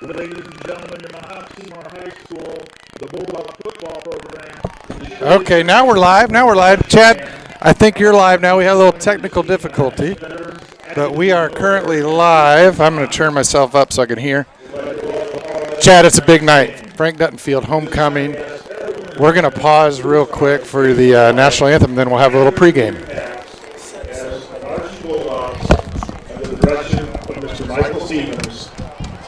Ladies and gentlemen, in Mahomet-Seymour High School, the Bulldog football program. Okay, now we're live. Chad, I think you're live now. We had a little technical difficulty, but we are currently live. I'm going to turn myself up so I can hear. Chad, it's a big night. Frank Dutton Field homecoming. We're going to pause real quick for the national anthem, then we'll have a little pregame. Bulldogs, under the direction of Mr. Mahomet-Seymour,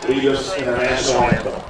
lead us in our national anthem.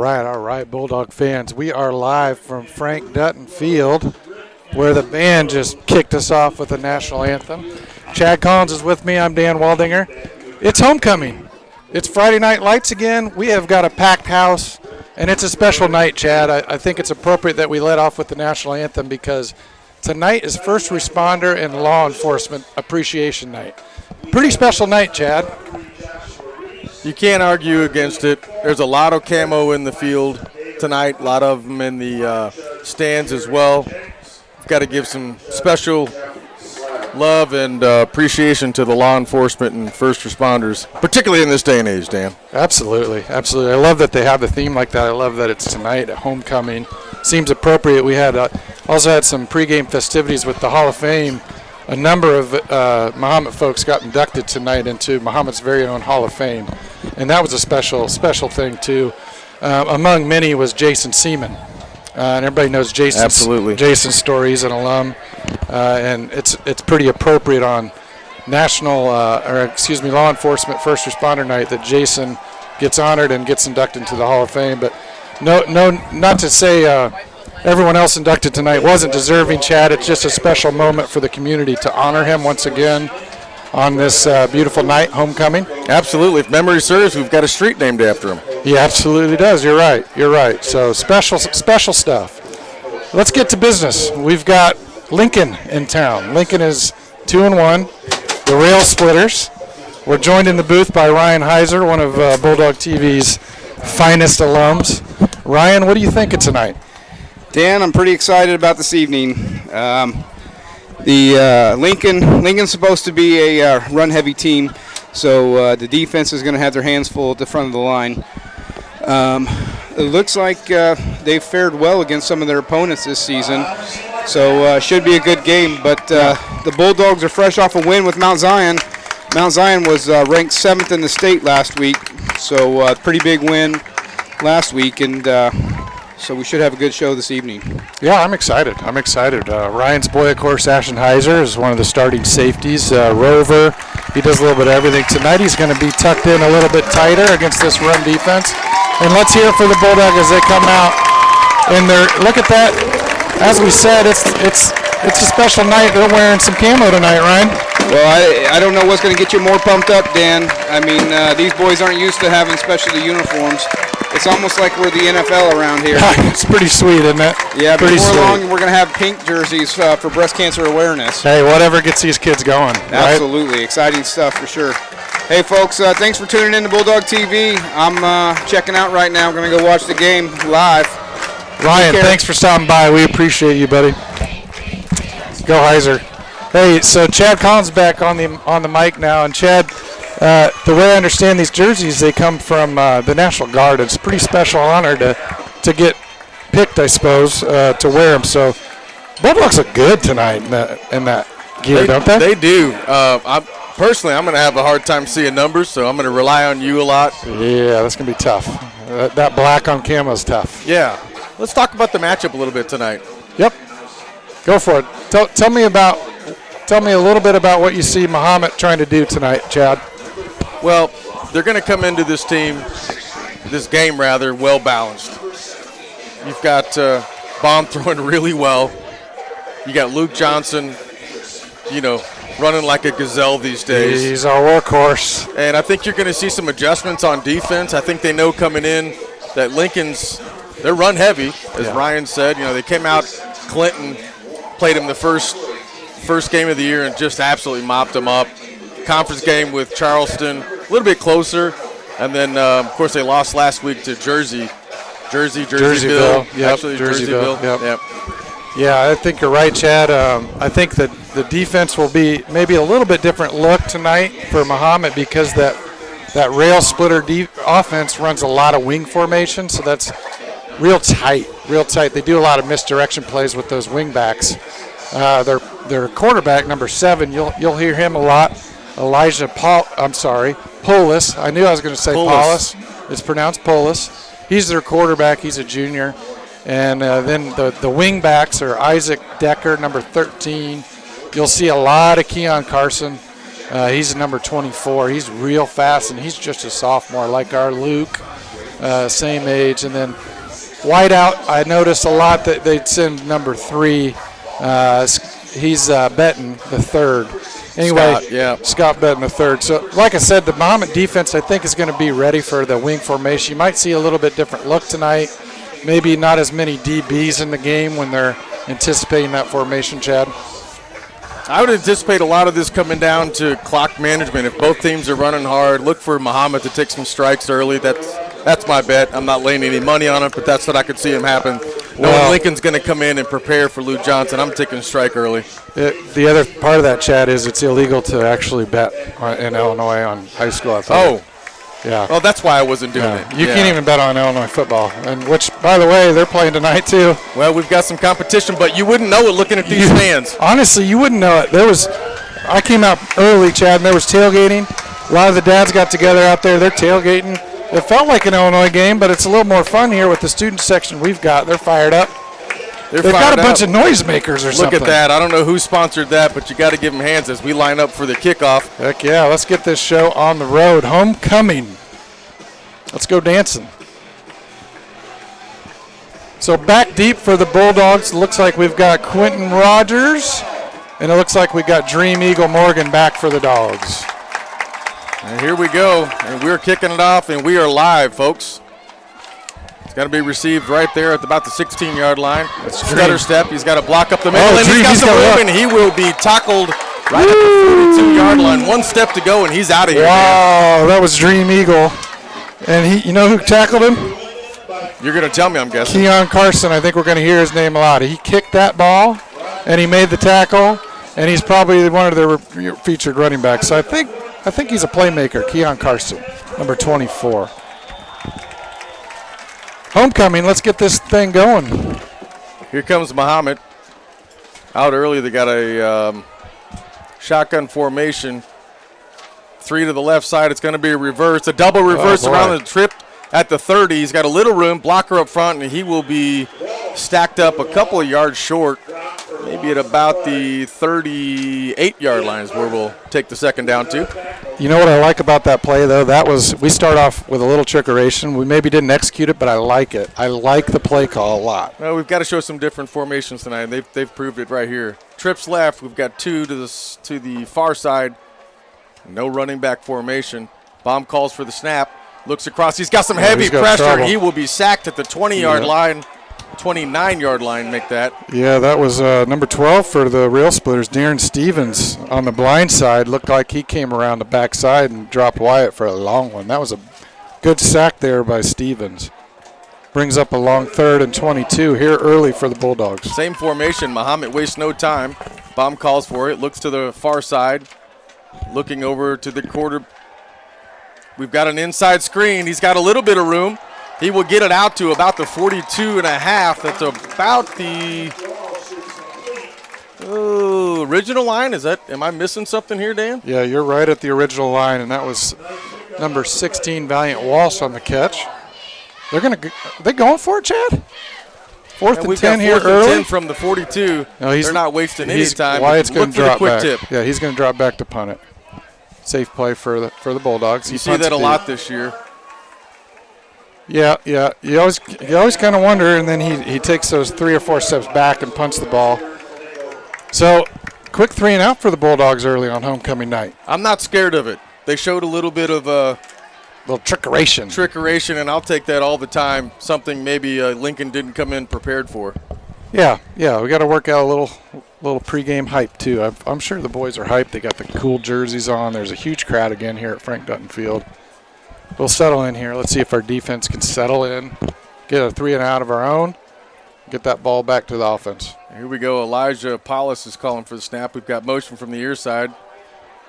All right, Bulldog fans. We are live from Frank Dutton Field, where the band just kicked us off with the national anthem. Chad Collins is with me. I'm Dan Waldinger. It's homecoming. It's Friday Night Lights again. We have got a packed house, and it's a special night, Chad. I think it's appropriate that we let off with the national anthem because tonight is First Responder and Law Enforcement Appreciation Night. Pretty special night, Chad. You can't argue against it. There's a lot of camo in the field tonight, a lot of them in the stands as well. We've got to give some special love and appreciation to the law enforcement and first responders, particularly in this day and age, Dan. Absolutely. I love that they have the theme like that. I love that it's tonight at homecoming. Seems appropriate. We had also had some pregame festivities with the Hall of Fame. A number of Mahomet folks got inducted tonight into Mahomet's very own Hall of Fame, and that was a special thing too. Among many was Jason Seaman, and everybody knows Jason's story. He's an alum, and it's pretty appropriate on law enforcement first responder night that Jason gets honored and gets inducted into the Hall of Fame. But not to say everyone else inducted tonight wasn't deserving, Chad. It's just a special moment for the community to honor him once again on this beautiful night, homecoming. Absolutely. If memory serves, we've got a street named after him. He absolutely does. You're right. So special stuff. Let's get to business. We've got Lincoln in town. Lincoln is 2-1. The Rail Splitters. We're joined in the booth by Ryan Heiser, one of Bulldog TV's finest alums. Ryan, what do you think of tonight? Dan, I'm pretty excited about this evening. Lincoln's supposed to be a run-heavy team, so the defense is going to have their hands full at the front of the line. It looks like they've fared well against some of their opponents this season, so should be a good game. But the Bulldogs are fresh off a win with Mount Zion. Mount Zion was ranked 7th in the state last week, so pretty big win last week, and so we should have a good show this evening. Yeah, I'm excited. Ryan's boy, of course, Ashton Heiser, is one of the starting safeties. Rover, he does a little bit of everything. Tonight he's going to be tucked in a little bit tighter against this run defense. And let's hear it for the Bulldog as they come out. And look at that. As we said, it's a special night. They're wearing some camo tonight, Ryan. Well, I don't know what's going to get you more pumped up, Dan. I mean, these boys aren't used to having specialty uniforms. It's almost like we're the NFL around here. It's pretty sweet, isn't it? Yeah, but before long, we're going to have pink jerseys for breast cancer awareness. Hey, whatever gets these kids going. Absolutely. Right? Exciting stuff for sure. Hey, folks, thanks for tuning in to Bulldog TV. I'm checking out right now. I'm going to go watch the game live. Ryan, thanks for stopping by. We appreciate you, buddy. Go Heiser. Hey, so Chad Collins back on the mic now, and Chad, the way I understand these jerseys, they come from the National Guard. It's a pretty special honor to get picked, I suppose, to wear them. So Bulldogs look good tonight in that gear, don't they? They do. Personally, I'm going to have a hard time seeing numbers, so I'm going to rely on you a lot. Yeah, that's going to be tough. That black on camo is tough. Yeah. Let's talk about the matchup a little bit tonight. Yep. Go for it. Tell me a little bit about what you see Mahomet trying to do tonight, Chad. Well, they're going to come into this game, well balanced. You've got Baum throwing really well. You got Luke Johnson, running like a gazelle these days. He's our workhorse. And I think you're going to see some adjustments on defense. I think they know coming in that they're run heavy, as Ryan said. They came out, Clinton played him the first game of the year and just absolutely mopped him up. Conference game with Charleston, a little bit closer. And then, of course, they lost last week to Jerseyville. Yep, Actually, Jerseyville. Yep. Yeah, I think you're right, Chad. I think that the defense will be maybe a little bit different look tonight for Mahomet because that rail splitter offense runs a lot of wing formation, so that's real tight. They do a lot of misdirection plays with those wing backs. Their quarterback, number 7, you'll hear him a lot. Polis. I knew I was going to say Paulus. It's pronounced Polis. He's their quarterback. He's a junior. And then the wing backs are Isaac Decker, number 13. You'll see a lot of Keon Carson. He's number 24. He's real fast, and he's just a sophomore, like our Luke, same age. And then wideout, I noticed a lot that they'd send number 3. He's Benton, the 3rd. Anyway, Scott Benton, the 3rd. So, like I said, the Mahomet defense, I think, is going to be ready for the wing formation. You might see a little bit different look tonight. Maybe not as many DBs in the game when they're anticipating that formation, Chad. I would anticipate a lot of this coming down to clock management. If both teams are running hard, look for Mahomet to take some strikes early. That's my bet. I'm not laying any money on it, but that's what I could see him happen. Knowing Lincoln's going to come in and prepare for Luke Johnson, I'm taking a strike early. The other part of that, Chad, is it's illegal to actually bet in Illinois on high school athletics. Yeah. Oh, that's why I wasn't doing it. You can't even bet on Illinois football, and which, by the way, they're playing tonight too. Well, we've got some competition, but you wouldn't know it looking at these stands. Honestly, you wouldn't know it. I came out early, Chad, and there was tailgating. A lot of the dads got together out there. They're tailgating. It felt like an Illinois game, but it's a little more fun here with the student section we've got. They're fired up. They've got a bunch of noisemakers or something. Look at that. I don't know who sponsored that, but you got to give them hands as we line up for the kickoff. Heck yeah. Let's get this show on the road. Homecoming. Let's go dancing. So back deep for the Bulldogs. Looks like we've got Quentin Rogers, and it looks like we got Dream Eagle Morgan back for the Dogs. And here we go, and we're kicking it off, and we are live, folks. It's got to be received right there at about the 16-yard line. Stutter step. He's got to block up the middle, and he's got some room, and he will be tackled right at the 42-yard line. 1 step to go, and he's out of here. Wow, that was Dream Eagle. And you know who tackled him? You're going to tell me, I'm guessing. Keon Carson. I think we're going to hear his name a lot. He kicked that ball, and he made the tackle, and he's probably one of their featured running backs. So I think he's a playmaker, Keon Carson, number 24. Homecoming, let's get this thing going. Here comes Mahomet. Out early, they got a shotgun formation. 3 to the left side. It's going to be a reverse. A double reverse around the trip at the 30. He's got a little room, blocker up front, and he will be stacked up a couple of yards short, maybe at about the 38-yard line is where we'll take the second down to. You know what I like about that play, though? We start off with a little trickeration. We maybe didn't execute it, but I like it. I like the play call a lot. Well, we've got to show some different formations tonight. They've proved it right here. Trips left. We've got 2 to the far side. No running back formation. Baum calls for the snap. Looks across. He's got some heavy pressure. Trouble. He will be sacked at the 20-yard line. 29-yard line, make that. Yeah, that was number 12 for the rail splitters, Darren Stevens, on the blind side. Looked like he came around the backside and dropped Wyatt for a long one. That was a good sack there by Stevens. Brings up a long 3rd and 22 here early for the Bulldogs. Same formation. Mahomet wastes no time. Baum calls for it. Looks to the far side. Looking over to the We've got an inside screen. He's got a little bit of room. He will get it out to about the 42 and a half. That's about the original line. Am I missing something here, Dan? Yeah, you're right at the original line, and that was number 16, Valiant Walsh, on the catch. They're going for it, Chad? Fourth and 10 here early. 10 from the 42. No, they're not wasting any time. Wyatt's going to drop back. Tip. Yeah, he's going to drop back to punt it. Safe play for the Bulldogs. You see that a lot this year. Yeah. You always kind of wonder, and then he takes those 3 or 4 steps back and punts the ball. So, quick 3 and out for the Bulldogs early on homecoming night. I'm not scared of it. They showed a little bit of little trickeration, and I'll take that all the time. Something maybe Lincoln didn't come in prepared for. Yeah. We got to work out a little pregame hype too. I'm sure the boys are hyped. They got the cool jerseys on. There's a huge crowd again here at Frank Dutton Field. We'll settle in here. Let's see if our defense can settle in, get a 3 and out of our own, get that ball back to the offense. Here we go. Elijah Paulus is calling for the snap. We've got motion from the ear side.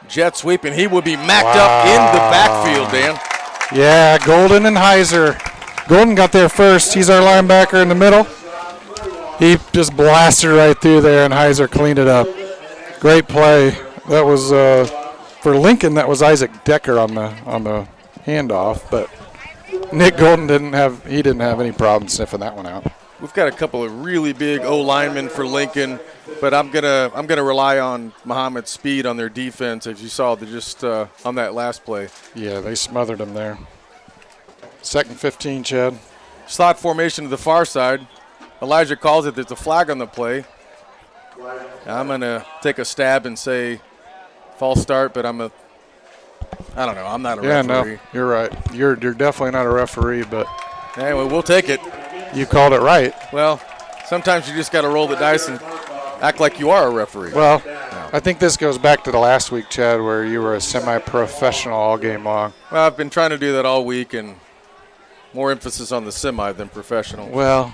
Jet sweep, and he will be macked up in the backfield, Dan. Yeah, Golden and Heiser. Golden got there first. He's our linebacker in the middle. He just blasted right through there, and Heiser cleaned it up. Great play. That was for Lincoln. That was Isaac Decker on the handoff, but Nick Golden didn't have any problem sniffing that one out. We've got a couple of really big O linemen for Lincoln, but I'm gonna rely on Mahomet's speed on their defense, as you saw just on that last play. Yeah, they smothered him there. 2nd 15, Chad. Slot formation to the far side. Elijah calls it. There's a flag on the play. I'm gonna take a stab and say false start, but I don't know. I'm not a referee. Yeah, no, you're right. You're definitely not a referee, but anyway, we'll take it. You called it right. Well, sometimes you just got to roll the dice and act like you are a referee. Well, I think this goes back to the last week, Chad, where you were a semi-professional all game long. Well, I've been trying to do that all week, and more emphasis on the semi than professional. Well,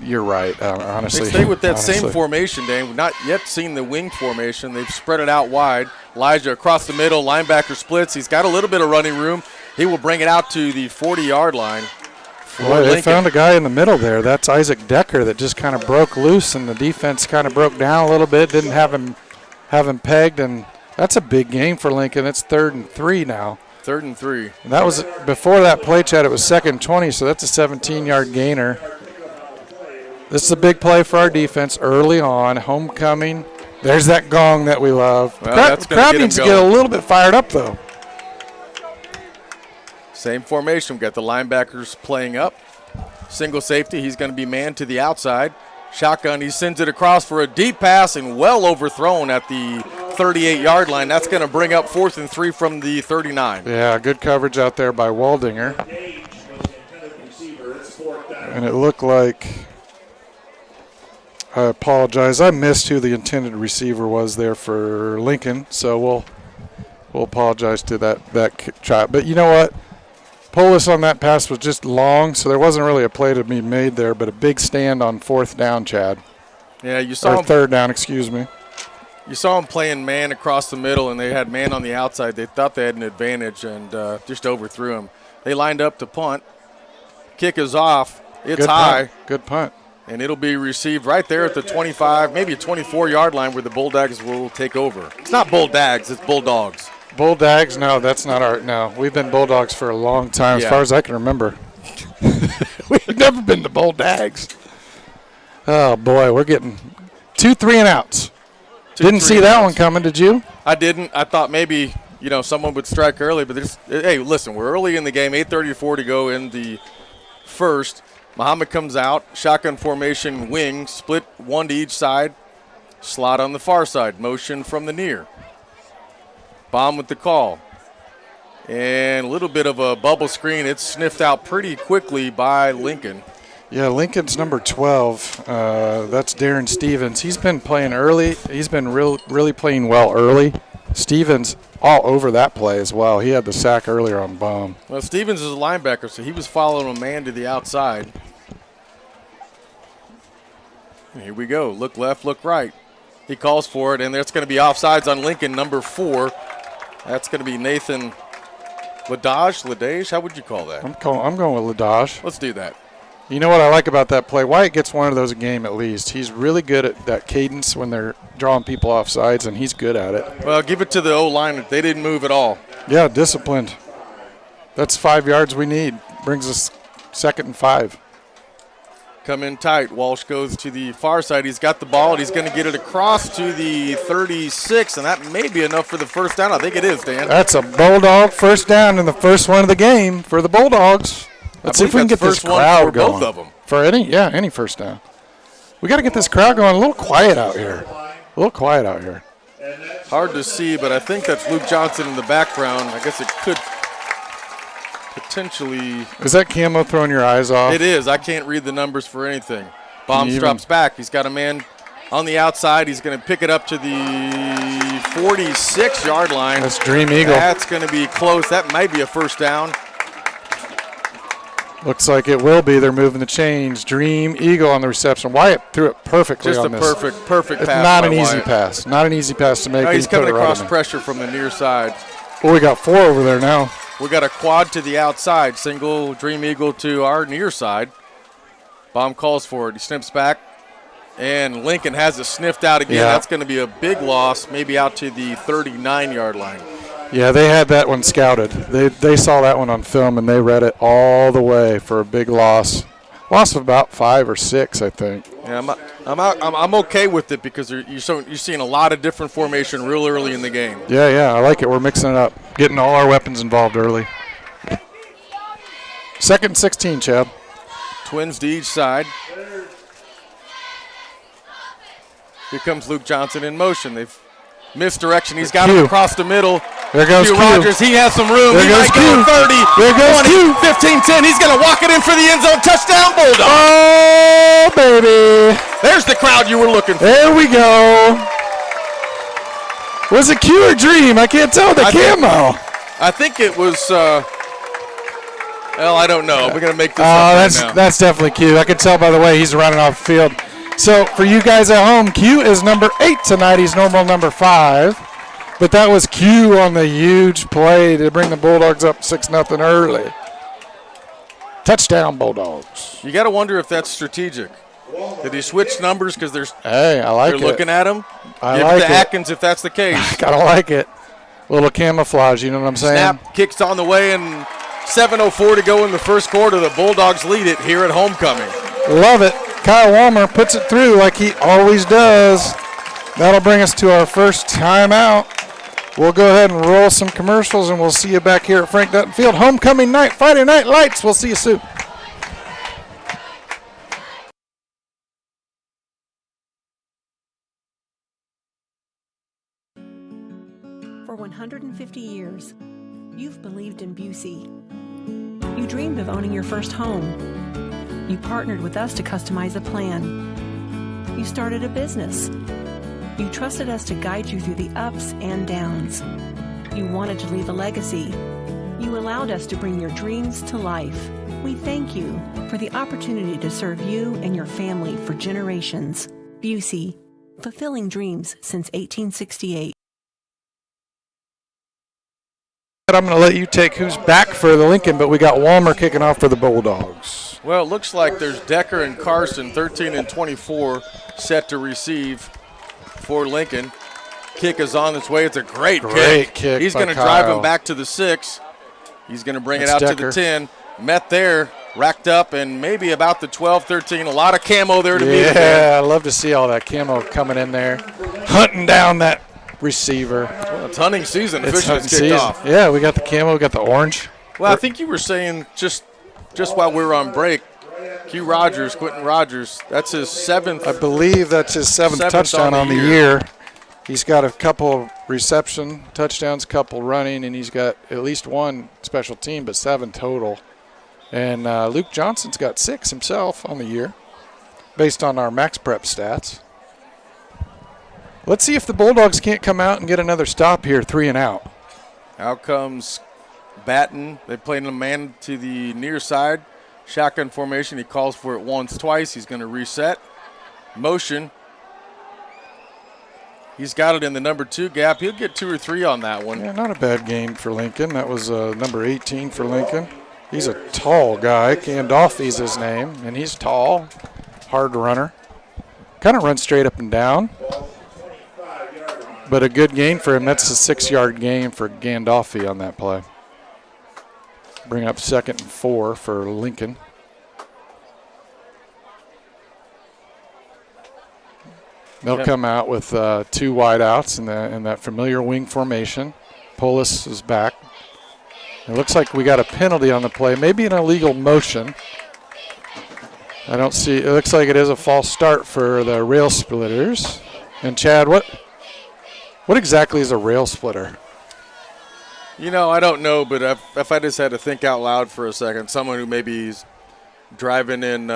you're right, honestly. They stay with that same formation, Dan. We've not yet seen the wing formation. They've spread it out wide. Elijah across the middle, linebacker splits. He's got a little bit of running room. He will bring it out to the 40-yard line. Boy, they found a guy in the middle there. That's Isaac Decker that just kind of broke loose, and the defense kind of broke down a little bit, didn't have him pegged, and that's a big game for Lincoln. It's 3rd and 3 now. 3rd and 3. And that was before that play, Chad. It was 2nd 20, so that's a 17-yard gainer. This is a big play for our defense early on, homecoming. There's that gong that we love. Well, the crowd needs to get a little bit fired up, though. Same formation. We've got the linebackers playing up. Single safety. He's going to be manned to the outside. Shotgun. He sends it across for a deep pass and well overthrown at the 38-yard line. That's going to bring up 4th and 3 from the 39. Yeah, good coverage out there by Waldinger. And it looked like, I apologize, I missed who the intended receiver was there for Lincoln, so we'll apologize to that try. But you know what? Polis on that pass was just long, so there wasn't really a play to be made there, but a big stand on 4th down, Chad. Yeah, you saw or 3rd down, excuse me. You saw him playing man across the middle, and they had man on the outside. They thought they had an advantage and just overthrew him. They lined up to punt. Kick is off. It's Good high. Punt. Good punt. And it'll be received right there at the 25, maybe a 24-yard line where the Bulldogs will take over. It's not Bulldogs, it's Bulldogs. Bulldogs? No, that's not our. No, we've been Bulldogs for a long time, as far as I can remember. We've never been the Bulldogs. Oh boy, we're getting 2 3 and outs. Didn't see that one coming, did you? I didn't. I thought maybe someone would strike early, but hey, listen, we're early in the game. 8:34 to go in the first. Mahomet comes out, shotgun formation, wing, split 1 to each side, slot on the far side, motion from the near. Bomb with the call. And a little bit of a bubble screen. It's sniffed out pretty quickly by Lincoln. Yeah, Lincoln's number 12. That's Darren Stevens. He's been playing early. He's been really playing well early. Stevens all over that play as well. He had the sack earlier on Bomb. Well, Stevens is a linebacker, so he was following a man to the outside. And here we go. Look left, look right. He calls for it, and that's going to be offsides on Lincoln, number 4. That's going to be Nathan Ladage? How would you call that? I'm going with Ladage. Let's do that. You know what I like about that play? Wyatt gets one of those a game at least. He's really good at that cadence when they're drawing people off sides, and he's good at it. Well, give it to the O-line. They didn't move at all. Yeah, disciplined. That's 5 yards we need. Brings us 2nd and 5. Come in tight. Walsh goes to the far side. He's got the ball, and he's going to get it across to the 36, and that may be enough for the first down. I think it is, Dan. That's a Bulldog first down and the first one of the game for the Bulldogs. Let's see if we can get this crowd going. Both of them. For any first down. We got to get this crowd going. A little quiet out here. Hard to see, but I think that's Luke Johnson in the background. I guess it could potentially. Is that camo throwing your eyes off? It is. I can't read the numbers for anything. Bombs drops back. He's got a man on the outside. He's going to pick it up to the 46-yard line. That's Dream Eagle. That's going to be close. That might be a first down. Looks like it will be. They're moving the chains. Dream Eagle on the reception. Wyatt threw it perfectly on this. Just a perfect it's pass. Not an easy Wyatt. pass. Not an easy pass to make. No, he's coming across pressure from the near side. Well, we got 4 over there now. We got a quad to the outside. Single Dream Eagle to our near side. Bomb calls for it. He snips back. And Lincoln has it sniffed out again. Yeah. That's going to be a big loss, maybe out to the 39-yard line. Yeah, they had that one scouted. They saw that one on film, and they read it all the way for a big loss. Loss of about 5 or 6, I think. Yeah, I'm okay with it because you're seeing a lot of different formation real early in the game. Yeah, I like it. We're mixing it up, getting all our weapons involved early. 2nd and 16, Chad. Twins to each side. Here comes Luke Johnson in motion. They've misdirection. He's got him across the middle. There goes Q. Rogers. He has some room. There goes Q. 30. There goes 20, Q. 15, 10. He's going to walk it in for the end zone. Touchdown, Bulldog. Oh, baby. There's the crowd you were looking for. There we go. Was it Q or Dream? I can't tell the camo. I think it was, well, I don't know. We're going to make this up right now. That's definitely Q. I can tell by the way he's running off the field. So for you guys at home, Q is number 8 tonight. He's normal number 5. But that was Q on the huge play to bring the Bulldogs up 6-0 early. Touchdown, Bulldogs. You got to wonder if that's strategic. Did he switch numbers because I like they're looking at him? I Give like it to it. Atkins if that's the case. I kind of like it. Little camouflage, you know what I'm saying? Snap, kicks on the way, and 7:04 to go in the first quarter. The Bulldogs lead it here at homecoming. Love it. Kyle Walmer puts it through like he always does. That'll bring us to our first timeout. We'll go ahead and roll some commercials, and we'll see you back here at Frank Dutton Field. Homecoming night, Friday Night Lights. We'll see you soon. For 150 years, you've believed in Busey. You dreamed of owning your first home. You partnered with us to customize a plan. You started a business. You trusted us to guide you through the ups and downs. You wanted to leave a legacy. You allowed us to bring your dreams to life. We thank you for the opportunity to serve you and your family for generations. Busey, fulfilling dreams since 1868. I'm going to let you take who's back for the Lincoln, but we got Walmer kicking off for the Bulldogs. Well, it looks like there's Decker and Carson, 13 and 24, set to receive for Lincoln. Kick is on its way. It's a great kick. He's going to drive him back to the 6. He's going to bring it out to the 10. Met there, racked up, and maybe about the 12, 13. A lot of camo there to meet him. Yeah, I love to see all that camo coming in there, hunting down that receiver. Well, it's hunting season. Officially kicked off. Yeah, we got the camo, we got the orange. Well, I think you were saying just while we were on break, Quentin Rogers, that's his 7th. I believe that's his 7th touchdown on the year. He's got a couple reception touchdowns, couple running, and he's got at least 1 special team, but 7 total. And Luke Johnson's got 6 himself on the year, based on our max prep stats. Let's see if the Bulldogs can't come out and get another stop here, 3 and out. Out comes Batten. They played a man to the near side. Shotgun formation. He calls for it once, twice. He's going to reset. Motion. He's got it in the number 2 gap. He'll get 2 or 3 on that one. Yeah, not a bad gain for Lincoln. That was number 18 for Lincoln. He's a tall guy. Gandolfi's his name, and he's tall, hard runner. Kind of runs straight up and down, but a good gain for him. That's a 6-yard gain for Gandolfi on that play. Bring up 2nd and 4 for Lincoln. They'll come out with 2 wideouts in that familiar wing formation. Polis is back. It looks like we got a penalty on the play, maybe an illegal motion. I don't see. It looks like it is a false start for the rail splitters. And Chad, what exactly is a rail splitter? You know, I don't know, but if I just had to think out loud for a second, someone who maybe is driving in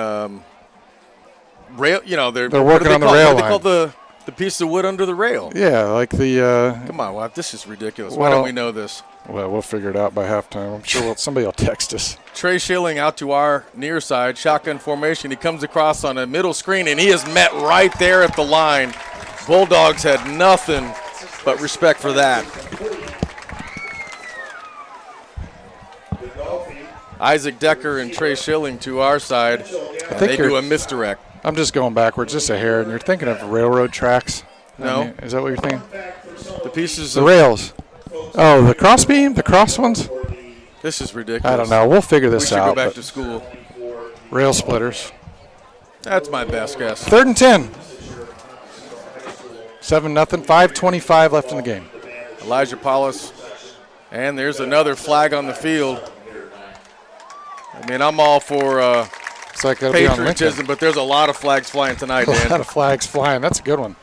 rail, you know, they're working on the rail line. They call the piece of wood under the rail. Yeah, like the. Come on, Wap, this is ridiculous. Why don't we know this? Well, we'll figure it out by halftime. I'm sure somebody will text us. Trey Schilling out to our near side, shotgun formation. He comes across on a middle screen, and he is met right there at the line. Bulldogs had nothing but respect for that. Isaac Decker and Trey Schilling to our side, and they do a misdirect. I'm just going backwards, just a hair, and you're thinking of railroad tracks? No. I mean, is that what you're thinking? The pieces The rails. Oh, the cross beam? The cross ones? This is ridiculous. I don't know. We'll figure this out. We should go back to school. Rail splitters. That's my best guess. 3rd and 10. 7-0, 5:25 left in the game. Elijah Paulus. And there's another flag on the field. I mean, I'm all for it's like patriotism, but there's a lot of flags flying tonight, Dan. A lot of flags flying. That's a good one.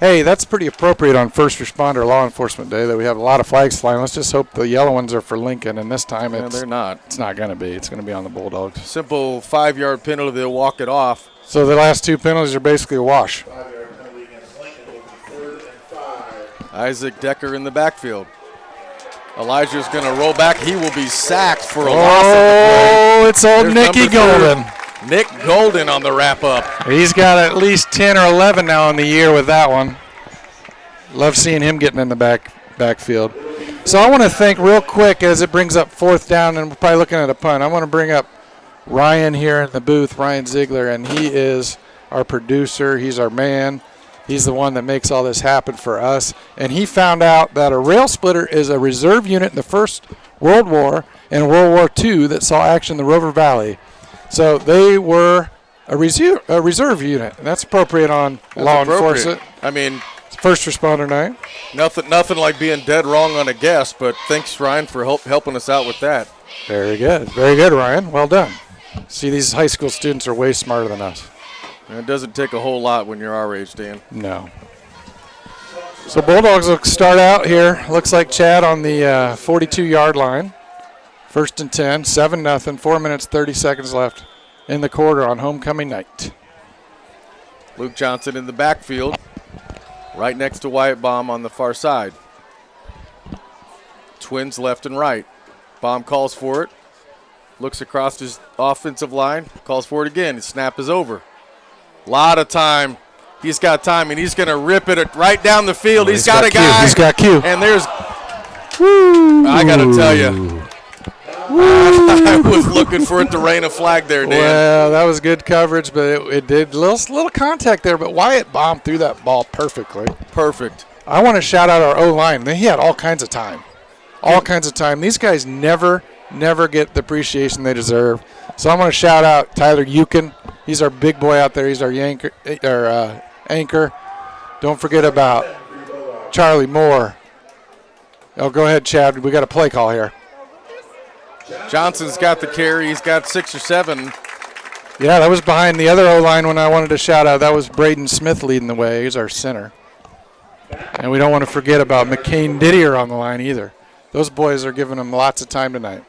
Hey, that's pretty appropriate on First Responder Law Enforcement Day that we have a lot of flags flying. Let's just hope the yellow ones are for Lincoln, and this time they're not. It's not going to be. It's going to be on the Bulldogs. Simple 5-yard penalty. They'll walk it off. So the last 2 penalties are basically a wash. Isaac Decker in the backfield. Elijah's going to roll back. He will be sacked for a loss of the play. Oh, it's old Nicky Golden. Nick Golden on the wrap-up. He's got at least 10 or 11 now in the year with that one. Love seeing him getting in the backfield. So I want to think real quick as it brings up 4th down, and we're probably looking at a punt. I want to bring up Ryan here in the booth, Ryan Ziegler, and he is our producer. He's our man. He's the one that makes all this happen for us. And he found out that a rail splitter is a reserve unit in the First World War and World War II that saw action in the Rover Valley. So they were a reserve unit, and that's appropriate on law enforcement. I mean, First Responder Night. Nothing like being dead wrong on a guess, but thanks, Ryan, for helping us out with that. Very good. Very good, Ryan. Well done. See, these high school students are way smarter than us. And it doesn't take a whole lot when you're our age, Dan. No. So Bulldogs will start out here. Looks like Chad on the 42-yard line. 1st and 10, 7-0, 4 minutes, 30 seconds left in the quarter on homecoming night. Luke Johnson in the backfield, right next to Wyatt Baum on the far side. Twins left and right. Baum calls for it, looks across his offensive line, calls for it again. His snap is over. A lot of time. He's got time, and he's going to rip it right down the field. He's got a guy. He's got Q. And there's I got to tell you, I was looking for it to rain a flag there, Dan. Well, that was good coverage, but it did little contact there. But Wyatt Baum threw that ball perfectly. Perfect. I want to shout out our O-line. He had all kinds of time. All kinds of time. These guys never get the appreciation they deserve. So I'm going to shout out Tyler Eukin. He's our big boy out there. He's our anchor. Don't forget about Charlie Moore. Oh, go ahead, Chad. We got a play call here. Johnson's got the carry. He's got 6 or 7. Yeah, that was behind the other O-line when I wanted to shout out. That was Braden Smith leading the way. He's our center. And we don't want to forget about McCain Didier on the line either. Those boys are giving them lots of time tonight.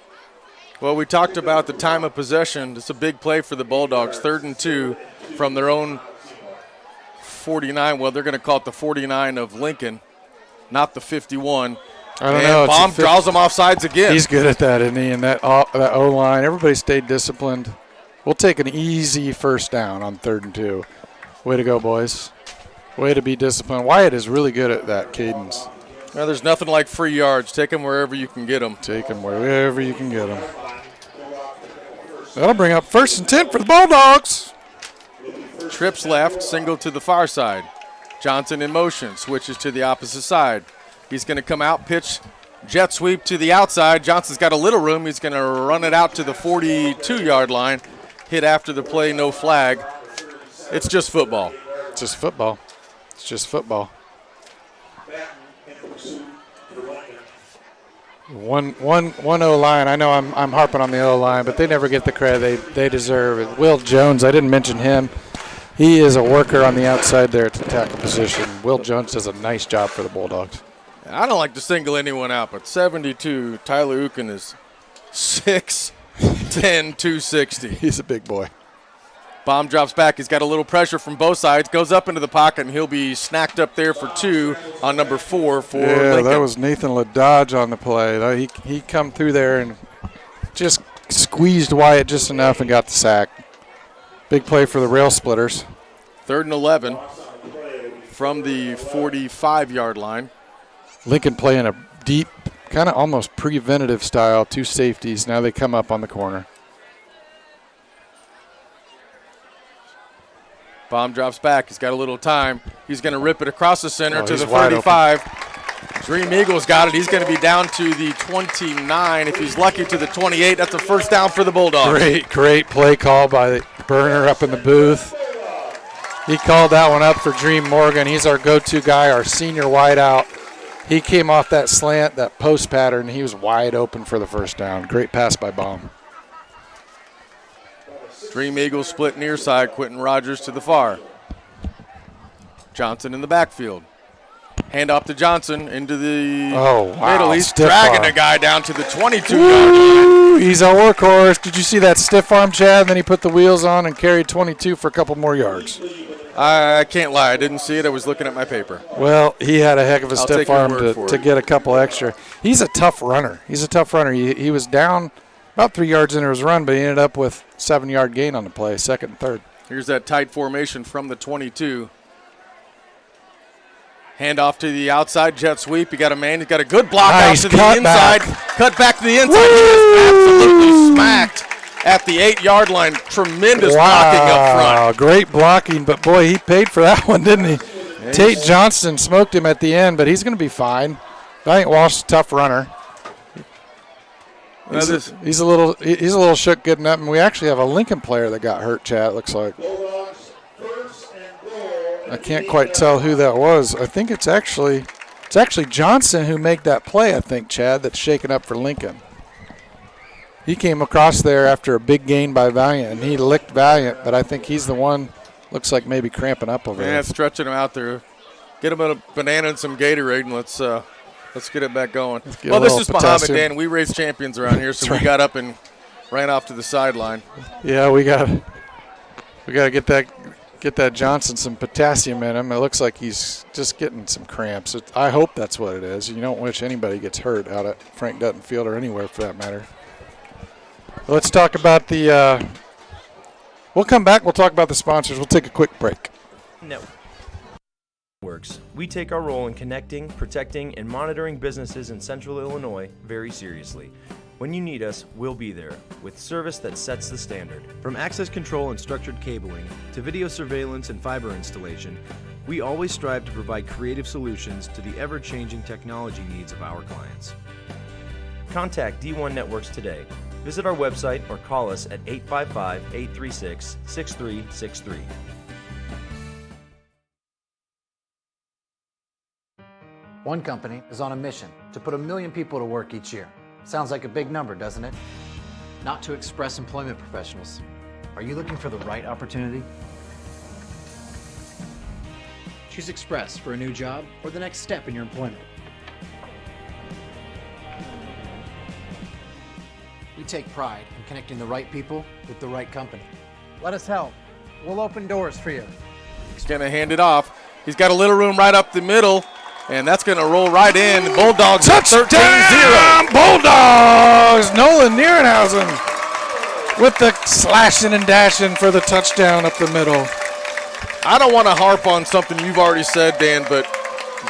Well, we talked about the time of possession. It's a big play for the Bulldogs. 3rd and 2 from their own 49. Well, they're going to call it the 49 of Lincoln, not the 51. I don't know. Baum draws them off sides again. He's good at that, isn't he? And that O-line, everybody stayed disciplined. We'll take an easy 1st down on 3rd and 2. Way to go, boys. Way to be disciplined. Wyatt is really good at that cadence. Well, there's nothing like free yards. Take them wherever you can get them. Take them wherever you can get them. That'll bring up 1st and 10 for the Bulldogs. Trips left, single to the far side. Johnson in motion, switches to the opposite side. He's going to come out, pitch, jet sweep to the outside. Johnson's got a little room. He's going to run it out to the 42-yard line. Hit after the play, no flag. It's just football. It's just football. It's just football. One O-line. I know I'm harping on the O-line, but they never get the credit they deserve. Will Jones, I didn't mention him. He is a worker on the outside there at the tackle position. Will Jones does a nice job for the Bulldogs. I don't like to single anyone out, but 72, Tyler Uken is 6'10", 260. He's a big boy. Bomb drops back. He's got a little pressure from both sides. Goes up into the pocket, and he'll be snacked up there for 2 on number 4 for Lincoln. That was Nathan LaDodge on the play. He come through there and just squeezed Wyatt just enough and got the sack. Big play for the Rail Splitters. 3rd and 11 from the 45-yard line. Lincoln playing a deep, kind of almost preventative style, 2 safeties. Now they come up on the corner. Bomb drops back. He's got a little time. He's going to rip it across the center to the wide 35. Dream Eagles got it. He's going to be down to the 29. If he's lucky, to the 28. That's a first down for the Bulldogs. Great play call by Burner up in the booth. He called that one up for Dream Morgan. He's our go-to guy, our senior wideout. He came off that slant, that post pattern. He was wide open for the first down. Great pass by Baum. Dream Eagles split near side. Quentin Rogers to the far. Johnson in the backfield. Hand off to Johnson into the middle. He's dragging the guy down to the 22-yard line. He's a workhorse. Did you see that stiff arm, Chad? And then he put the wheels on and carried 22 for a couple more yards. I can't lie. I didn't see it. I was looking at my paper. Well, he had a heck of a stiff arm to get a couple extra. He's a tough runner. He was down about 3 yards into his run, but he ended up with 7-yard gain on the play, 2nd and 3rd. Here's that tight formation from the 22. Hand off to the outside, jet sweep. You got a man. He's got a good block out to the inside. Cut back to the inside. Woo! He is absolutely smacked at the 8-yard line. Tremendous blocking up front. Great blocking, but boy, he paid for that one, didn't he? Tate Johnston smoked him at the end, but he's going to be fine. Valiant Walsh is a tough runner. He's a little shook getting up, and we actually have a Lincoln player that got hurt, Chad, it looks like. I can't quite tell who that was. I think it's actually Johnson who made that play, I think, Chad, that's shaken up for Lincoln. He came across there after a big gain by Valiant, and he licked Valiant, but I think he's the one, looks like maybe cramping up over there. Yeah, stretching him out there. Get him a banana and some Gatorade, and let's get it back going. Well, this is Mahomet, Dan. We raise champions around here, so we got up and ran off to the sideline. Yeah, we got to get that Johnson some potassium in him. It looks like he's just getting some cramps. I hope that's what it is. You don't wish anybody gets hurt out at Frank Dutton Field or anywhere for that matter. Let's talk about the we'll come back. We'll talk about the sponsors. We'll take a quick break. Networks. We take our role in connecting, protecting, and monitoring businesses in Central Illinois very seriously. When you need us, we'll be there, with service that sets the standard. From access control and structured cabling, to video surveillance and fiber installation, we always strive to provide creative solutions to the ever-changing technology needs of our clients. Contact D1 Networks today. Visit our website or call us at 855-836-6363. One company is on a mission to put 1 million people to work each year. Sounds like a big number, doesn't it? Not to Express Employment Professionals. Are you looking for the right opportunity? Choose Express for a new job or the next step in your employment. We take pride in connecting the right people with the right company. Let us help. We'll open doors for you. He's going to hand it off. He's got a little room right up the middle. And that's going to roll right in. The Bulldogs touchdown 13-0. Bulldogs! Nolan Nierenhausen with the slashing and dashing for the touchdown up the middle. I don't want to harp on something you've already said, Dan, but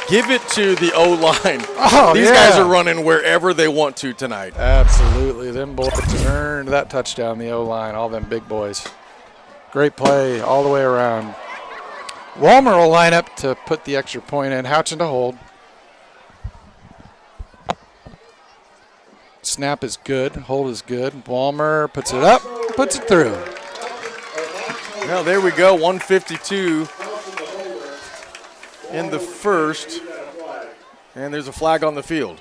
give it to the O-line. Oh, These guys are running wherever they want to tonight. Absolutely. Them boys earned that touchdown, the O-line, all them big boys. Great play all the way around. Walmer will line up to put the extra point in. Houchin to hold. Snap is good. Hold is good. Walmer puts it up, puts it through. Well, there we go, 152 in the first, and there's a flag on the field.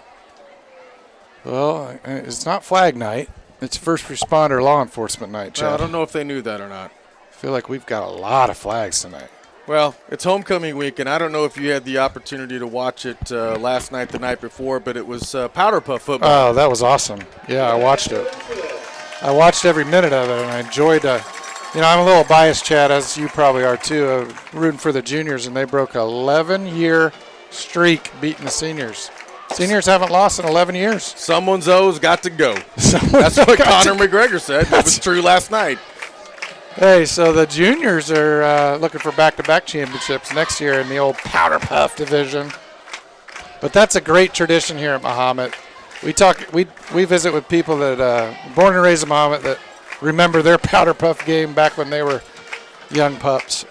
Well, it's not flag night. It's first responder law enforcement night, Chad. Well, I don't know if they knew that or not. I feel like we've got a lot of flags tonight. Well, it's homecoming week, and I don't know if you had the opportunity to watch it last night, the night before, but it was Powder Puff football. Oh, that was awesome. Yeah, I watched it. I watched every minute of it, and I enjoyed I'm a little biased, Chad, as you probably are too, rooting for the juniors, and they broke an 11-year streak beating the seniors. Seniors haven't lost in 11 years. Someone's O's got to go. That's what Conor McGregor said. That was true last night. Hey, so the juniors are looking for back-to-back championships next year in the old Powder Puff division. But that's a great tradition here at Mahomet. We visit with people that born and raised in Mahomet that remember their Powder Puff game back when they were young pups.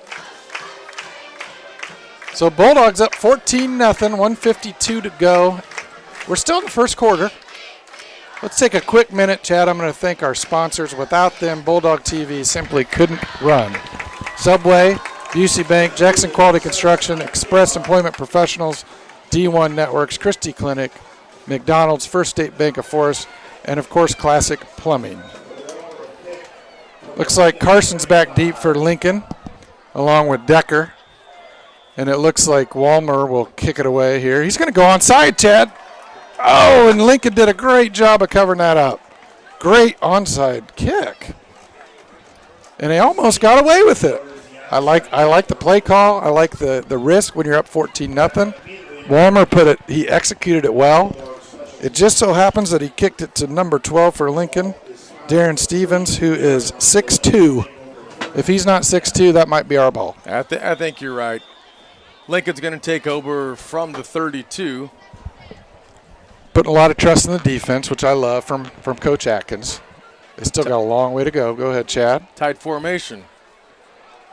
So Bulldogs up 14-0, 152 to go. We're still in the first quarter. Let's take a quick minute, Chad. I'm going to thank our sponsors. Without them, Bulldog TV simply couldn't run. Subway, Busey Bank, Jackson Quality Construction, Express Employment Professionals, D1 Networks, Christie Clinic, McDonald's, First State Bank of Forest, and, of course, Classic Plumbing. Looks like Carson's back deep for Lincoln, along with Decker. And it looks like Walmer will kick it away here. He's going to go onside, Chad. Oh, and Lincoln did a great job of covering that up. Great onside kick. And he almost got away with it. I like the play call. I like the risk when you're up 14-0. Walmer he executed it well. It just so happens that he kicked it to number 12 for Lincoln, Darren Stevens, who is 6'2". If he's not 6'2", that might be our ball. I think you're right. Lincoln's going to take over from the 32. Putting a lot of trust in the defense, which I love from Coach Atkins. They still got a long way to go. Go ahead, Chad. Tight formation.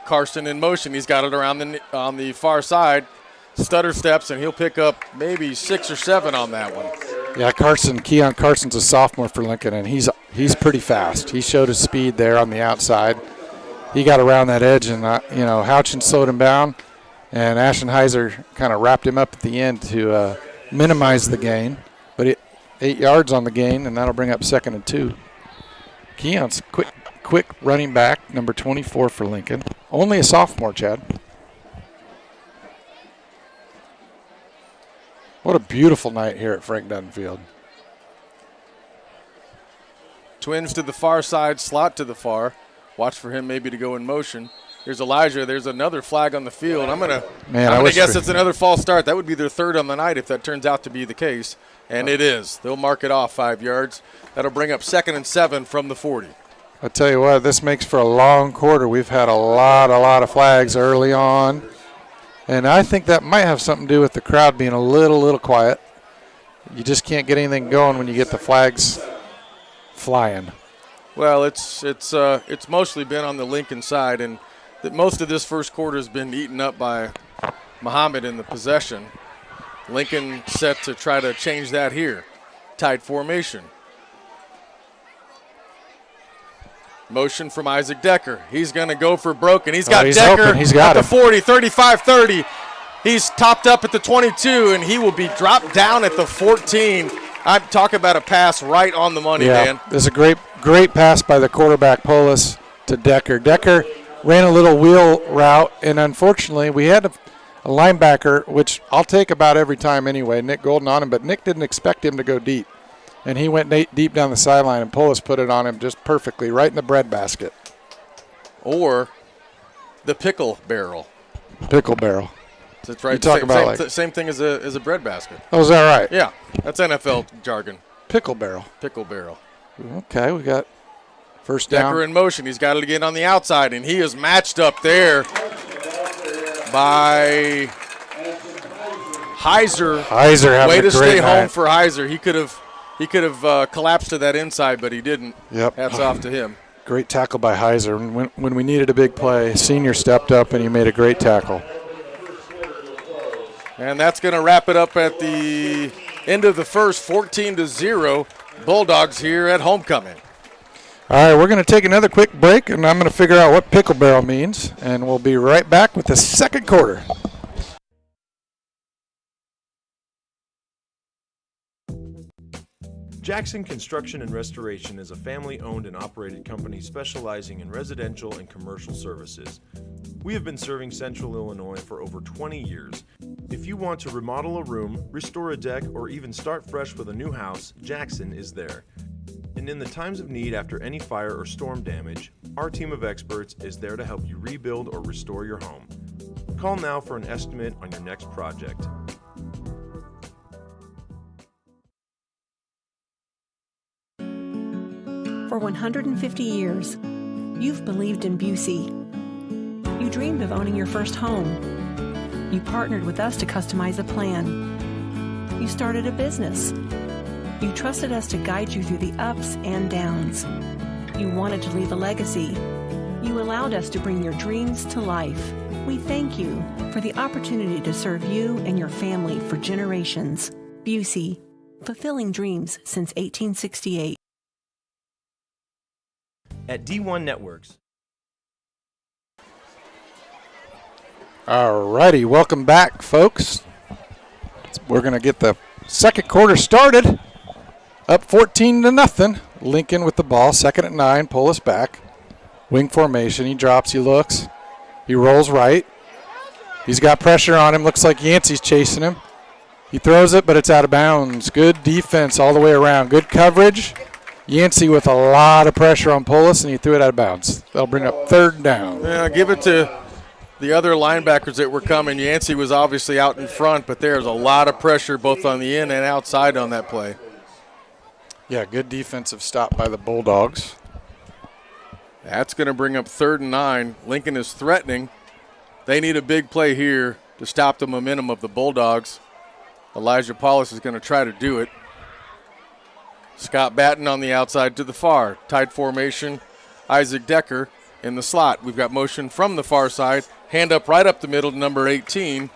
Carson in motion. He's got it around on the far side. Stutter steps, and he'll pick up maybe 6 or 7 on that one. Yeah, Keon Carson's a sophomore for Lincoln, and he's pretty fast. He showed his speed there on the outside. He got around that edge, and Houchin slowed him down, and Aschenheiser kind of wrapped him up at the end to minimize the gain. But 8 yards on the gain, and that'll bring up 2nd and 2. Keon's quick running back, number 24 for Lincoln. Only a sophomore, Chad. What a beautiful night here at Frank Dutton Field. Twins to the far side, slot to the far. Watch for him maybe to go in motion. Here's Elijah. There's another flag on the field. I'm gonna guess it's another false start. That would be their 3rd on the night if that turns out to be the case. And it is. They'll mark it off 5 yards. That'll bring up 2nd and 7 from the 40. I tell you what, this makes for a long quarter. We've had a lot of flags early on. And I think that might have something to do with the crowd being a little quiet. You just can't get anything going when you get the flags flying. Well, it's mostly been on the Lincoln side, and that most of this first quarter has been eaten up by Mahomet in the possession. Lincoln set to try to change that here. Tight formation. Motion from Isaac Decker. He's going to go for broke, and he's got Decker open. He's got at the 40, 35, 30. He's topped up at the 22, and he will be dropped down at the 14. I'm talking about a pass right on the money, man. There's a great pass by the quarterback, Polis, to Decker. Decker ran a little wheel route, and unfortunately we had a linebacker, which I'll take about every time anyway, Nick Golden on him, but Nick didn't expect him to go deep. And he went deep down the sideline, and Polis put it on him just perfectly, right in the bread basket. Or the pickle barrel. Pickle barrel. That's right. You talk about same thing as a bread basket. Oh, is that right? Yeah, that's NFL jargon. Pickle barrel. Pickle barrel. Okay, we got first down. Decker in motion. He's got it again on the outside, and he is matched up there by Heiser. Heiser having Way a to great stay night. home for Heiser. He could have collapsed to that inside, but he didn't. Yep. Hats off to him. Great tackle by Heiser. When we needed a big play, senior stepped up and he made a great tackle. And that's going to wrap it up at the end of the first, 14-0. Bulldogs here at homecoming. All right, we're going to take another quick break, and I'm going to figure out what pickle barrel means, and we'll be right back with the second quarter. Jackson Construction and Restoration is a family-owned and operated company specializing in residential and commercial services. We have been serving Central Illinois for over 20 years. If you want to remodel a room, restore a deck, or even start fresh with a new house, Jackson is there. And in the times of need after any fire or storm damage, our team of experts is there to help you rebuild or restore your home. Call now for an estimate on your next project. For 150 years, you've believed in Busey. You dreamed of owning your first home. You partnered with us to customize a plan. You started a business. You trusted us to guide you through the ups and downs. You wanted to leave a legacy. You allowed us to bring your dreams to life. We thank you for the opportunity to serve you and your family for generations. Busey, fulfilling dreams since 1868. At D1 Networks. All righty, welcome back, folks. We're going to get the second quarter started. Up 14-0. Lincoln with the ball, 2nd and 9, pull us back. Wing formation, he drops, he looks. He rolls right. He's got pressure on him, looks like Yancey's chasing him. He throws it, but it's out of bounds. Good defense all the way around, good coverage. Yancey with a lot of pressure on Polis, and he threw it out of bounds. That'll bring up 3rd down. Yeah, give it to the other linebackers that were coming. Yancey was obviously out in front, but there's a lot of pressure both on the in and outside on that play. Yeah, good defensive stop by the Bulldogs. That's going to bring up 3rd and 9. Lincoln is threatening. They need a big play here to stop the momentum of the Bulldogs. Elijah Paulus is going to try to do it. Scott Batten on the outside to the far. Tight formation, Isaac Decker in the slot. We've got motion from the far side. Hand up right up the middle to number 18.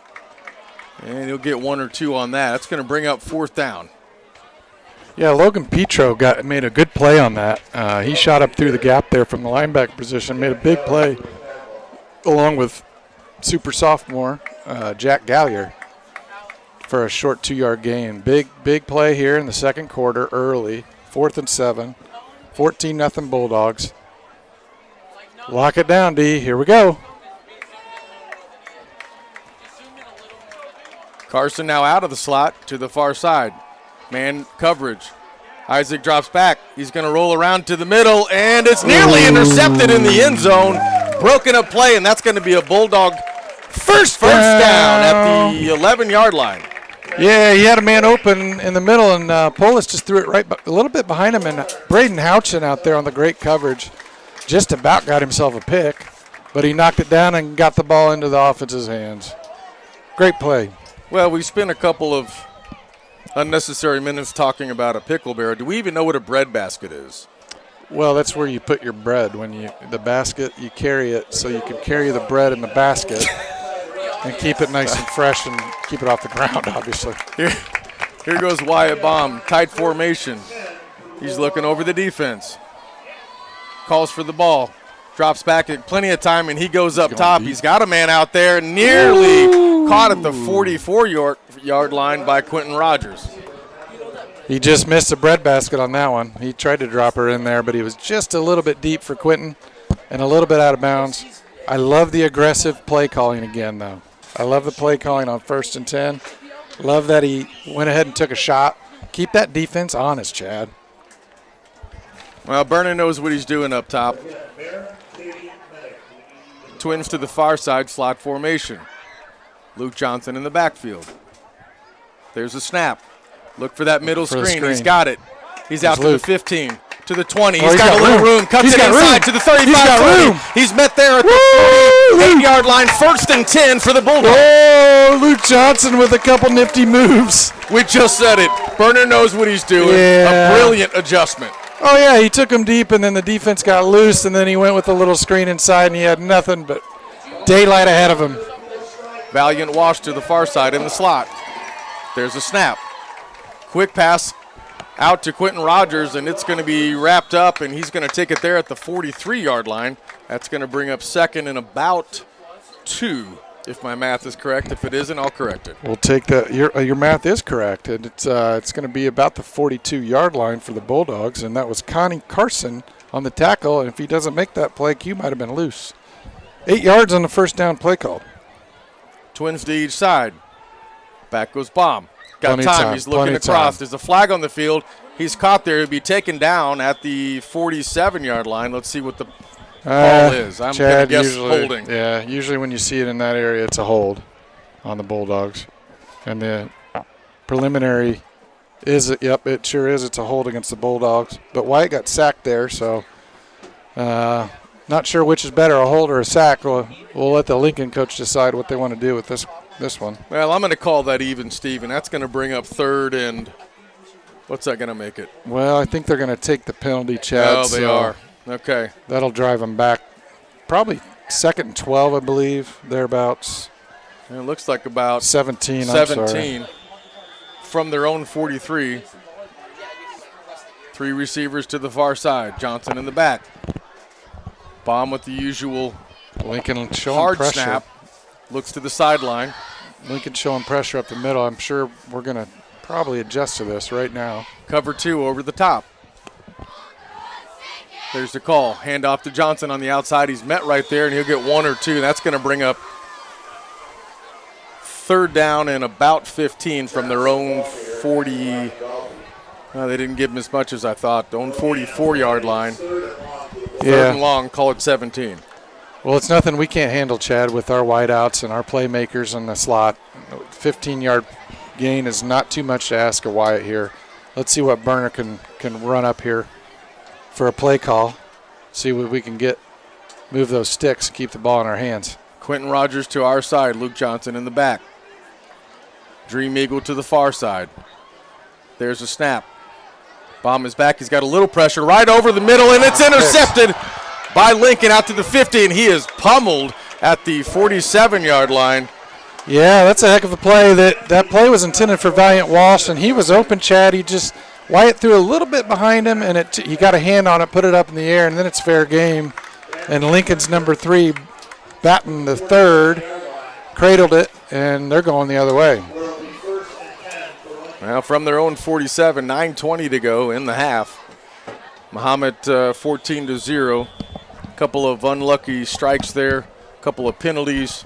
And he'll get 1 or 2 on that. That's going to bring up 4th down. Yeah, Logan Petro made a good play on that. He shot up through the gap there from the linebacker position, made a big play along with super sophomore Jack Gallier for a short 2-yard gain. Big play here in the second quarter early, 4th and 7, 14-0 Bulldogs. Lock it down, D. Here we go. Carson now out of the slot to the far side. Man coverage. Isaac drops back. He's going to roll around to the middle, and it's nearly intercepted in the end zone. Broken up play, and that's going to be a Bulldog first down at the 11-yard line. Yeah, he had a man open in the middle, and Polis just threw it right a little bit behind him, and Braden Houchin out there on the great coverage just about got himself a pick, but he knocked it down and got the ball into the offense's hands. Great play. Well, we spent a couple of unnecessary minutes talking about a pickle barrel. Do we even know what a bread basket is? Well, that's where you put your bread. The basket, you carry it so you can carry the bread in the basket and keep it nice and fresh and keep it off the ground, obviously. Here goes Wyatt Baum, tight formation. He's looking over the defense. Calls for the ball. Drops back at plenty of time, and he goes up top. He's got a man out there, nearly caught at the 44-yard line by Quentin Rogers. He just missed a bread basket on that one. He tried to drop her in there, but he was just a little bit deep for Quentin and a little bit out of bounds. I love the aggressive play calling again, though. I love the play calling on 1st and 10. Love that he went ahead and took a shot. Keep that defense honest, Chad. Well, Vernon knows what he's doing up top. Twins to the far side, slot formation. Luke Johnson in the backfield. There's a snap. Look for that middle screen. He's got it. He's out to the 15, to the 20. He's got a little room. Cuts it inside to the 35. He's met there at the 8-yard line, 1st and 10 for the Bulldogs. Oh, Luke Johnson with a couple nifty moves. We just said it. Burner knows what he's doing. Yeah. A brilliant adjustment. Oh, yeah, he took him deep, and then the defense got loose, and then he went with a little screen inside, and he had nothing but daylight ahead of him. Valiant wash to the far side in the slot. There's a snap. Quick pass out to Quentin Rogers, and it's going to be wrapped up, and he's going to take it there at the 43-yard line. That's going to bring up 2nd and about 2, if my math is correct. If it isn't, I'll correct it. We'll take that. Your math is correct, and it's going to be about the 42-yard line for the Bulldogs, and that was Connie Carson on the tackle, and if he doesn't make that play, Q might have been loose. 8 yards on the first down play call. Twins to each side. Back goes Baum. Got time. He's looking across. There's a flag on the field. He's caught there. He'll be taken down at the 47-yard line. Let's see what the call is. I'm going to guess holding. Yeah, usually when you see it in that area, it's a hold on the Bulldogs. And the preliminary is, yep, it sure is. It's a hold against the Bulldogs. But White got sacked there, so not sure which is better, a hold or a sack. We'll let the Lincoln coach decide what they want to do with this one. Well, I'm going to call that even, Steven. That's going to bring up 3rd and what's that going to make it? Well, I think they're going to take the penalty, Chad. Oh, they are. Okay. That'll drive them back probably 2nd and 12, I believe, thereabouts. And it looks like about 17 from their own 43. 3 receivers to the far side. Johnson in the back. Baum with the usual Lincoln showing hard pressure. snap. Looks to the sideline. Lincoln showing pressure up the middle. I'm sure we're going to probably adjust to this right now. Cover 2 over the top. There's the call. Hand off to Johnson on the outside. He's met right there, and he'll get 1 or 2. That's going to bring up 3rd down and about 15 from their own 40. They didn't give him as much as I thought. Own 44-yard line. 3rd and long, call it 17. Well, it's nothing we can't handle, Chad, with our wideouts and our playmakers in the slot. 15-yard gain is not too much to ask of Wyatt here. Let's see what Burner can run up here for a play call. See what we can get. Move those sticks and keep the ball in our hands. Quentin Rogers to our side. Luke Johnson in the back. Dream Eagle to the far side. There's a snap. Baum is back. He's got a little pressure right over the middle, and it's intercepted by Lincoln out to the 50, and he is pummeled at the 47-yard line. Yeah, that's a heck of a play. That play was intended for Valiant Walsh, and he was open, Chad. Wyatt threw a little bit behind him, and he got a hand on it, put it up in the air, and then it's fair game. And Lincoln's number 3, Batten the 3rd, cradled it, and they're going the other way. Well, from their own 47, 9:20 to go in the half. Mahomet 14-0. A couple of unlucky strikes there, a couple of penalties,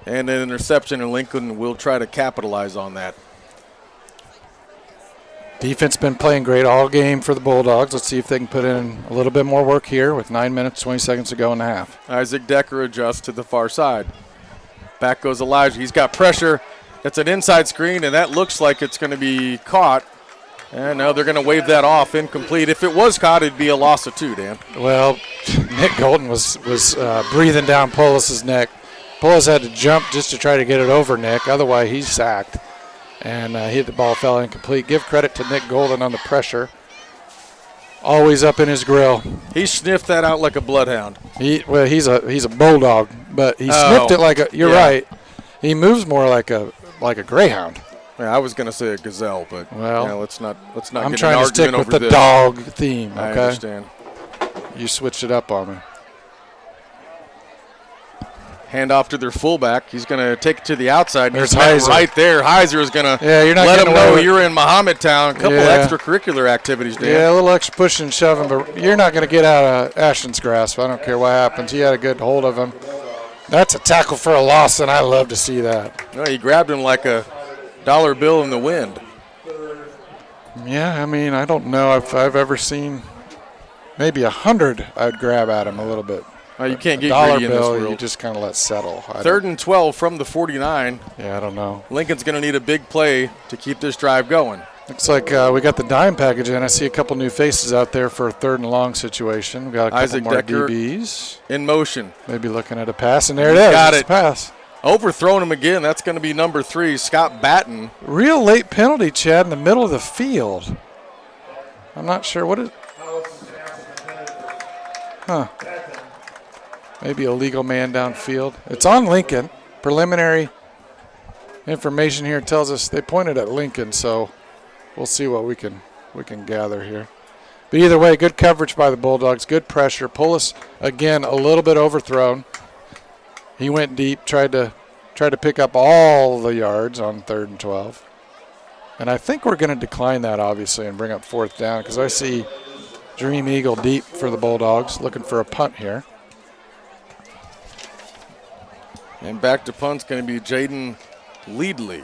and an interception, and Lincoln will try to capitalize on that. Defense been playing great all game for the Bulldogs. Let's see if they can put in a little bit more work here with 9 minutes, 20 seconds to go in the half. Isaac Decker adjusts to the far side. Back goes Elijah. He's got pressure. It's an inside screen, and that looks like it's going to be caught. And now they're going to wave that off, incomplete. If it was caught, it'd be a loss of 2, Dan. Well, Nick Golden was breathing down Polis's neck. Polis had to jump just to try to get it over Nick. Otherwise, he's sacked. And the ball fell incomplete. Give credit to Nick Golden on the pressure. Always up in his grill. He sniffed that out like a bloodhound. He's a bulldog, but he sniffed it like a. You're right. He moves more like a greyhound. Yeah, I was going to say a gazelle, but let's not. I'm get trying an to stick argument with over the this. dog theme. Okay? I understand. You switched it up on me. Hand off to their fullback. He's going to take it to the outside. There's He's met Heiser. right there. Heiser is going to you're not let getting him away know with- you're in Mahomet-town. A couple extracurricular activities, Dan. Yeah, a little extra pushing and shoving, but you're not going to get out of Ashton's grasp. I don't care what happens. He had a good hold of him. That's a tackle for a loss, and I love to see that. Well, he grabbed him like a dollar bill in the wind. Yeah, I mean, I don't know if I've ever seen maybe 100 I'd grab at him a little bit. You can't get dollar greedy in this bill, world. you just kind of let settle. 3rd and 12 from the 49. Yeah, I don't know. Lincoln's going to need a big play to keep this drive going. Looks like we got the dime package in. I see a couple new faces out there for a 3rd and long situation. We got a couple Isaac more Decker DBs. in motion. Maybe looking at a pass, and there it is. Got It's it. a pass. Overthrown him again. That's going to be number 3, Scott Batten. Real late penalty, Chad, in the middle of the field. I'm not sure what it. Huh. Maybe a legal man downfield. It's on Lincoln. Preliminary information here tells us they pointed at Lincoln, so we'll see what we can gather here. But either way, good coverage by the Bulldogs, good pressure. Pullis again a little bit overthrown. He went deep, tried to pick up all the yards on 3rd and 12. And I think we're going to decline that, obviously, and bring up 4th down because I see Dream Eagle deep for the Bulldogs, looking for a punt here. And back to punt's going to be Jaden Leadley.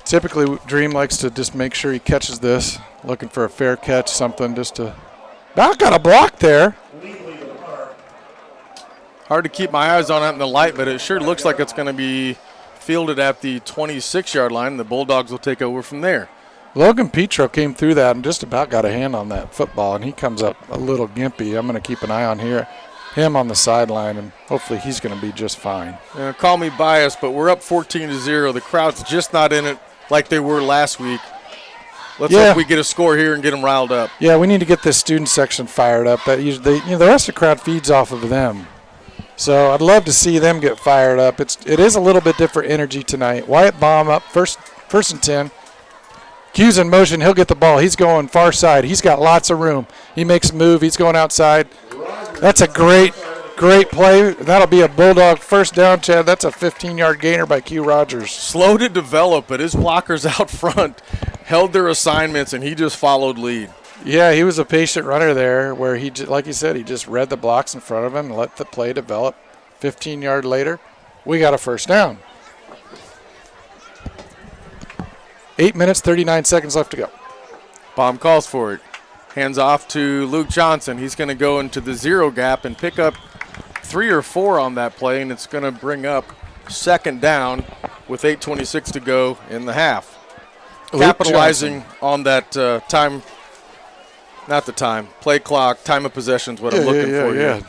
Typically, Dream likes to just make sure he catches this, looking for a fair catch, something just to. About got a block there. Hard to keep my eyes on it in the light, but it sure looks like it's going to be fielded at the 26-yard line. The Bulldogs will take over from there. Logan Petro came through that and just about got a hand on that football, and he comes up a little gimpy. I'm going to keep an eye on him on the sideline, and hopefully he's going to be just fine. Call me biased, but we're up 14-0. The crowd's just not in it like they were last week. Let's hope we get a score here and get them riled up. Yeah, we need to get this student section fired up. That usually, the rest of the crowd feeds off of them. So I'd love to see them get fired up. It is a little bit different energy tonight. Wyatt Baum up first and 10. Q's in motion. He'll get the ball. He's going far side. He's got lots of room. He makes a move. He's going outside. That's a great play. That'll be a Bulldog first down, Chad. That's a 15-yard gainer by Q Rogers. Slow to develop, but his blockers out front held their assignments, and he just followed lead. Yeah, he was a patient runner there where he, like you said, he just read the blocks in front of him and let the play develop. 15-yard later, we got a first down. 8 minutes, 39 seconds left to go. Baum calls for it. Hands off to Luke Johnson. He's going to go into the 0 gap and pick up 3 or 4 on that play, and it's going to bring up 2nd down with 8:26 to go in the half. Capitalizing on that play clock, time of possession is what I'm looking for here.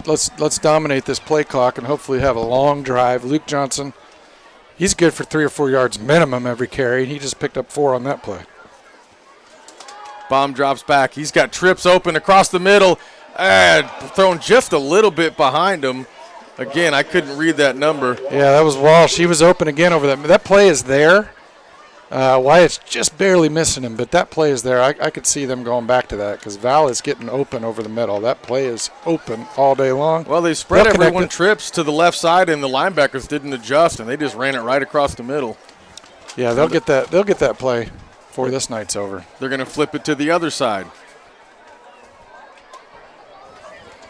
Let's dominate this play clock and hopefully have a long drive. Luke Johnson, he's good for 3 or 4 yards minimum every carry, and he just picked up 4 on that play. Baum drops back. He's got trips open across the middle. Thrown just a little bit behind him. Again, I couldn't read that number. Yeah, that was Walsh. He was open again over that. That play is there. Wyatt's just barely missing him, but that play is there. I could see them going back to that because Val is getting open over the middle. That play is open all day long. Well, they spread everyone trips to the left side, and the linebackers didn't adjust, and they just ran it right across the middle. Yeah, they'll get that play before this night's over. They're going to flip it to the other side.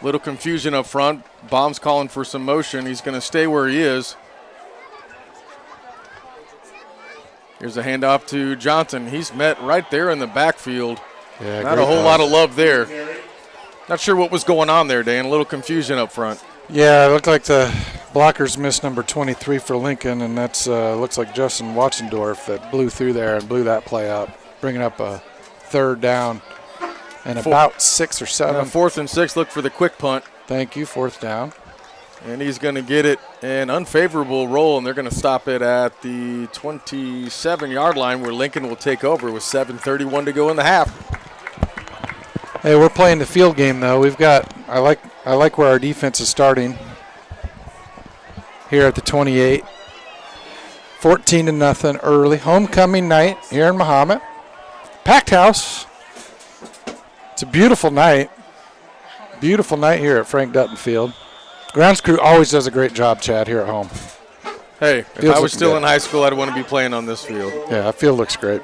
Little confusion up front. Baum's calling for some motion. He's going to stay where he is. Here's a handoff to Johnson. He's met right there in the backfield. Yeah, not a whole lot of love there. Not sure what was going on there, Dan. A little confusion up front. Yeah, it looked like the blockers missed number 23 for Lincoln, and that's looks like Justin Watsendorf that blew through there and blew that play up, bringing up a 3rd down and about 6 or 7. 4th and 6, look for the quick punt. Thank you, 4th down. And he's going to get it an unfavorable roll, and they're going to stop it at the 27-yard line where Lincoln will take over with 7:31 to go in the half. Hey, we're playing the field game, though. We've got I like where our defense is starting here at the 28. 14-0 early. Homecoming night here in Mahomet. Packed house. It's a beautiful night. Beautiful night here at Frank Dutton Field. Grounds crew always does a great job, Chad, here at home. Hey, if I was still in high school, I'd want to be playing on this field. Yeah, that field looks great.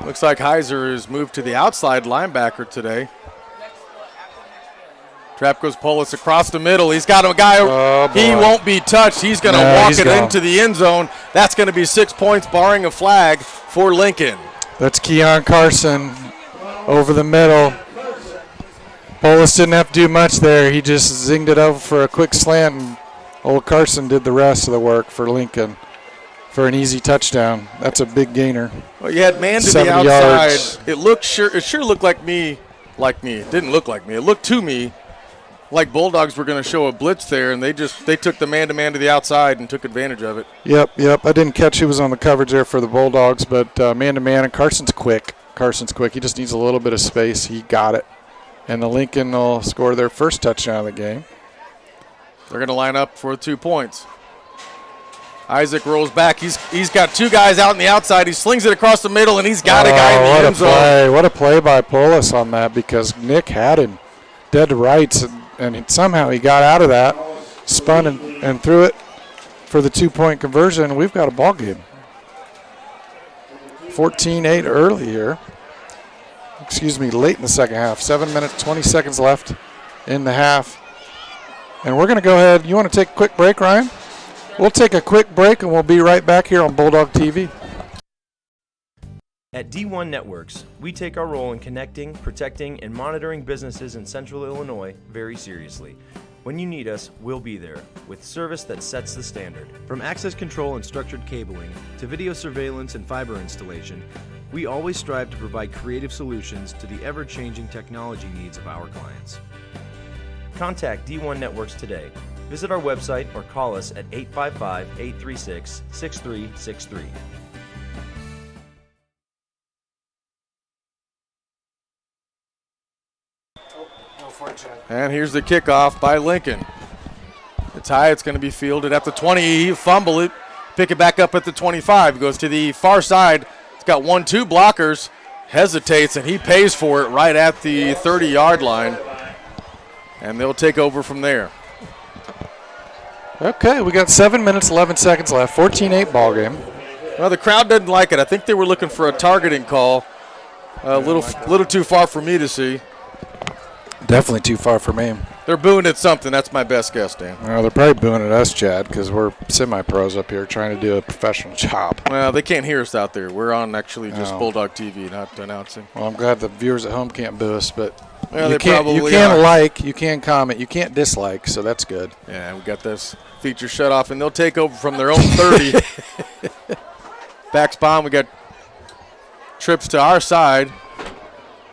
Looks like Heiser has moved to the outside linebacker today. Trap goes Polis across the middle. He's got a guy. Oh, he won't be touched. He's going to walk it into the end zone. That's going to be 6 points, barring a flag for Lincoln. That's Keon Carson over the middle. Polis didn't have to do much there. He just zinged it over for a quick slant and Old Carson did the rest of the work for Lincoln for an easy touchdown. That's a big gainer. Well, you had man to the 70 outside. yards. It sure looked like me. It didn't look like me. It looked to me like Bulldogs were going to show a blitz there, and they took the man-to-man to the outside and took advantage of it. Yep. I didn't catch who was on the coverage there for the Bulldogs, but man-to-man, and Carson's quick. He just needs a little bit of space. He got it. And the Lincoln will score their first touchdown of the game. They're going to line up for 2 points. Isaac rolls back. He's got two guys out on the outside. He slings it across the middle, and he's got a guy in the end zone. What a play by Polis on that, because Nick had him dead to rights, and somehow he got out of that, spun and threw it for the 2-point conversion. We've got a ball game. 14-8 early here. Late in the second half. 7 minutes, 20 seconds left in the half. And we're going to go ahead. You want to take a quick break, Ryan? We'll take a quick break, and we'll be right back here on Bulldog TV. At D1 Networks, we take our role in connecting, protecting, and monitoring businesses in Central Illinois very seriously. When you need us, we'll be there, with service that sets the standard. From access control and structured cabling to video surveillance and fiber installation, we always strive to provide creative solutions to the ever-changing technology needs of our clients. Contact D1 Networks today. Visit our website or call us at 855-836-6363. And here's the kickoff by Lincoln. It's high. It's going to be fielded at the 20. He fumble it, pick it back up at the 25. Goes to the far side. It's got 1-2 blockers. Hesitates, and he pays for it right at the 30-yard line. And they'll take over from there. Okay, we got 7 minutes, 11 seconds left. 14-8 ball game. Well, the crowd doesn't like it. I think they were looking for a targeting call. A little too far for me to see. Definitely too far for me. They're booing at something. That's my best guess, Dan. Well, they're probably booing at us, Chad, because we're semi-pros up here trying to do a professional job. Well, they can't hear us out there. We're on actually just Bulldog TV, not announcing. Well, I'm glad the viewers at home can't boo us, but well, you can like, you can comment, you can't dislike, so that's good. Yeah, we got this feature shut off, and they'll take over from their own 30. Backs bomb. We got trips to our side.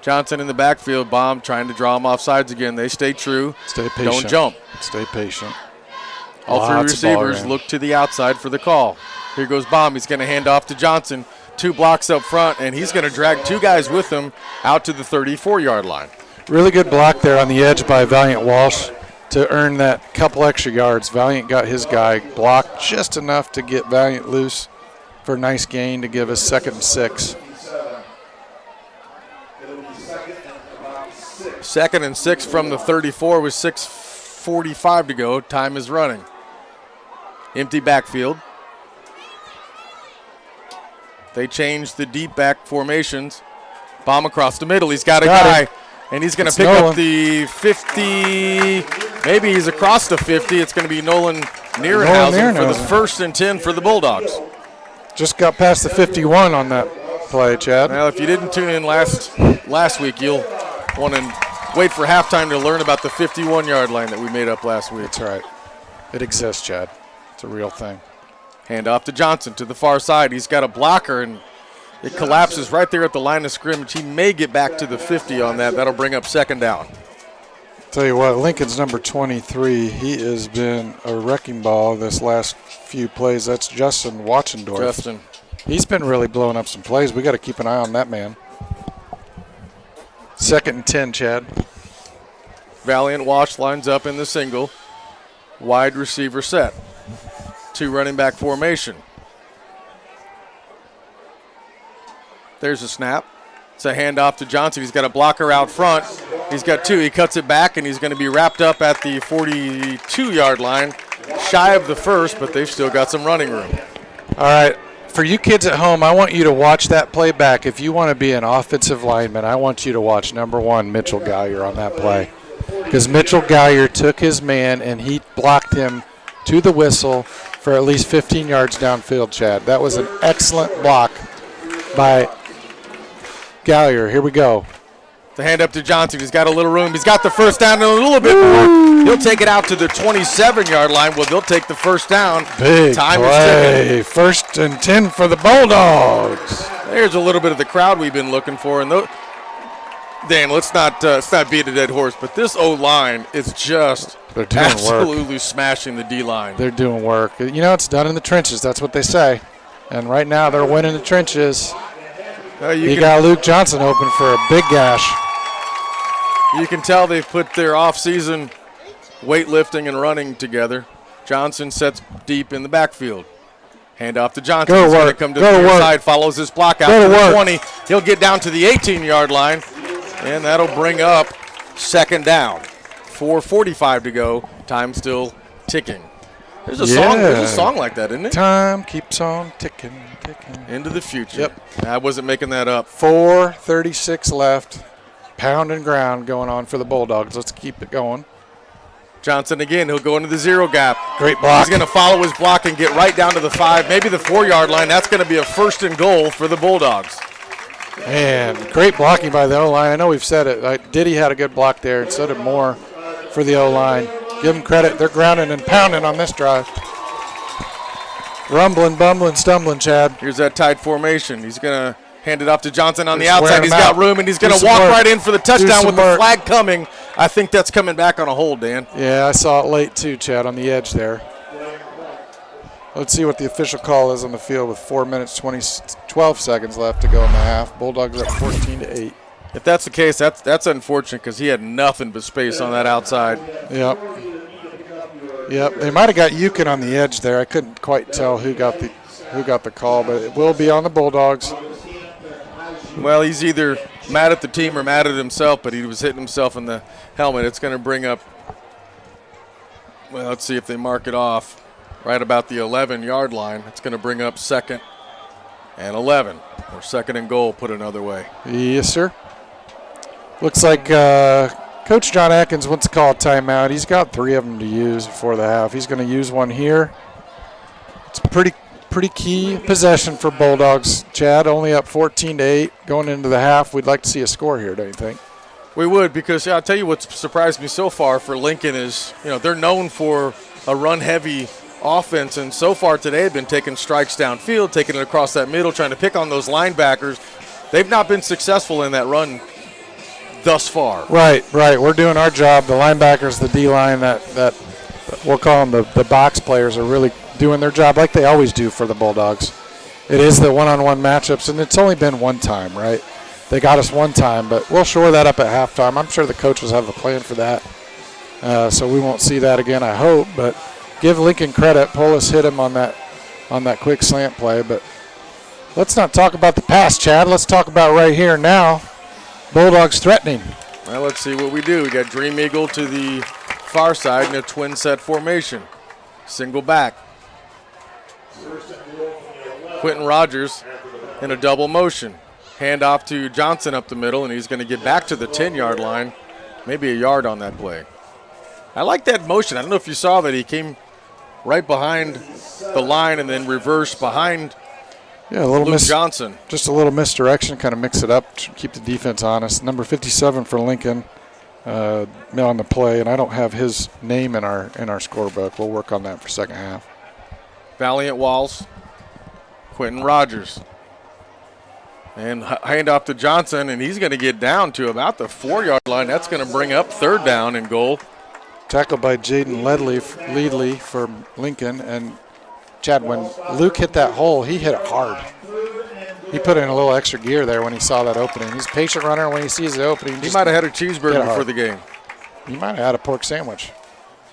Johnson in the backfield, bomb trying to draw them off sides again. They stay true. Stay patient. Don't jump. Stay patient. All three receivers look to the outside for the call. Here goes Bomb. He's going to hand off to Johnson. 2 blocks up front, and he's going to drag 2 guys with him out to the 34-yard line. Really good block there on the edge by Valiant Walsh to earn that couple extra yards. Valiant got his guy blocked just enough to get Valiant loose for a nice gain to give us 2nd and 6. 2nd and 6 from the 34 with 6:45 to go. Time is running. Empty backfield. They changed the deep back formations. Bomb across the middle. He's got a guy, and he's going to pick up the 50. Maybe he's across the 50. It's going to be Nolan Nierenhausen for the 1st and 10 for the Bulldogs. Just got past the 51 on that play, Chad. Well, if you didn't tune in last week, you'll want to wait for halftime to learn about the 51-yard line that we made up last week. That's right. It exists, Chad. It's a real thing. Hand off to Johnson to the far side. He's got a blocker, and it collapses right there at the line of scrimmage. He may get back to the 50 on that. That'll bring up 2nd down. Tell you what, Lincoln's number 23, he has been a wrecking ball this last few plays. That's Justin Watchendorf. Justin. He's been really blowing up some plays. We got to keep an eye on that man. 2nd and 10, Chad. Valiant Walsh lines up in the single. Wide receiver set. 2 running back formation. There's a snap. It's a handoff to Johnson. He's got a blocker out front. He's got 2. He cuts it back, and he's going to be wrapped up at the 42-yard line. Shy of the 1st, but they've still got some running room. All right. For you kids at home, I want you to watch that play back. If you want to be an offensive lineman, I want you to watch number 1, Mitchell Gallier, on that play. Because Mitchell Gallier took his man, and he blocked him to the whistle for at least 15 yards downfield, Chad. That was an excellent block by Gallier. Here we go. The hand up to Johnson. He's got a little room. He's got the first down and a little bit more. He'll take it out to the 27-yard line. Well, they'll take the first down. Big Time play. is ticking. 1st and 10 for the Bulldogs. There's a little bit of the crowd we've been looking for. And Dan, let's not beat a dead horse, but this O-line is just They're doing absolutely smashing the D-line. They're doing work. You know, it's done in the trenches. That's what they say. And right now they're winning the trenches. You got Luke Johnson open for a big gash. You can tell they've put their off-season weightlifting and running together. Johnson sets deep in the backfield. Hand off to Johnson. He's going to come to the near side, follows his block out to the 20. He'll get down to the 18-yard line, and that'll bring up 2nd down. 4:45 to go. Time still ticking. There's a song like that, isn't it? Time keeps on ticking, ticking. Into the future. Yep. I wasn't making that up. 4:36 left. Pound and ground going on for the Bulldogs. Let's keep it going. Johnson again. He'll go into the 0 gap. Great block. He's going to follow his block and get right down to the 5, maybe the 4-yard line. That's going to be a 1st and goal for the Bulldogs. Man, great blocking by the O-line. I know we've said it. Diddy had a good block there, and so did Moore for the O-line. Give them credit. They're grounding and pounding on this drive. Rumbling, bumbling, stumbling, Chad. Here's that tight formation. He's going to hand it off to Johnson on the outside. He's got room, and he's going to walk right in for the touchdown with the flag coming. I think that's coming back on a hold, Dan. Yeah, I saw it late too, Chad, on the edge there. Let's see what the official call is on the field with 4 minutes, 12 seconds left to go in the half. Bulldogs up 14-8. If that's the case, that's unfortunate because he had nothing but space on that outside. Yep. They might have got Yukon on the edge there. I couldn't quite tell who got the call, but it will be on the Bulldogs. Well, he's either mad at the team or mad at himself, but he was hitting himself in the helmet. It's going to bring up, well, let's see if they mark it off right about the 11-yard line. It's going to bring up 2nd and 11, or 2nd and goal, put another way. Yes, sir. Looks like Coach John Atkins wants to call a timeout. He's got 3 of them to use before the half. He's going to use one here. It's pretty key possession for Bulldogs. Chad, only up 14-8 going into the half. We'd like to see a score here, don't you think? We would, because I'll tell you what's surprised me so far for Lincoln is, they're known for a run-heavy offense, and so far today they've been taking strikes downfield, taking it across that middle, trying to pick on those linebackers. They've not been successful in that run thus far. Right. We're doing our job. The linebackers, the D-line, that we'll call them the box players, are really doing their job like they always do for the Bulldogs. It is the one-on-one matchups, and it's only been one time, right? They got us one time, but we'll shore that up at halftime. I'm sure the coaches have a plan for that, so we won't see that again, I hope. But give Lincoln credit. Polis hit him on that quick slant play. But let's not talk about the past, Chad. Let's talk about right here and now. Bulldogs threatening. Well, let's see what we do. We got Dream Eagle to the far side in a twin set formation. Single back. Quentin Rogers in a double motion. Hand off to Johnson up the middle, and he's going to get back to the 10-yard line. Maybe a yard on that play. I like that motion. I don't know if you saw that. He came right behind the line and then reversed behind Luke Johnson. Just a little misdirection, kind of mix it up, keep the defense honest. Number 57 for Lincoln on the play, and I don't have his name in our scorebook. We'll work on that for second half. Valiant Walls, Quentin Rogers. And hand off to Johnson, and he's going to get down to about the 4-yard line. That's going to bring up 3rd down and goal. Tackled by Jaden Leadley for Lincoln. And, Chad, when Luke hit that hole, he hit it hard. He put in a little extra gear there when he saw that opening. He's a patient runner. When he sees the opening, he might have had a cheeseburger before the game. He might have had a pork sandwich.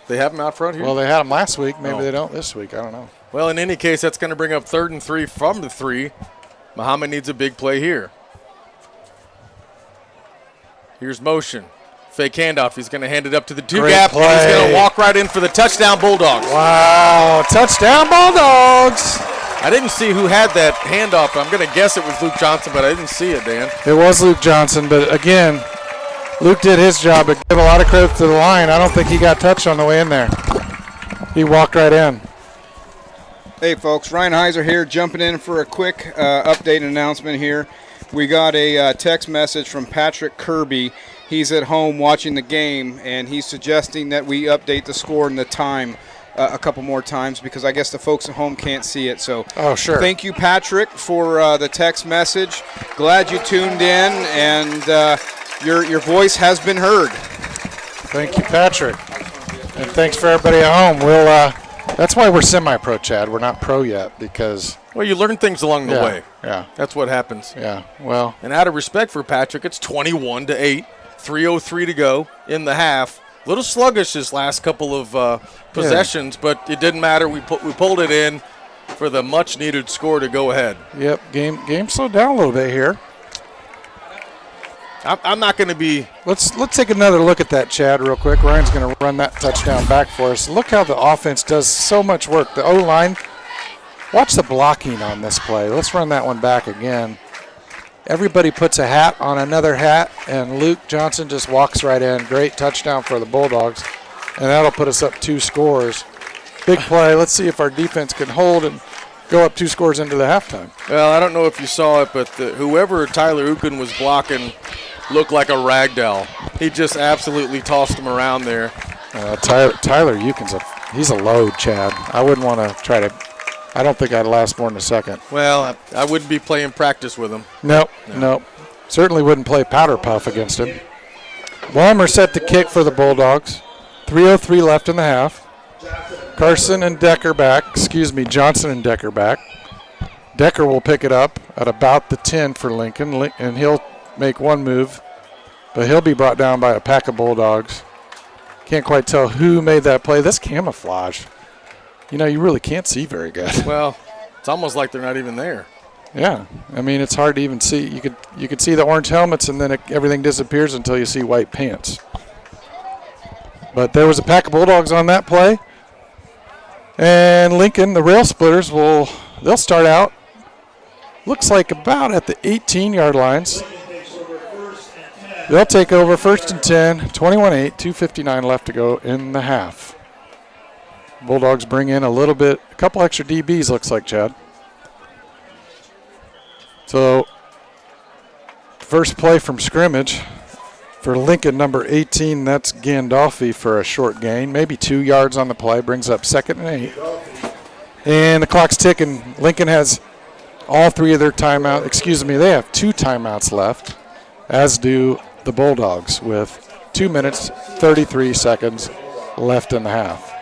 They have him out front here? Well, they had him last week. Maybe they don't this week. I don't know. Well, in any case, that's going to bring up 3rd and 3 from the 3. Mahomet needs a big play here. Here's motion. Fake handoff. He's going to hand it up to the 2 gap. And he's going to walk right in for the touchdown Bulldogs. Wow. Touchdown Bulldogs. I didn't see who had that handoff. I'm going to guess it was Luke Johnson, but I didn't see it, Dan. It was Luke Johnson, but again, Luke did his job, but give a lot of credit to the line. I don't think he got touched on the way in there. He walked right in. Hey, folks, Ryan Heiser here, jumping in for a quick update and announcement here. We got a text message from Patrick Kirby. He's at home watching the game, and he's suggesting that we update the score and the time a couple more times because I guess the folks at home can't see it. So sure. Thank you, Patrick, for the text message. Glad you tuned in, and your voice has been heard. Thank you, Patrick. And thanks for everybody at home. That's why we're semi-pro, Chad. We're not pro yet because... Well, you learn things along the way. Yeah. That's what happens. Yeah, well... And out of respect for Patrick, it's 21-8, 3:03 to go in the half. A little sluggish this last couple of possessions, but it didn't matter. We pulled it in for the much-needed score to go ahead. Yep, game slowed down a little bit here. I'm not going to be... Let's take another look at that, Chad, real quick. Ryan's going to run that touchdown back for us. Look how the offense does so much work. The O-line, watch the blocking on this play. Let's run that one back again. Everybody puts a hat on another hat, and Luke Johnson just walks right in. Great touchdown for the Bulldogs, and that'll put us up 2 scores. Big play. Let's see if our defense can hold and go up 2 scores into the halftime. Well, I don't know if you saw it, but whoever Tyler Ukin was blocking looked like a rag doll. He just absolutely tossed him around there. Tyler Ukin's he's a load, Chad. I wouldn't want to try to. I don't think I'd last more than a second. Well, I wouldn't be playing practice with him. Nope. Certainly wouldn't play powder puff against him. Walmer set to kick for the Bulldogs. 3:03 left in the half. Johnson and Decker back. Decker will pick it up at about the 10 for Lincoln, and he'll make one move, but he'll be brought down by a pack of Bulldogs. Can't quite tell who made that play. This camouflage, you really can't see very good. Well, it's almost like they're not even there. Yeah, I mean, it's hard to even see. You could see the orange helmets, and then everything disappears until you see white pants. But there was a pack of Bulldogs on that play, and Lincoln, the rail splitters, they'll start out. Looks like about at the 18-yard lines. They'll take over 1st and 10, 21-8, 2:59 left to go in the half. Bulldogs bring in a couple extra DBs, looks like, Chad. So, first play from scrimmage for Lincoln, number 18, that's Gandolfi for a short gain, maybe 2 yards on the play, brings up 2nd and 8. And the clock's ticking. Lincoln has all 3 of their timeouts. They have 2 timeouts left, as do the Bulldogs, with 2 minutes, 33 seconds left in the half.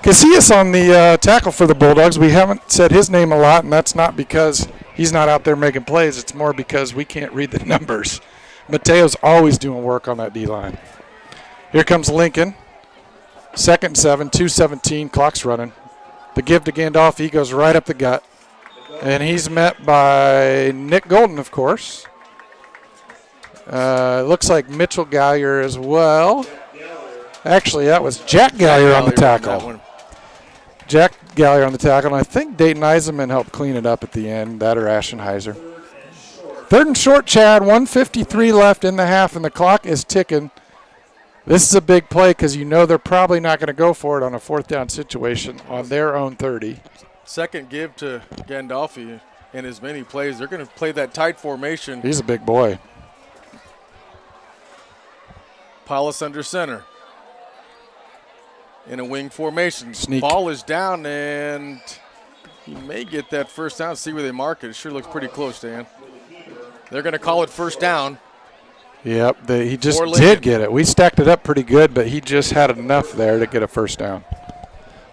Casillas on the tackle for the Bulldogs. We haven't said his name a lot, and that's not because he's not out there making plays. It's more because we can't read the numbers. Mateo's always doing work on that D-line. Here comes Lincoln. 2nd and 7, 2:17, clock's running. The give to Gandolfi, he goes right up the gut. And he's met by Nick Golden, of course. Looks like Mitchell Gallier as well. Actually, that was Jack Gallier on the tackle. Jack Gallier on the tackle, and I think Dayton Eisenman helped clean it up at the end, that or Aschenheiser. 3rd and short, Chad, 1:53 left in the half, and the clock is ticking. This is a big play because they're probably not going to go for it on a 4th down situation on their own 30. Second give to Gandolfi in as many plays. They're going to play that tight formation. He's a big boy. Paulus under center in a wing formation. Sneak. Ball is down, and he may get that first down. See where they mark it. It sure looks pretty close, Dan. They're going to call it first down. Yep, he just did get it. We stacked it up pretty good, but he just had enough there to get a first down.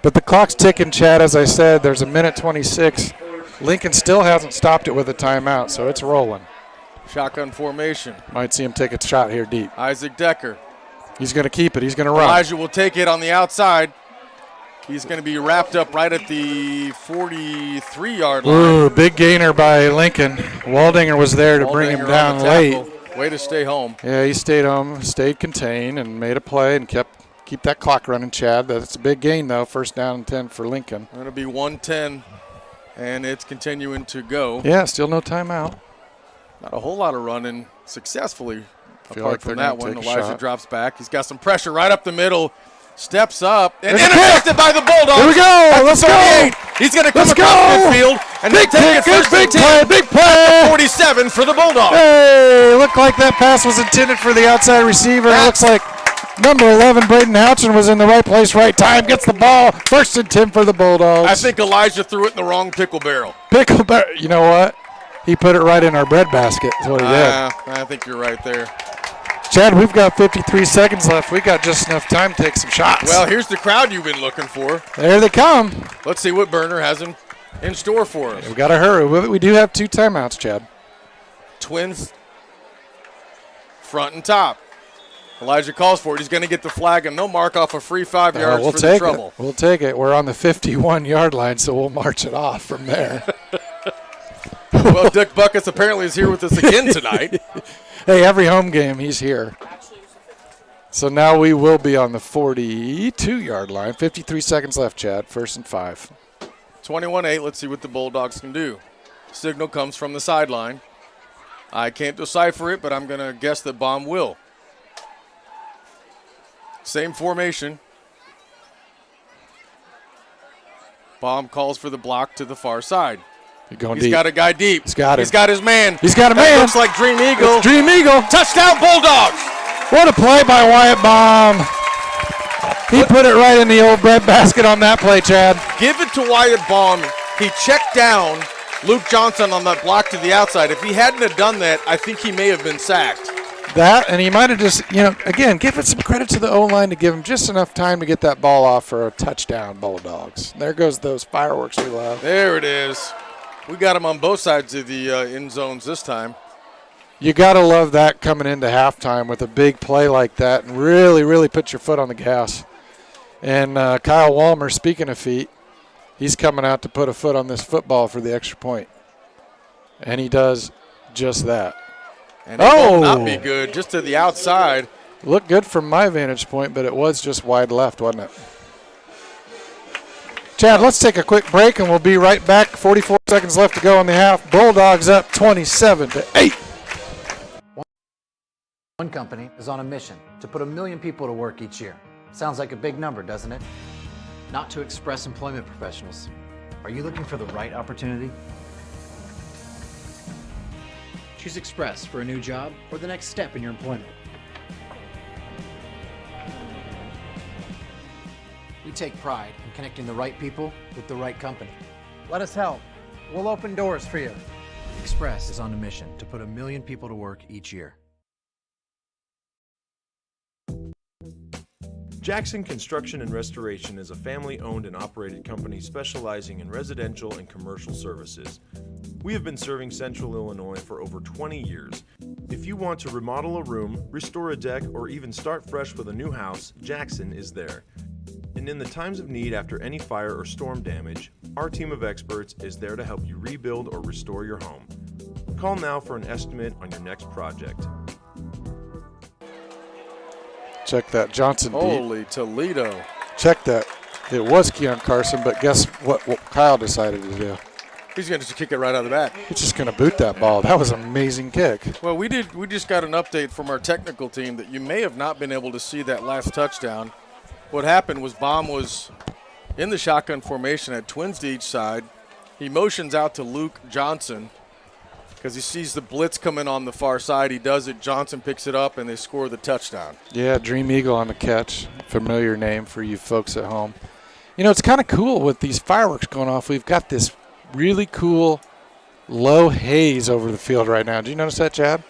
But the clock's ticking, Chad. As I said, there's 1:26. Lincoln still hasn't stopped it with a timeout, so it's rolling. Shotgun formation. Might see him take a shot here deep. Isaac Decker. He's going to keep it. He's going to run. Elijah will take it on the outside. He's going to be wrapped up right at the 43-yard line. Ooh, big gainer by Lincoln. Waldinger was there to bring him down late. Way to stay home. Yeah, he stayed home, stayed contained, and made a play and keep that clock running, Chad. That's a big gain, though. 1st down and 10 for Lincoln. Going to be 1:10, and it's continuing to go. Yeah, still no timeout. Not a whole lot of running successfully apart like from they're that gonna one. take a Elijah shot. drops back. He's got some pressure right up the middle. Steps up and intercepted by the Bulldogs. Here we go. Let's go. He's going to come Let's across go. midfield and Big take it kick, first big and 10. play, big play. 47. 7 for the Bulldogs. Hey, looked like that pass was intended for the outside receiver. It looks like number 11, Braden Houchin, was in the right place, right time. Gets the ball. 1st and 10 for the Bulldogs. I think Elijah threw it in the wrong pickle barrel. Pickle barrel. You know what? He put it right in our bread basket. That's what he did. I think you're right there. Chad, we've got 53 seconds left. We got just enough time to take some shots. Well, here's the crowd you've been looking for. There they come. Let's see what Burner has in store for us. We got to hurry. We do have 2 timeouts, Chad. Twins front and top. Elijah calls for it. He's going to get the flag, and they'll mark off a free 5 yards for the trouble. We'll take it. We're on the 51-yard line, so we'll march it off from there. Well, Dick Buckets apparently is here with us again tonight. Hey, every home game he's here. So now we will be on the 42-yard line. 53 seconds left, Chad. 1st and 5. 21-8. Let's see what the Bulldogs can do. Signal comes from the sideline. I can't decipher it, but I'm going to guess that Baum will. Same formation. Baum calls for the block to the far side. He's got a guy deep. He's got him. He's got his man. He's got a That man. looks like Dream Eagle. It's Dream Eagle. Touchdown, Bulldogs. What a play by Wyatt Baum. He put it right in the old bread basket on that play, Chad. Give it to Wyatt Baum. He checked down Luke Johnson on that block to the outside. If he hadn't have done that, I think he may have been sacked. That, and he might have just, again, give it some credit to the O-line to give him just enough time to get that ball off for a touchdown, Bulldogs. There goes those fireworks we love. There it is. We got him on both sides of the end zones this time. You got to love that coming into halftime with a big play like that and really, really put your foot on the gas. And Kyle Walmer, speaking of feet, he's coming out to put a foot on this football for the extra point. And he does just that. And it will not be good, just to the outside. Looked good from my vantage point, but it was just wide left, wasn't it? Chad, let's take a quick break, and we'll be right back. 44 seconds left to go in the half. Bulldogs up 27-8. One company is on a mission to put 1 million people to work each year. Sounds like a big number, doesn't it? Not to Express employment professionals. Are you looking for the right opportunity? Choose Express for a new job or the next step in your employment. We take pride in connecting the right people with the right company. Let us help. We'll open doors for you. Express is on a mission to put 1 million people to work each year. Jackson Construction and Restoration is a family-owned and operated company specializing in residential and commercial services. We have been serving Central Illinois for over 20 years. If you want to remodel a room, restore a deck, or even start fresh with a new house, Jackson is there. And in the times of need after any fire or storm damage, our team of experts is there to help you rebuild or restore your home. Call now for an estimate on your next project. Check that Johnson beat. Holy Toledo. Check that. It was Keon Carson, but guess what Kyle decided to do? He's going to just kick it right out of the back. He's just going to boot that ball. That was an amazing kick. Well, we just got an update from our technical team that you may have not been able to see that last touchdown. What happened was Baum was in the shotgun formation at twins to each side. He motions out to Luke Johnson because he sees the blitz coming on the far side. He does it. Johnson picks it up, and they score the touchdown. Yeah, Dream Eagle on the catch. Familiar name for you folks at home. It's kind of cool with these fireworks going off. We've got this really cool low haze over the field right now. Do you notice that, Chad?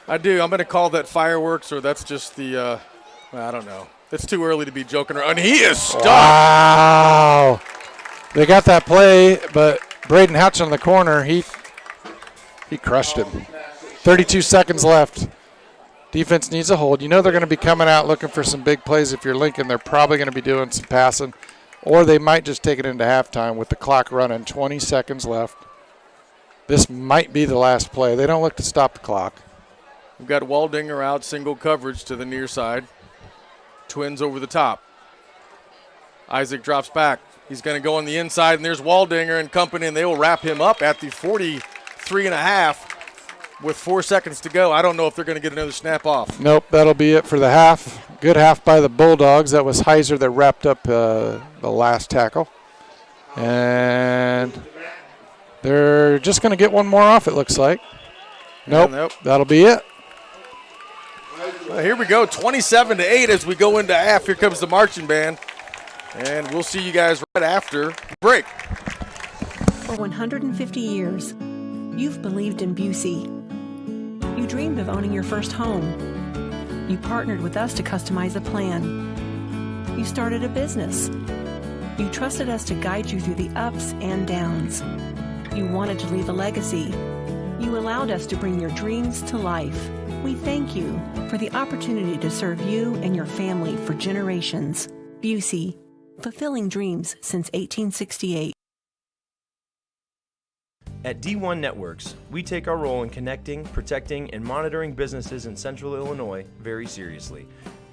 I do. I'm going to call that fireworks, or that's just the I don't know. It's too early to be joking around. And he is stuck. Wow. They got that play, but Braden Houchin in the corner, he crushed him. 32 seconds left. Defense needs a hold. They're going to be coming out looking for some big plays. If you're Lincoln, they're probably going to be doing some passing, or they might just take it into halftime with the clock running. 20 seconds left. This might be the last play. They don't look to stop the clock. We've got Waldinger out, single coverage to the near side. Twins over the top. Isaac drops back. He's going to go on the inside, and there's Waldinger and company, and they will wrap him up at the 43.5 with 4 seconds to go. I don't know if they're going to get another snap off. Nope, that'll be it for the half. Good half by the Bulldogs. That was Heiser that wrapped up the last tackle. And They're just going to get one more off, it looks like. Nope, Nope. that'll be it. Well, here we go, 27-8 as we go into half. Here comes the marching band. And we'll see you guys right after break. For 150 years, you've believed in Busey. You dreamed of owning your first home. You partnered with us to customize a plan. You started a business. You trusted us to guide you through the ups and downs. You wanted to leave a legacy. You allowed us to bring your dreams to life. We thank you for the opportunity to serve you and your family for generations. Busey, fulfilling dreams since 1868. At D1 Networks, we take our role in connecting, protecting, and monitoring businesses in Central Illinois very seriously.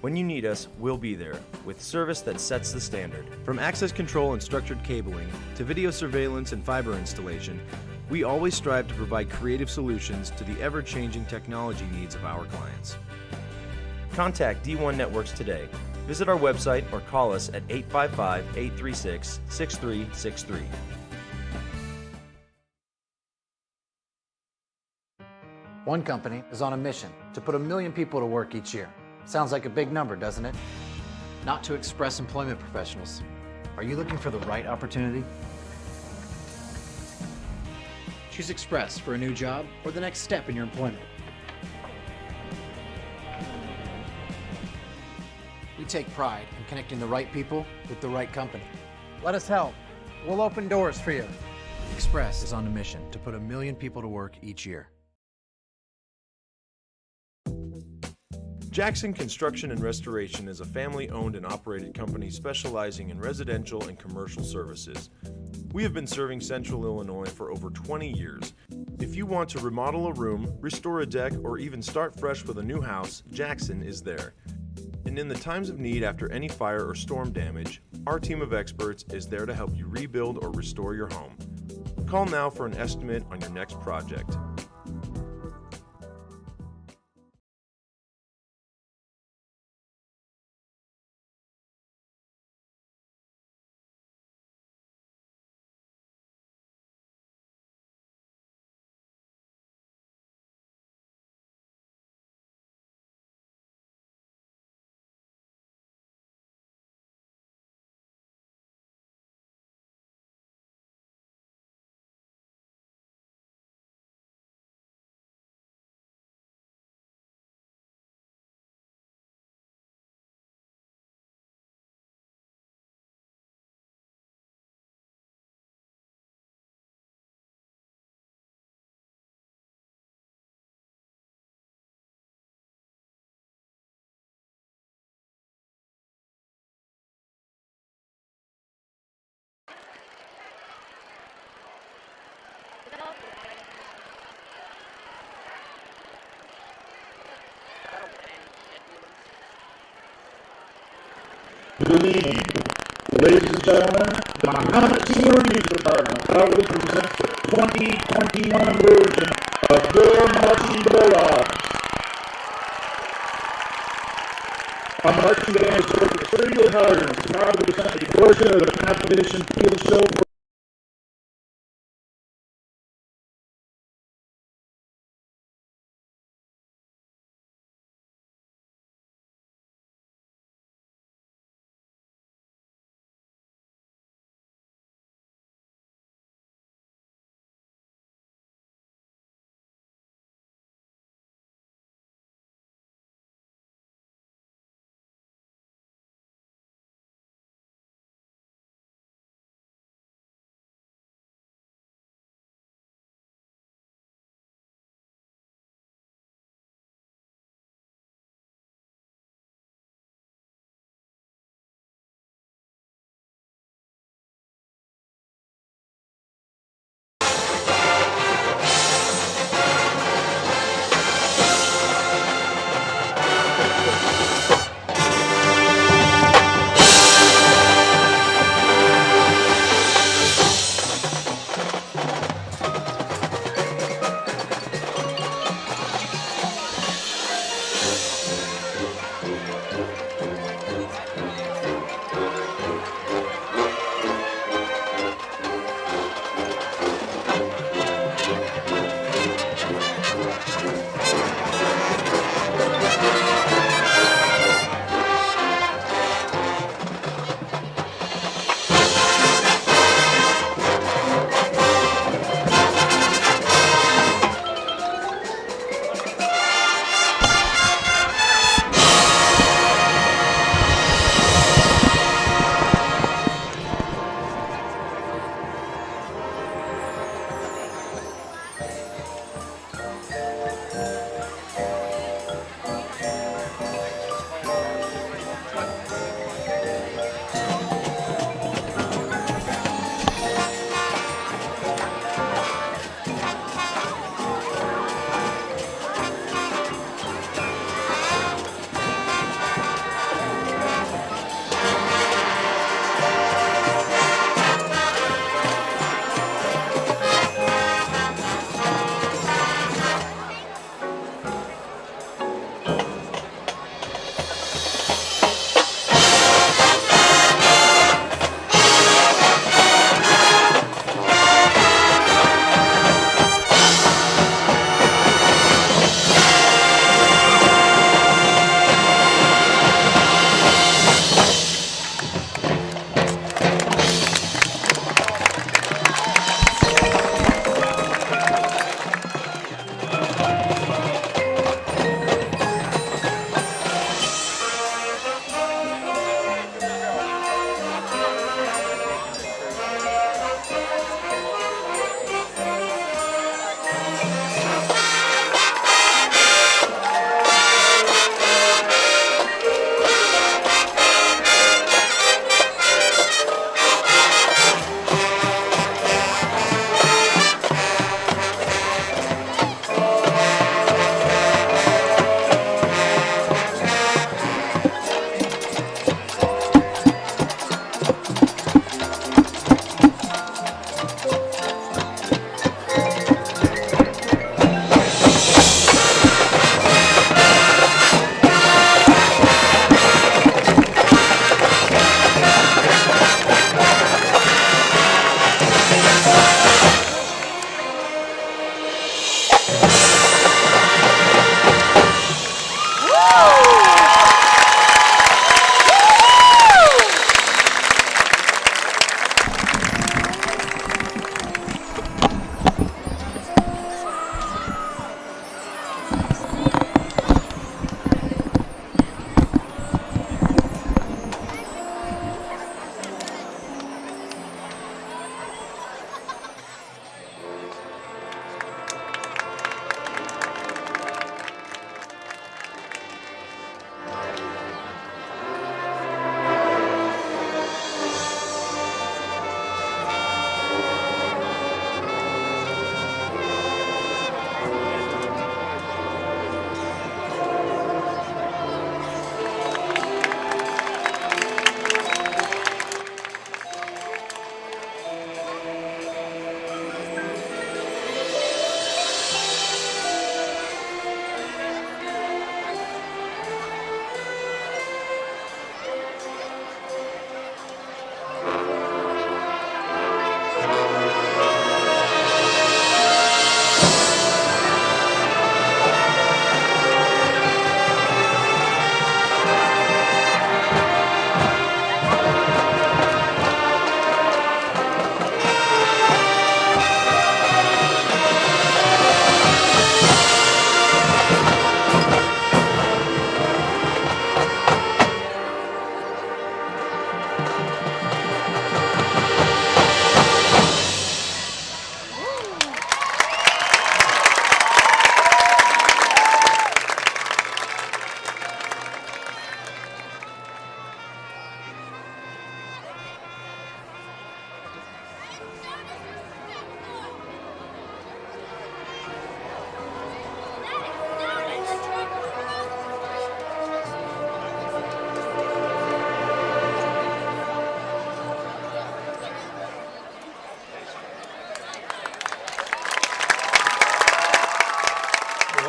When you need us, we'll be there, with service that sets the standard. From access control and structured cabling, to video surveillance and fiber installation, we always strive to provide creative solutions to the ever-changing technology needs of our clients. Contact D1 Networks today. Visit our website or call us at 855-836-6363. One company is on a mission to put 1 million people to work each year. Sounds like a big number, doesn't it? Not to Express employment professionals. Are you looking for the right opportunity? Choose Express for a new job or the next step in your employment. We take pride in connecting the right people with the right company. Let us help. We'll open doors for you. Express is on a mission to put 1 million people to work each year. Jackson Construction and Restoration is a family-owned and operated company specializing in residential and commercial services. We have been serving Central Illinois for over 20 years. If you want to remodel a room, restore a deck, or even start fresh with a new house, Jackson is there. And in the times of need after any fire or storm damage, our team of experts is there to help you rebuild or restore your home. Call now for an estimate on your next project. Good evening, ladies and gentlemen. The Mahomet-Seymour Youth Department proudly presents the 2021 version of Your Marching Bulldogs. Our marching band has worked extremely hard and is proud to present a portion of the competition field show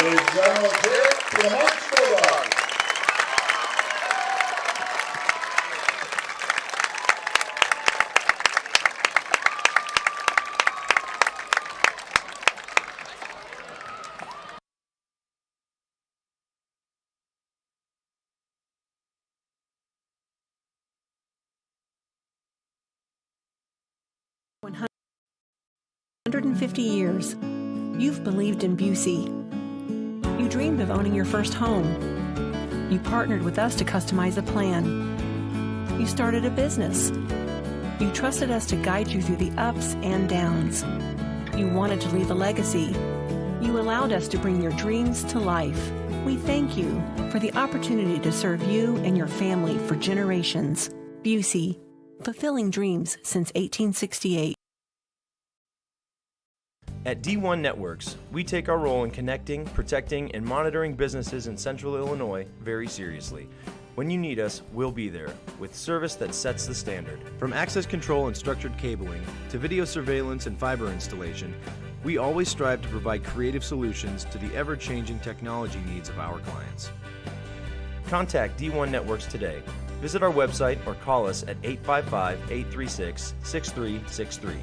Ladies and gentlemen, let's hear it for the Bulldogs. For 150 years, you've believed in Busey. You dreamed of owning your first home. You partnered with us to customize a plan. You started a business. You trusted us to guide you through the ups and downs. You wanted to leave a legacy. You allowed us to bring your dreams to life. We thank you for the opportunity to serve you and your family for generations. Busey, fulfilling dreams since 1868. At D1 Networks, we take our role in connecting, protecting, and monitoring businesses in Central Illinois very seriously. When you need us, we'll be there, with service that sets the standard. From access control and structured cabling to video surveillance and fiber installation, we always strive to provide creative solutions to the ever-changing technology needs of our clients. Contact D1 Networks today. Visit our website or call us at 855-836-6363.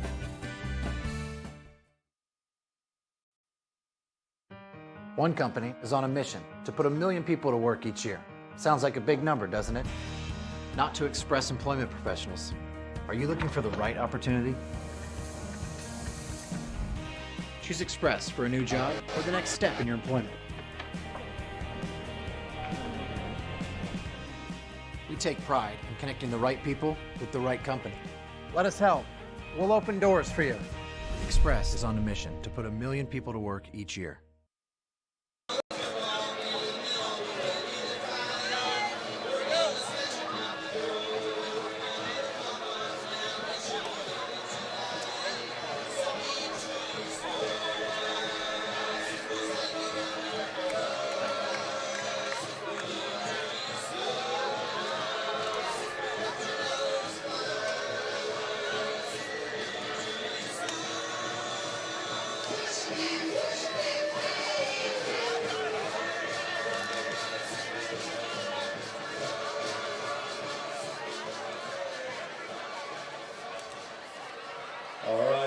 One company is on a mission to put 1 million people to work each year. Sounds like a big number, doesn't it? Not to Express Employment Professionals. Are you looking for the right opportunity? Choose Express for a new job or the next step in your employment. We take pride in connecting the right people with the right company. Let us help. We'll open doors for you. Express is on a mission to put 1 million people to work each year.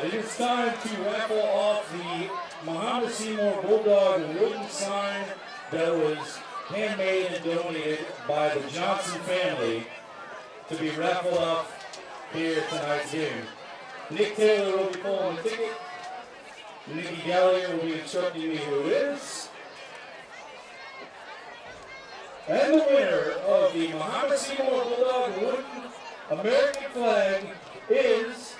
It is time to raffle off the Mahomet-Seymour Bulldog wooden sign that was handmade and donated by the Johnson family to be raffled off here at tonight's game. Nick Taylor will be pulling the ticket. Nikki Gallagher will be instructing me who it is. And the winner of the Mahomet-Seymour Bulldog wooden American flag is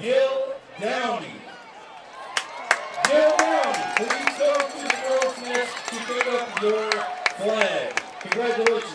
Gil Downey. Gil Downey, please go to the girls' nest to pick up your flag. Congratulations.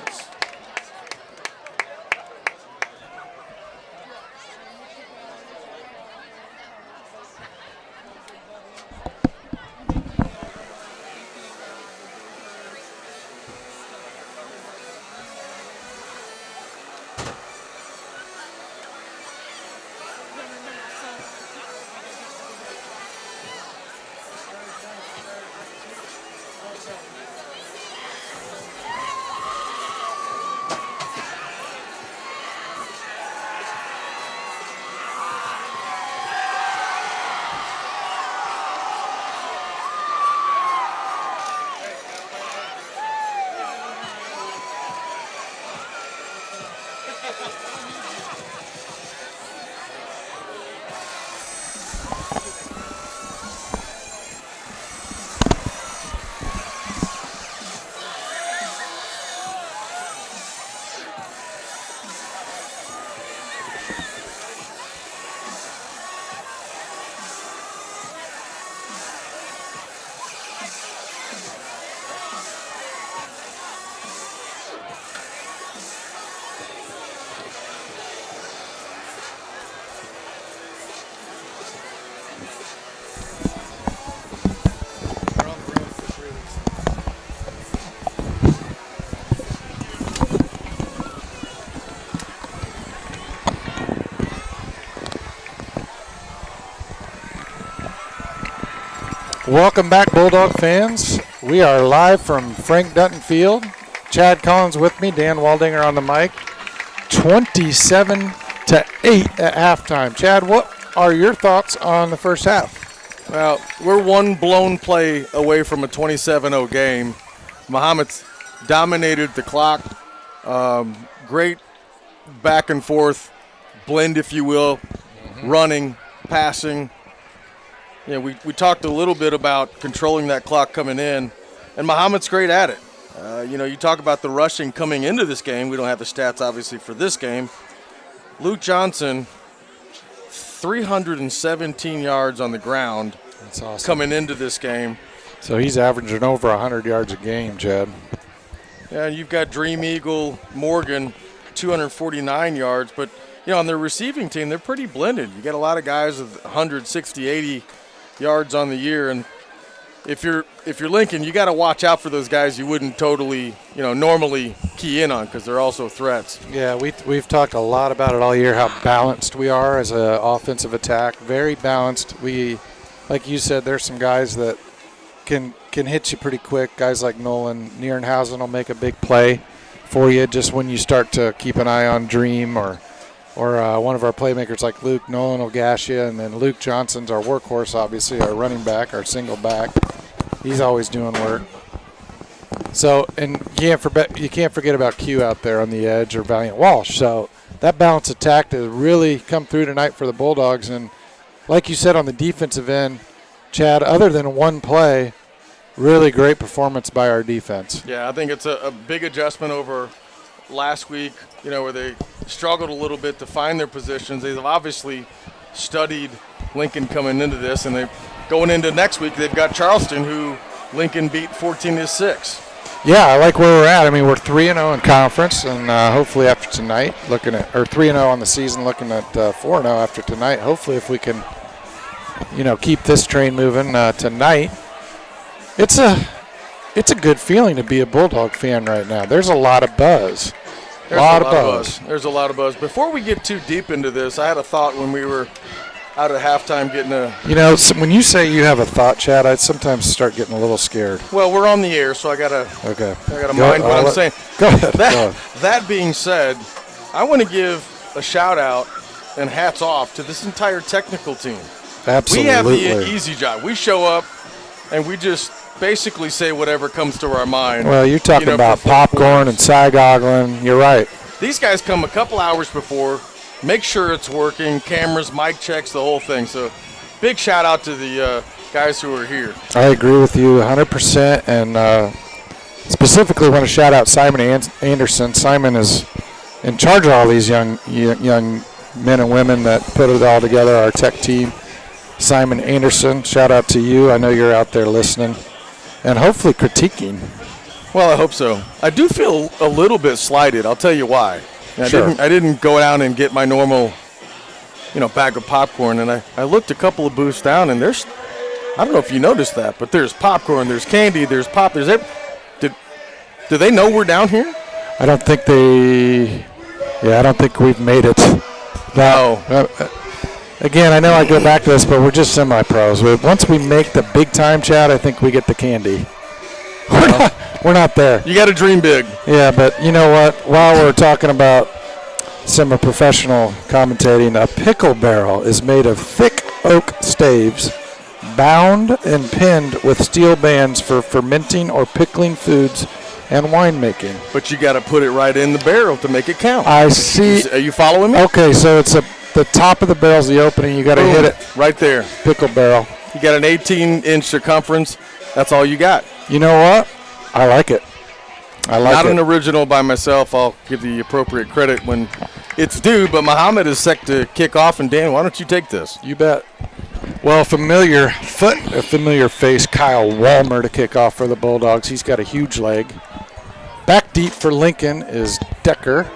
Welcome back, Bulldog fans. We are live from Frank Dutton Field. Chad Collins with me, Dan Waldinger on the mic. 27-8 at halftime. Chad, what are your thoughts on the first half? Well, we're one blown play away from a 27-0 game. Mahomet's dominated the clock. Great back and forth blend, if you will, running, passing. You know, we talked a little bit about controlling that clock coming in, and Mahomet's great at it. You talk about the rushing coming into this game. We don't have the stats, obviously, for this game. Luke Johnson, 317 yards on the ground. That's awesome. Coming into this game. So he's averaging over 100 yards a game, Chad. Yeah, and you've got Dream Eagle Morgan, 249 yards. But, on their receiving team, they're pretty blended. You got a lot of guys with 160, 80 yards on the year. And if you're Lincoln, you got to watch out for those guys you wouldn't totally, normally key in on because they're also threats. Yeah, we've talked a lot about it all year, how balanced we are as an offensive attack. Very balanced. Like you said, there's some guys that can hit you pretty quick. Guys like Nolan Nierenhausen will make a big play for you just when you start to keep an eye on Dream or one of our playmakers like Luke. Nolan will gash you, and then Luke Johnson's our workhorse, obviously, our running back, our single back. He's always doing work. So, and you can't forget about Q out there on the edge or Valiant Walsh. So that balanced attack has really come through tonight for the Bulldogs. And like you said on the defensive end, Chad, other than one play, really great performance by our defense. Yeah, I think it's a big adjustment over last week, where they struggled a little bit to find their positions. They've obviously studied Lincoln coming into this, and going into next week, they've got Charleston, who Lincoln beat 14-6. Yeah, I like where we're at. I mean, we're 3-0 in conference, and hopefully after tonight, 3-0 on the season, looking at 4-0 after tonight. Hopefully, if we can, keep this train moving tonight. It's a good feeling to be a Bulldog fan right now. There's a lot of buzz. There's a lot of buzz. There's a lot of buzz. Before we get too deep into this, I had a thought when we were out at halftime getting a... when you say you have a thought, Chad, I sometimes start getting a little scared. Well, we're on the air, so I gotta mind what I'm saying. Go ahead. That being said, I want to give a shout-out and hats off to this entire technical team. Absolutely. We have the easy job. We show up, and we just basically say whatever comes to our mind. Well, you're talking about popcorn and side-goggling. You're right. These guys come a couple hours before, make sure it's working, cameras, mic checks, the whole thing. So big shout-out to the guys who are here. I agree with you 100%, and specifically want to shout out Simon Anderson. Simon is in charge of all these young men and women that put it all together, our tech team. Simon Anderson, shout out to you. I know you're out there listening and hopefully critiquing. Well, I hope so. I do feel a little bit slighted. I'll tell you why. Sure. I didn't go down and get my normal, bag of popcorn, and I looked a couple of booths down, and there's, I don't know if you noticed that, but there's popcorn, there's candy, there's pop, do they know we're down here? I don't think we've made it. No. Again, I know I go back to this, but we're just semi-pros. Once we make the big time, Chad, I think we get the candy. We're not there. You got to dream big. Yeah, but you know what? While we're talking about semi-professional commentating, a pickle barrel is made of thick oak staves, bound and pinned with steel bands for fermenting or pickling foods and winemaking. But you got to put it right in the barrel to make it count. I see. Are you following me? Okay, so it's the top of the barrel's the opening. You got to hit it right there. Pickle barrel. You got an 18-inch circumference. That's all you got. You know what? I like it. Not an original by myself. I'll give the appropriate credit when it's due, but Mahomet is set to kick off, and Dan, why don't you take this? You bet. Well, familiar face, Kyle Walmer to kick off for the Bulldogs. He's got a huge leg. Back deep for Lincoln is Decker.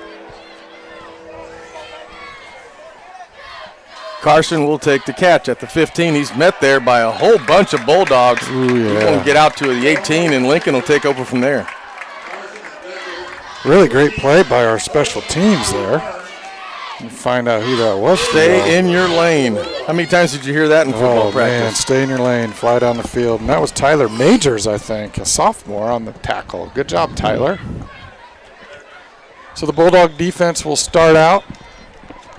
Carson will take the catch at the 15. He's met there by a whole bunch of Bulldogs. Ooh, yeah. He's going to get out to the 18, and Lincoln will take over from there. Really great play by our special teams there. We'll find out who that was. Stay in your lane. How many times did you hear that in football practice? Man, stay in your lane, fly down the field. And that was Tyler Majors, I think, a sophomore on the tackle. Good job, Tyler. So the Bulldog defense will start out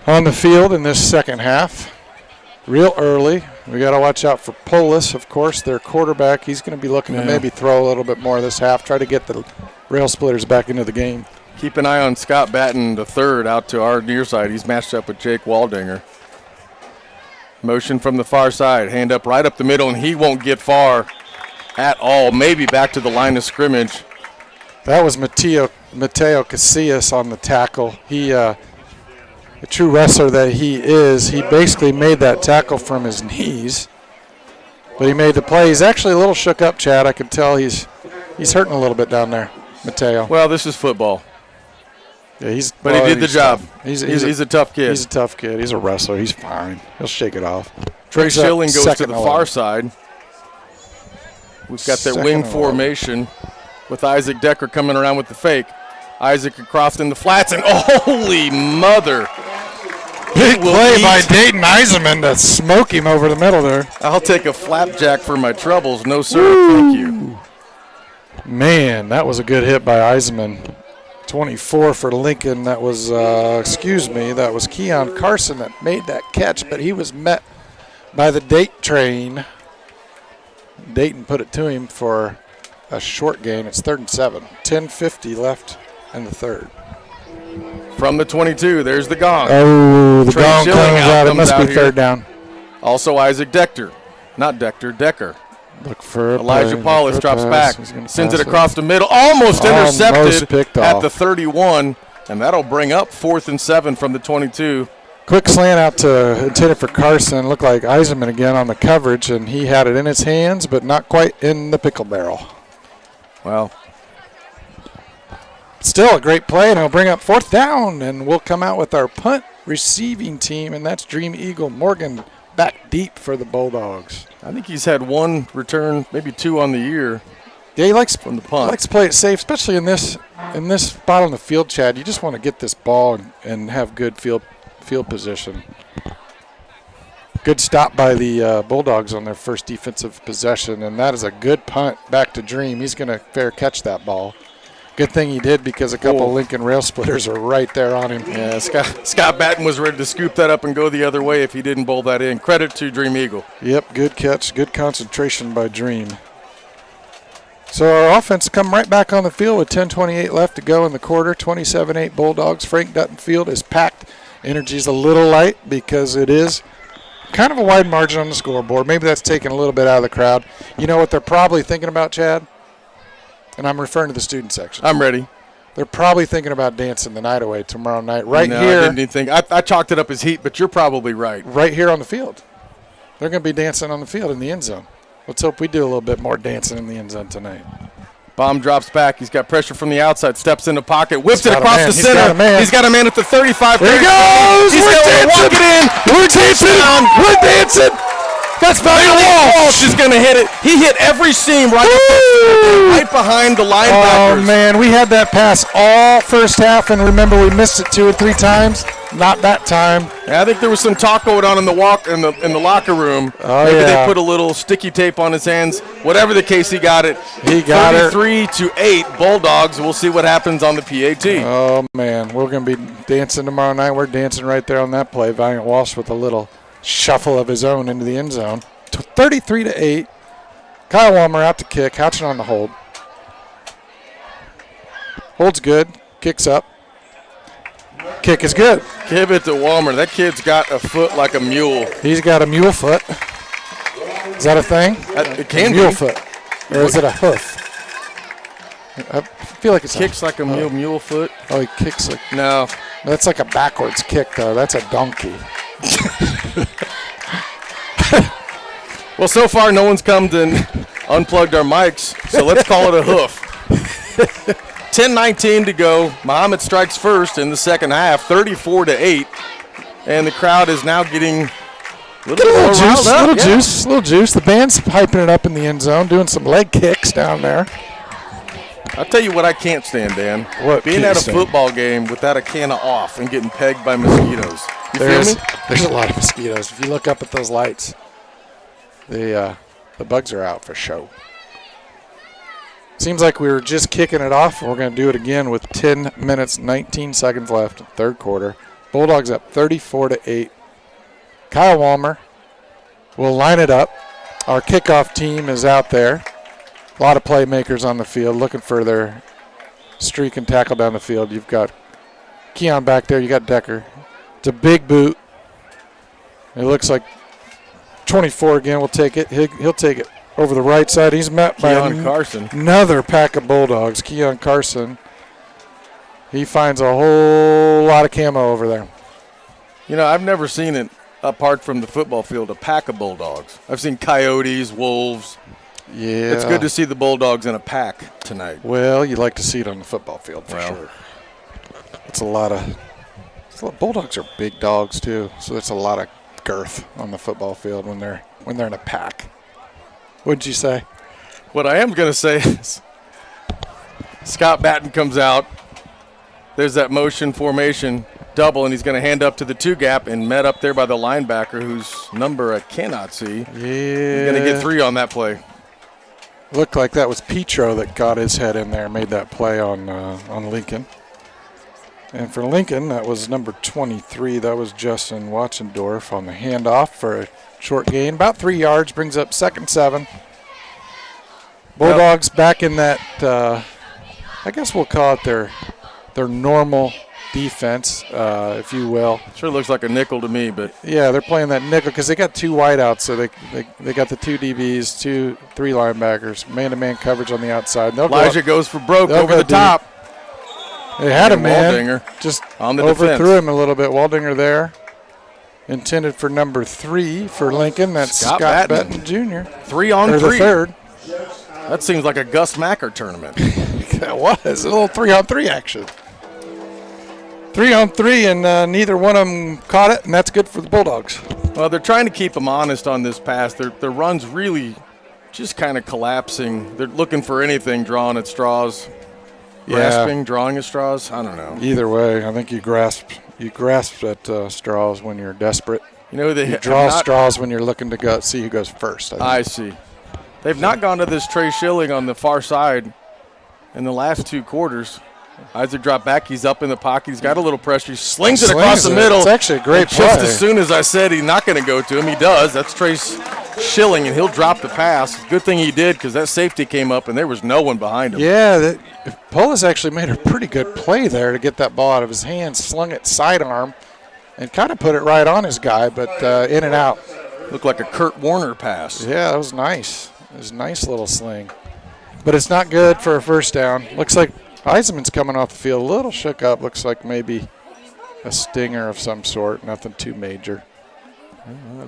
on the field in this second half. Real early. We got to watch out for Polis, of course, their quarterback. He's going to be looking to maybe throw a little bit more this half, try to get the rail splitters back into the game. Keep an eye on Scott Batten, the third, out to our near side. He's matched up with Jake Waldinger. Motion from the far side, hand up right up the middle, and he won't get far at all. Maybe back to the line of scrimmage. That was Mateo Casillas on the tackle. He, a true wrestler that he is, he basically made that tackle from his knees, but he made the play. He's actually a little shook up, Chad. I can tell he's hurting a little bit down there, Mateo. Well, this is football. Yeah, he did the job. He's a tough kid. He's a tough kid. He's a wrestler. He's fine. He'll shake it off. Trey Schilling goes to the far 11. side. We've got that wing formation with Isaac Decker coming around with the fake. Isaac across in the flats, and holy mother. Big play by Dayton Eisenman to smoke him over the middle there. I'll take a flapjack for my troubles. No, sir. Thank you. Man, that was a good hit by Eisenman. 24 for Lincoln. That was, that was Keon Carson that made that catch, but he was met by the Dayton train. Dayton put it to him for a short gain. It's 3rd and 7. 10:50 left in the third. From the 22, there's the gong. Oh, the Trey gong Schilling comes out. It must be here. third down. Also Isaac Decker. Not Decker, Decker. Look for Elijah Paulus drops back, sends it pass across the middle, almost intercepted picked at off. the 31, and that'll bring up 4th and 7 from the 22. Quick slant out to intended for Carson. Looked like Eisenman again on the coverage, and he had it in his hands, but not quite in the pickle barrel. Well, still a great play, and it'll bring up 4th down, and we'll come out with our punt receiving team, and that's Dream Eagle Morgan back deep for the Bulldogs. I think he's had 1 return, maybe 2 on the year. Yeah, he likes from the punt. He likes to play it safe, especially in this spot on the field, Chad. You just want to get this ball and have good field position. Good stop by the Bulldogs on their first defensive possession, and that is a good punt back to Dream. He's going to fair catch that ball. Good thing he did, because a couple of Lincoln rail splitters are right there on him. Yeah, Scott Batten was ready to scoop that up and go the other way if he didn't bowl that in. Credit to Dream Eagle. Yep, good catch, good concentration by Dream. So our offense come right back on the field with 10:28 left to go in the quarter. 27-8 Bulldogs. Frank Dutton Field is packed. Energy's a little light because it is kind of a wide margin on the scoreboard. Maybe that's taking a little bit out of the crowd. You know what they're probably thinking about, Chad? And I'm referring to the student section. I'm ready. They're probably thinking about dancing the night away tomorrow night. No, Here. I didn't even think. I chalked it up as heat, but you're probably right. Right here on the field. They're going to be dancing on the field in the end zone. Let's hope we do a little bit more dancing in the end zone tonight. Bomb drops back. He's got pressure from the outside. Steps in the pocket. Whips it across the He's got a center. man. He's got a man at the 35. There he goes. He's going to walk it in. We're dancing. We're dancing. That's Walsh is going to hit it. He hit every seam right behind the linebackers. Oh, man. We had that pass all first half, and remember we missed it 2 or 3 times. Not that time. Yeah, I think there was some talk going on in the locker room. Oh, Maybe they put a little sticky tape on his hands. Whatever the case, he got it. He got 33-8 Bulldogs. We'll see what happens on the PAT. Oh, man. We're going to be dancing tomorrow night. We're dancing right there on that play. Valiant Walsh with a little shuffle of his own into the end zone. 33-8. Kyle Walmer out to kick. Houchin on the hold. Hold's good. Kicks up. Kick is good. Give it to Walmer. That kid's got a foot like a mule. He's got a mule foot. Is that a thing? It can be. Mule foot. Or is it a hoof? I feel like it's kicks like a mule foot. Oh, he kicks like. No. That's like a backwards kick, though. That's a donkey. Well, so far no one's come to unplugged our mics, so let's call it a hoof. 10:19 to go. Mahomet strikes first in the second half, 34-8, and the crowd is now getting a little juice. The band's piping it up in the end zone, doing some leg kicks down there. I'll tell you what I can't stand, Dan. What? Being at a football game without a can of off and getting pegged by mosquitoes. Feel me? There's a lot of mosquitoes. If you look up at those lights, the bugs are out for show. Seems like we were just kicking it off. We're going to do it again with 10 minutes, 19 seconds left in the third quarter. Bulldogs up 34-8. Kyle Walmer will line it up. Our kickoff team is out there. A lot of playmakers on the field looking for their streak and tackle down the field. You've got Keon back there. You got Decker. It's a big boot. It looks like 24 again will take it. He'll take it over the right side. He's met by another pack of Bulldogs. Keon Carson. He finds a whole lot of camo over there. You know, I've never seen it apart from the football field, a pack of Bulldogs. I've seen coyotes, wolves. Yeah. It's good to see the Bulldogs in a pack tonight. Well, you'd like to see it on the football field for sure. It's a lot of Bulldogs are big dogs too, so it's a lot of girth on the football field when they're in a pack. What'd you say? What I am going to say is Scott Batten comes out. There's that motion formation double, and he's going to hand up to the two gap and met up there by the linebacker whose number I cannot see. Yeah. He's going to get 3 on that play. Looked like that was Petro that got his head in there, made that play on Lincoln. And for Lincoln, that was number 23. That was Justin Watsendorf on the handoff for a short gain. About 3 yards, brings up 2nd and 7. Bulldogs back in that, I guess we'll call it their normal defense, if you will. Sure looks like a nickel to me, but. Yeah, they're playing that nickel because they got 2 wideouts, so they got the 2 DBs, 3 linebackers, man-to-man coverage on the outside. Elijah goes for broke over the top. They had a man, Waldinger just on the overthrew defense. him a little bit. Waldinger there, intended for number 3 for Lincoln. That's Scott Batten Jr. 3 on 3. The third. That seems like a Gus Macker tournament. That was a little 3-on-3 action. 3 on 3, and neither one of them caught it, and that's good for the Bulldogs. Well, they're trying to keep them honest on this pass. Their run's really just kind of collapsing. They're looking for anything, drawing at straws. Grasping, drawing at straws. I don't know. Either way, I think you grasp at straws when you're desperate. You know, you draw straws when you're looking to see who goes first. I see. They've not gone to this Trey Schilling on the far side in the last 2 quarters. Isaac dropped back. He's up in the pocket. He's got a little pressure. He slings it across the middle. It's actually a great play. Just as soon as I said he's not going to go to him, he does. That's Trey Schilling, and he'll drop the pass. Good thing he did because that safety came up, and there was no one behind him. Yeah, Polis actually made a pretty good play there to get that ball out of his hands, slung it sidearm, and kind of put it right on his guy, but in and out. Looked like a Kurt Warner pass. Yeah, that was nice. It was a nice little sling. But it's not good for a first down. Looks like Eisenman's coming off the field a little shook up. Looks like maybe a stinger of some sort. Nothing too major.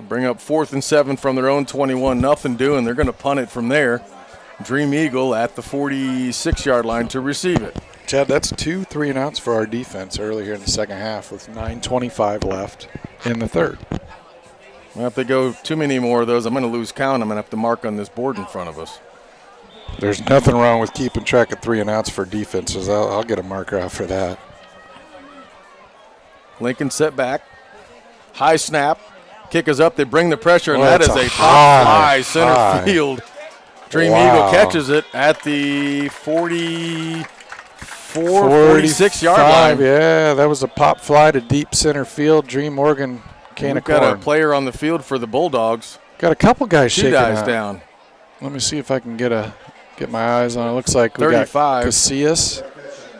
Bring up 4th and 7 from their own 21. Nothing doing. They're going to punt it from there. Dream Eagle at the 46-yard line to receive it. Chad, that's 2 3-and-outs for our defense early here in the second half with 9:25 left in the third. Well, if they go too many more of those, I'm going to lose count. I'm going to have to mark on this board in front of us. There's nothing wrong with keeping track of 3-and-outs for defenses. I'll get a marker out for that. Lincoln set back. High snap. Kick is up. They bring the pressure, and that is a top fly center field. Dream Eagle catches it at the 46-yard line. Yeah, that was a pop fly to deep center field. Dream Morgan can of corn. Got a player on the field for the Bulldogs. Got a couple guys shaking out. 2 guys down. Let me see if I can get my eyes on it. Looks like we 35. got Casillas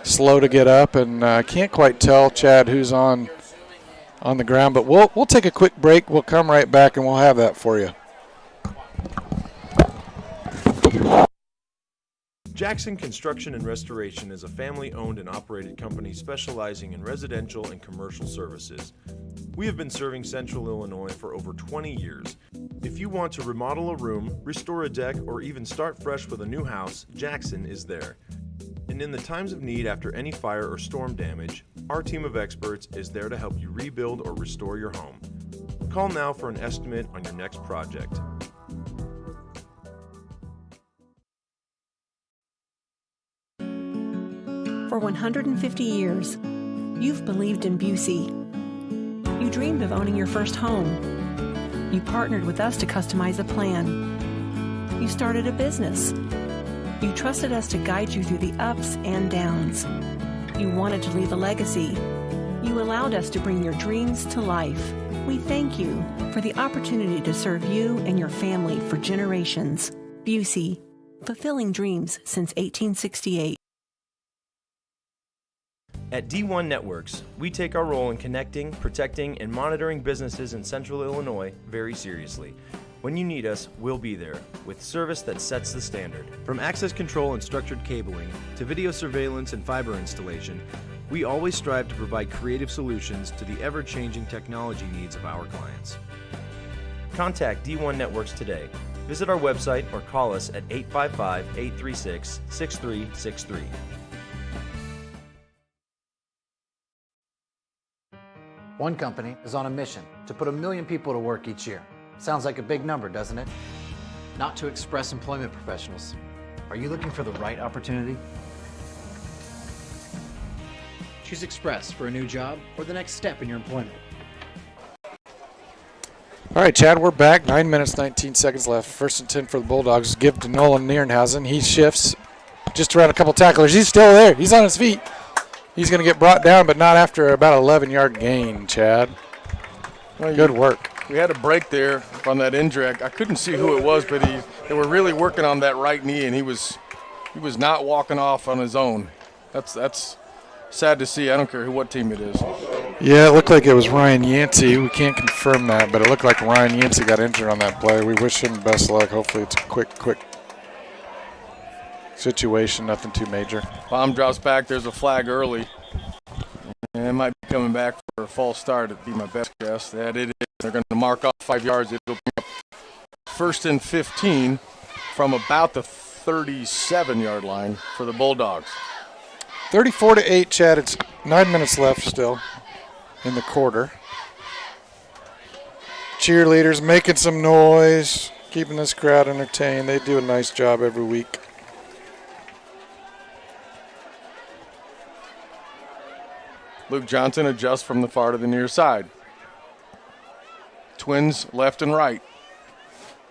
slow to get up, and I can't quite tell, Chad, who's on the ground. But we'll take a quick break. We'll come right back, and we'll have that for you. Jackson Construction and Restoration is a family-owned and operated company specializing in residential and commercial services. We have been serving Central Illinois for over 20 years. If you want to remodel a room, restore a deck, or even start fresh with a new house, Jackson is there. And in the times of need after any fire or storm damage, our team of experts is there to help you rebuild or restore your home. Call now for an estimate on your next project. For 150 years, you've believed in Busey. You You dreamed of owning your first home. You partnered with us to customize a plan. You started a business. You trusted us to guide you through the ups and downs. You wanted to leave a legacy. You allowed us to bring your dreams to life. We thank you for the opportunity to serve you and your family for generations. Busey, fulfilling dreams since 1868. At D1 Networks, we take our role in connecting, protecting, and monitoring businesses in Central Illinois very seriously. When you need us, we'll be there, with service that sets the standard. From access control and structured cabling, to video surveillance and fiber installation, we always strive to provide creative solutions to the ever-changing technology needs of our clients. Contact D1 Networks today. Visit our website or call us at 855-836-6363. One company is on a mission to put 1 million people to work each year. Sounds like a big number, doesn't it? Not to Express employment professionals. Are you looking for the right opportunity? Choose Express for a new job or the next step in your employment. All right, Chad, we're back. 9 minutes, 19 seconds left. 1st and 10 for the Bulldogs. Give to Nolan Nierenhausen. He shifts just around a couple tacklers. He's still there. He's on his feet. He's going to get brought down, but not after about 11-yard gain, Chad. Well, good work. We had a break there on that injury. I couldn't see who it was, but they were really working on that right knee, and he was not walking off on his own. That's sad to see. I don't care what team it is. Yeah, it looked like it was Ryan Yancey. We can't confirm that, but it looked like Ryan Yancey got injured on that play. We wish him best luck. Hopefully it's a quick situation, nothing too major. Bomb drops back. There's a flag early. And it might be coming back for a false start. It'd be my best guess. That it is. They're going to mark off 5 yards. It'll be up 1st and 15 from about the 37-yard line for the Bulldogs. 34-8, Chad. It's 9 minutes left still in the quarter. Cheerleaders making some noise, keeping this crowd entertained. They do a nice job every week. Luke Johnson adjusts from the far to the near side. Twins left and right.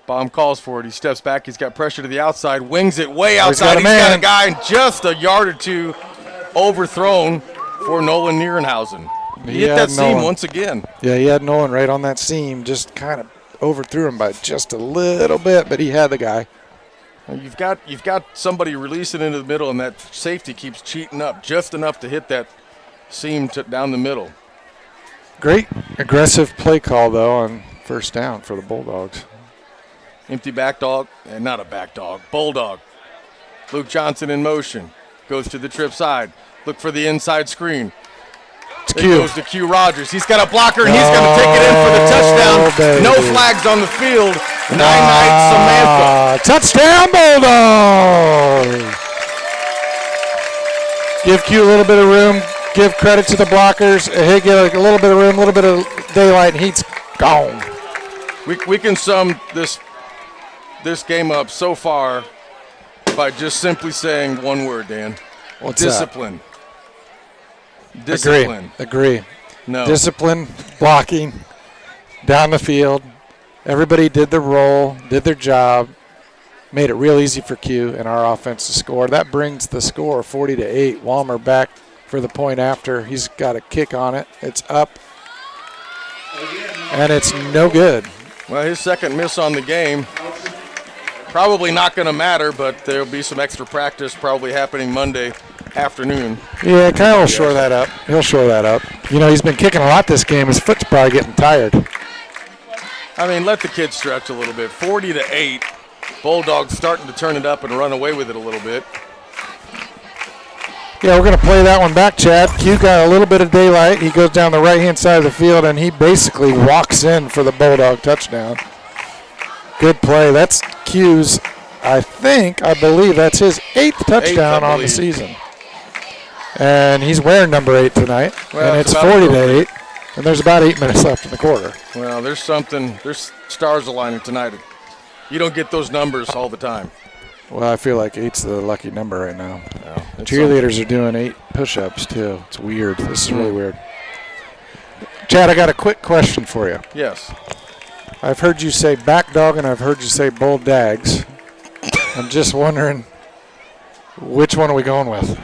Baum calls for it. He steps back. He's got pressure to the outside. Wings it way outside. He's got a guy and just a yard or two overthrown for Nolan Nierenhausen. He hit that seam once again. Yeah, he had Nolan right on that seam. Just kind of overthrew him by just a little bit, but he had the guy. You've got somebody releasing into the middle, and that safety keeps cheating up just enough to hit that seam down the middle. Great aggressive play call, though, on 1st down for the Bulldogs. Empty back dog, and not a back dog, Bulldog. Luke Johnson in motion. Goes to the trip side. Look for the inside screen. It goes to Q Rogers. He's got a blocker, and he's going to take it in for the touchdown. Baby. No flags on the field. 9-9 Samantha. Touchdown, Bulldogs. Give Q a little bit of room. Give credit to the blockers. He get a little bit of room, a little bit of daylight, and he's gone. We can sum this game up so far by just simply saying one word, Dan. What's discipline. That? Discipline. Agree. No. Discipline, blocking, down the field. Everybody did their role, did their job, made it real easy for Q and our offense to score. That brings the score 40-8. Walmer back for the point after. He's got a kick on it. It's up, and it's no good. Well, his second miss on the game. Probably not going to matter, but there'll be some extra practice probably happening Monday afternoon. Yeah, Kyle will shore that up. He'll shore that up. You know, he's been kicking a lot this game. His foot's probably getting tired. I mean, let the kids stretch a little bit. 40-8. Bulldogs starting to turn it up and run away with it a little bit. Yeah, we're going to play that one back, Chad. Q got a little bit of daylight. He goes down the right-hand side of the field, and he basically walks in for the Bulldog touchdown. Good play. That's Q's, I believe that's his 8th touchdown on the season. And he's wearing number 8 tonight. Well, and it's 40-8. And there's about 8 minutes left in the quarter. Well, there's stars aligning tonight. You don't get those numbers all the time. Well, I feel like 8's the lucky number right now. Cheerleaders are doing 8 push-ups, too. It's weird. This is really weird. Chad, I got a quick question for you. Yes. I've heard you say back dog and I've heard you say Bulldogs. I'm just wondering, which one are we going with?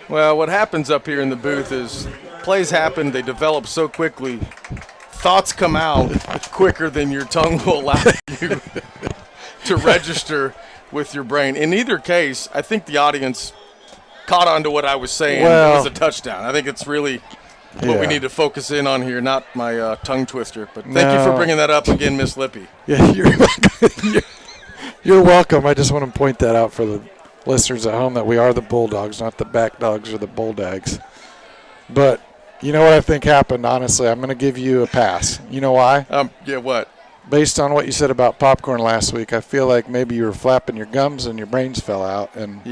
Well, what happens up here in the booth is plays happen, they develop so quickly, thoughts come out quicker than your tongue will allow you to register with your brain. In either case, I think the audience caught on to what I was saying. Well, it was a touchdown. I think it's really what we need to focus in on here, not my tongue twister. But thank you for bringing that up again, Miss Lippy. Yeah, you're welcome. I just want to point that out for the listeners at home that we are the Bulldogs, not the back dogs or the Bulldogs. But you know what I think happened, honestly? I'm going to give you a pass. You know why? Yeah, what? Based on what you said about popcorn last week, I feel like maybe you were flapping your gums and your brains fell out. And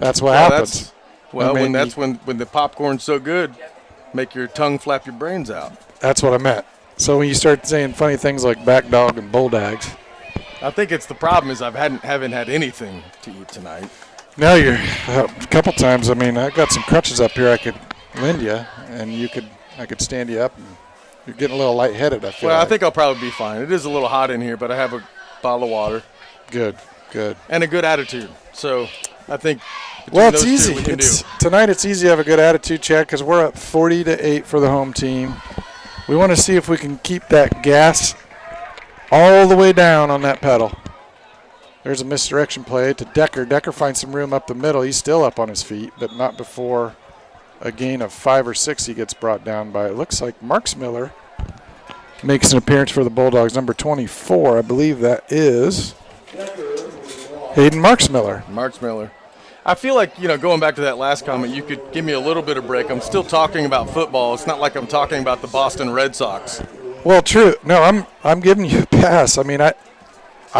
that's what happens. When the popcorn's so good, make your tongue flap your brains out. That's what I meant. So when you start saying funny things like back dog and Bulldogs. I think it's the problem is I haven't had anything to eat tonight. No, you're a couple times. I mean, I got some crutches up here I could lend you, and I could stand you up. And you're getting a little lightheaded, I feel like. I think I'll probably be fine. It is a little hot in here, but I have a bottle of water. Good. And a good attitude. So I think it's easy. Tonight it's easy to have a good attitude, Chad, because we're up 40-8 for the home team. We want to see if we can keep that gas all the way down on that pedal. There's a misdirection play to Decker. Decker finds some room up the middle. He's still up on his feet, but not before a gain of 5 or 6 he gets brought down by, it looks like Marksmiller makes an appearance for the Bulldogs. Number 24, I believe that is Hayden Marksmiller. Marksmiller. I feel like, going back to that last comment, you could give me a little bit of break. I'm still talking about football. It's not like I'm talking about the Boston Red Sox. Well, true. No, I'm giving you a pass. I mean, I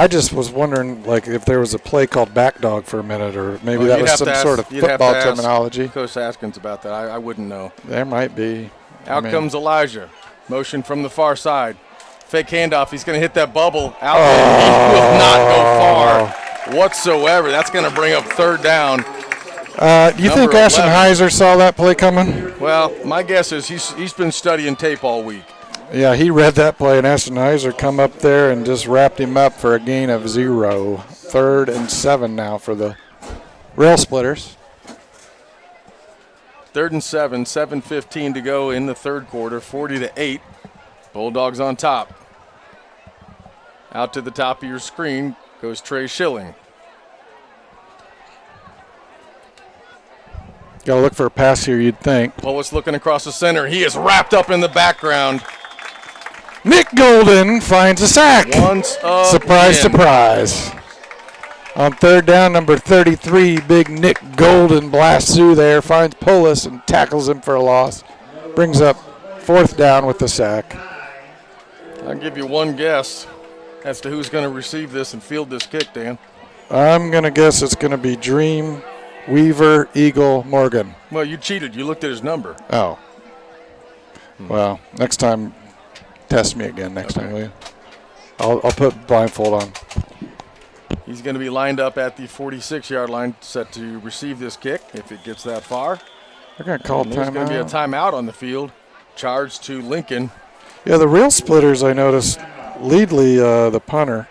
just was wondering, like, if there was a play called back dog for a minute, or maybe that was some sort of football terminology. Coach Askins about that. I wouldn't know. There might be. Out comes Elijah. Motion from the far side. Fake handoff. He's going to hit that bubble. Out there. He will not go far whatsoever. That's going to bring up third down. Do you think Ashton Heiser saw that play coming? Well, my guess is he's been studying tape all week. Yeah, he read that play, and Ashton Heiser come up there and just wrapped him up for a gain of 0. 3rd and 7 now for the Rail Splitters. 3rd and 7, 7:15 to go in the third quarter, 40-8. Bulldogs on top. Out to the top of your screen goes Trey Schilling. Got to look for a pass here, you'd think. Polis looking across the center. He is wrapped up in the background. Nick Golden finds a sack. Surprise. On third down, number 33, big Nick Golden blasts through there, finds Polis and tackles him for a loss. Brings up 4th down with the sack. I'll give you one guess as to who's going to receive this and field this kick, Dan. I'm going to guess it's going to be Dream, Weaver, Eagle, Morgan. Well, you cheated. You looked at his number. Oh. Well, next time, test me again next time, will you? I'll put blindfold on. He's going to be lined up at the 46-yard line, set to receive this kick if it gets that far. They're going to call timeout. There's going to be a timeout on the field. Charge to Lincoln. Yeah, the Rail Splitters, I noticed, Leadley, the punter,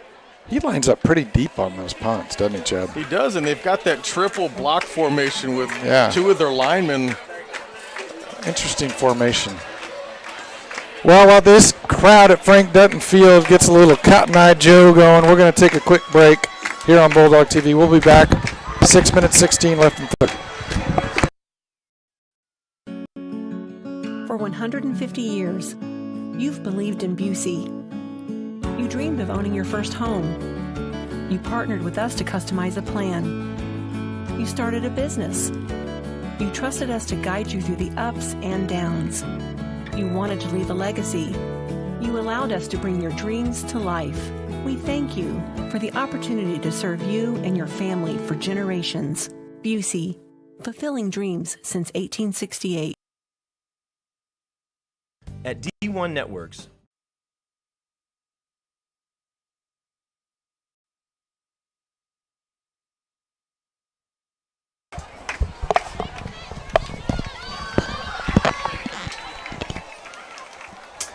he lines up pretty deep on those punts, doesn't he, Chad? He does, and they've got that triple block formation with 2 of their linemen. Interesting formation. Well, while this crowd at Frank Dutton Field gets a little Cotton Eye Joe going, we're going to take a quick break here on Bulldog TV. We'll be back. 6 minutes, 16 left in the For 150 years, you've believed in Busey. You dreamed of owning your first home. You partnered with us to customize a plan. You started a business. You trusted us to guide you through the ups and downs. You wanted to leave a legacy. You allowed us to bring your dreams to life. We thank you for the opportunity to serve you and your family for generations. Busey, fulfilling dreams since 1868. At D1 Networks,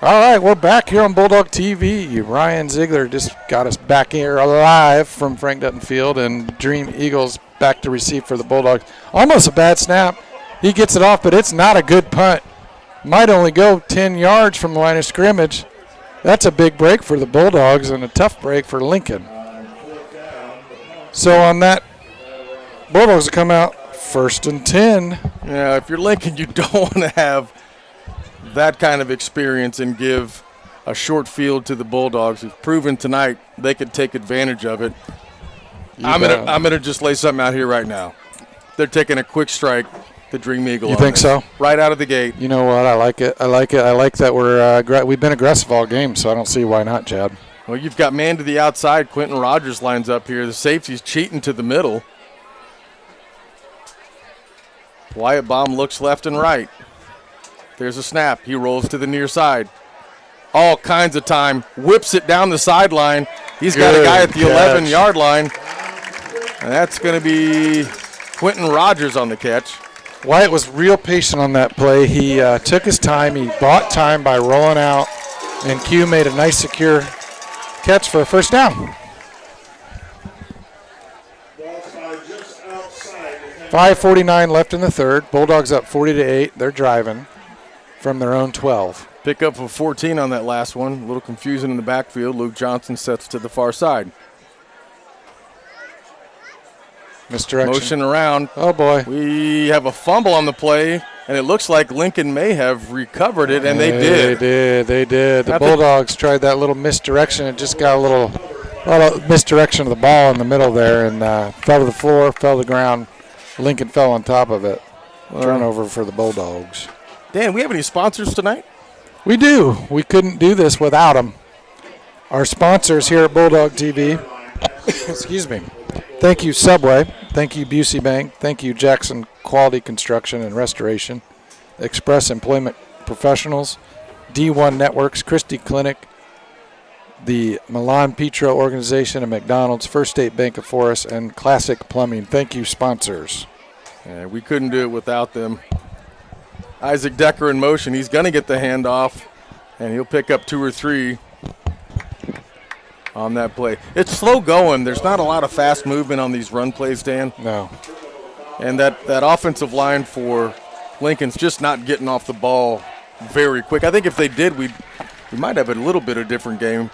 All right, we're back here on Bulldog TV. Ryan Ziegler just got us back here alive from Frank Dutton Field, and Dream Eagles back to receive for the Bulldogs. Almost a bad snap. He gets it off, but it's not a good punt. Might only go 10 yards from the line of scrimmage. That's a big break for the Bulldogs and a tough break for Lincoln. So on that, Bulldogs come out 1st and 10. Yeah, if you're Lincoln, you don't want to have that kind of experience and give a short field to the Bulldogs. Who've proven tonight they could take advantage of it. I'm gonna just lay something out here right now. They're taking a quick strike to Dream Eagle. You think so? Right out of the gate. You know what? I like it. I like that we've been aggressive all game, so I don't see why not, Chad. Well, you've got man to the outside. Quentin Rogers lines up here. The safety's cheating to the middle. Wyatt Baum looks left and right. There's a snap. He rolls to the near side. All kinds of time. Whips it down the sideline. He's got a guy at the 11-yard line. And that's going to be Quentin Rogers on the catch. Wyatt was real patient on that play. He took his time. He bought time by rolling out. And Q made a nice, secure catch for a first down. 5:49 left in the third. Bulldogs up 40-8. They're driving from their own 12. Pick up of 14 on that last one. A little confusing in the backfield. Luke Johnson sets to the far side. Misdirection. Motion around. Oh, boy. We have a fumble on the play, and it looks like Lincoln may have recovered it, and they did. They did. The Bulldogs tried that little misdirection. It just got a little misdirection of the ball in the middle there, and fell to the floor, fell to the ground. Lincoln fell on top of it. Turnover for the Bulldogs. Dan, we have any sponsors tonight? We do. We couldn't do this without them. Our sponsors here at Bulldog TV. Excuse me. Thank you, Subway. Thank you, Busey Bank. Thank you, Jackson Quality Construction and Restoration. Express Employment Professionals. D1 Networks. Christie Clinic. The Milan Petro Organization and McDonald's. First State Bank of Forest. And Classic Plumbing. Thank you, sponsors. Yeah, we couldn't do it without them. Isaac Decker in motion. He's going to get the handoff, and he'll pick up 2 or 3 on that play. It's slow going. There's not a lot of fast movement on these run plays, Dan. No. And that offensive line for Lincoln's just not getting off the ball very quick. I think if they did, we might have a little bit of a different game.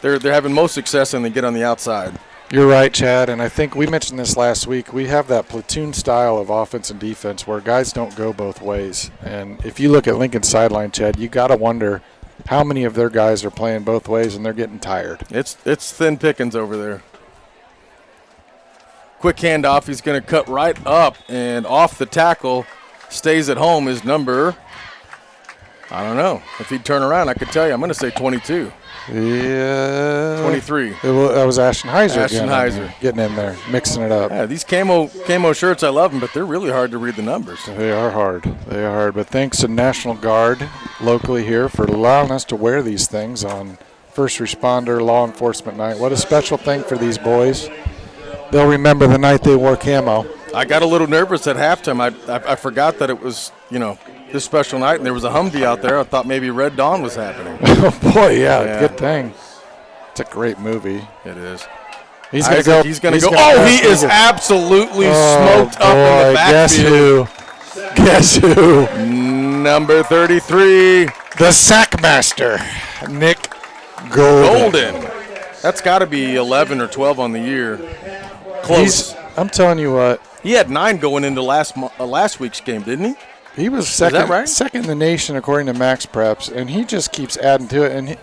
They're having most success when they get on the outside. You're right, Chad, and I think we mentioned this last week. We have that platoon style of offense and defense where guys don't go both ways. And if you look at Lincoln's sideline, Chad, you got to wonder how many of their guys are playing both ways, and they're getting tired. It's thin pickings over there. Quick handoff. He's going to cut right up and off the tackle. Stays at home is number, I don't know. If he'd turn around, I could tell you. I'm going to say 22. Yeah. 23. That was Ashton Heiser. Ashton Heiser. Getting in there, mixing it up. Yeah, these camo shirts, I love them, but they're really hard to read the numbers. They are hard. But thanks to National Guard locally here for allowing us to wear these things on First Responder Law Enforcement Night. What a special thing for these boys. They'll remember the night they wore camo. I got a little nervous at halftime. I forgot that it was, this special night, and there was a Humvee out there. I thought maybe Red Dawn was happening. Oh, boy, yeah, good thing. It's a great movie. It is. He's going to go. He's going to go. Oh, he is absolutely smoked up in the backfield. Guess who? Number 33. The Sackmaster, Nick Golden. That's got to be 11 or 12 on the year. Close. I'm telling you what. He had 9 going into last week's game, didn't he? He was second, is that right? Second in the nation according to Max Preps, and he just keeps adding to it. And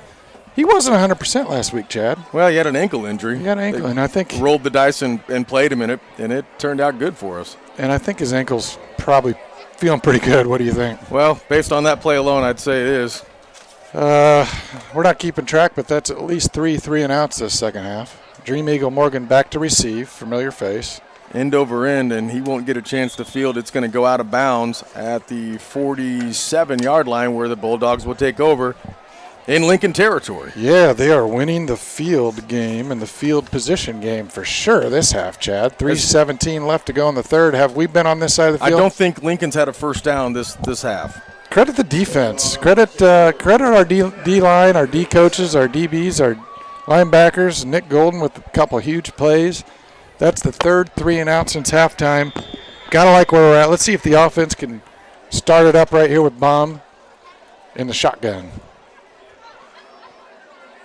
he wasn't 100% last week, Chad. Well, he had an ankle injury. And I think rolled the dice and played him in it, and it turned out good for us. And I think his ankle's probably feeling pretty good. What do you think? Well, based on that play alone, I'd say it is. We're not keeping track, but that's at least 3 and outs this second half. Dream Eagle Morgan back to receive, familiar face. End over end, and he won't get a chance to field. It's going to go out of bounds at the 47-yard line where the Bulldogs will take over in Lincoln territory. Yeah, they are winning the field game and the field position game for sure this half, Chad. 3:17 left to go in the third. Have we been on this side of the field? I don't think Lincoln's had a first down this half. credit the defense. Credit our D line, our D coaches, our DBs, our linebackers. Nick Golden with a couple huge plays. That's the third 3-and-out since halftime. Gotta like where we're at. Let's see if the offense can start it up right here with Baum in the shotgun.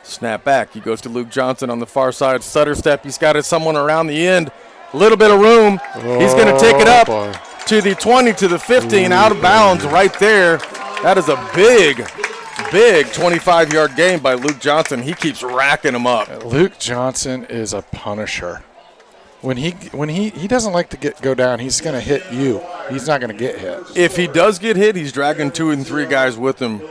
Snap back. He goes to Luke Johnson on the far side. Stutter step. He's got someone around the end. A little bit of room. He's going to take it up to the 20, to the 15, out of bounds right there. That is a big 25-yard gain by Luke Johnson. He keeps racking them up. Luke Johnson is a punisher. When he doesn't like to go down, he's going to hit you. He's not going to get hit. If he does get hit, he's dragging 2 and 3 guys with him.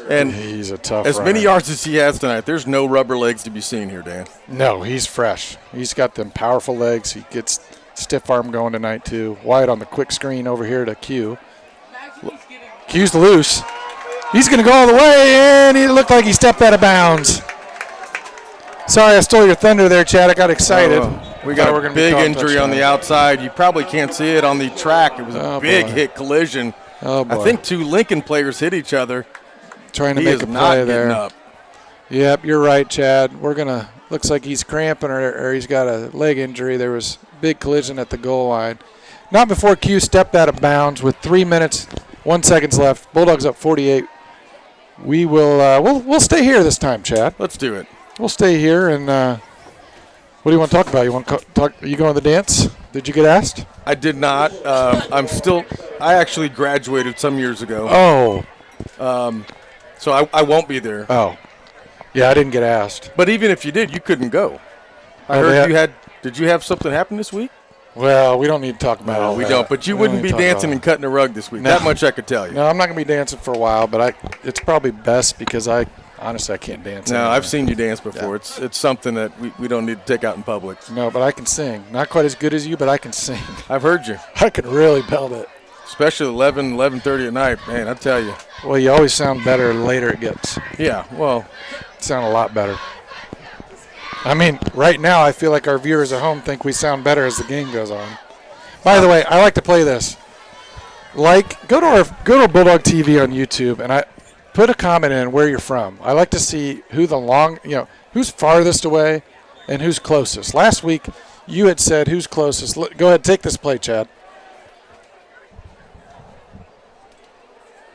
And he's a tough as runner. many yards as he has tonight, there's no rubber legs to be seen here, Dan. No, he's fresh. He's got them powerful legs. He gets stiff arm going tonight, too. Wyatt on the quick screen over here to Q. Q's loose. He's going to go all the way, and he looked like he stepped out of bounds. Sorry, I stole your thunder there, Chad. I got excited. We got a big injury on the outside. You probably can't see it on the track. It was a big hit collision. Oh, boy. I think 2 Lincoln players hit each other. Trying to make a play there. Up. Yep, you're right, Chad. Looks like he's cramping or he's got a leg injury. There was a big collision at the goal line. Not before Q stepped out of bounds with 3 minutes, 1 second left. Bulldogs up 48. We will we'll stay here this time, Chad. Let's do it. We'll stay here and what do you want to talk about? You want to talk? Are you going to the dance? Did you get asked? I did not. I actually graduated some years ago. Oh. So I won't be there. Oh. Yeah, I didn't get asked. But even if you did, you couldn't go. I heard you had. Did you have something happen this week? Well, we don't need to talk about it. No, we don't. But you wouldn't be dancing and cutting a rug this week. No. That much I could tell you. No, I'm not going to be dancing for a while, but it's probably best because honestly, I can't dance. No, anymore. I've seen you dance before. Yeah. It's something that we don't need to take out in public. No, but I can sing. Not quite as good as you, but I can sing. I've heard you. I can really belt it. Especially 11:30 at night. Man, I tell you. Well, you always sound better the later it gets. Yeah, well. Sound a lot better. I mean, right now I feel like our viewers at home think we sound better as the game goes on. By the way, I like to play this. Go to Bulldog TV on YouTube and put a comment in where you're from. I like to see who's farthest away and who's closest. Last week you had said who's closest. Go ahead, take this play, Chad.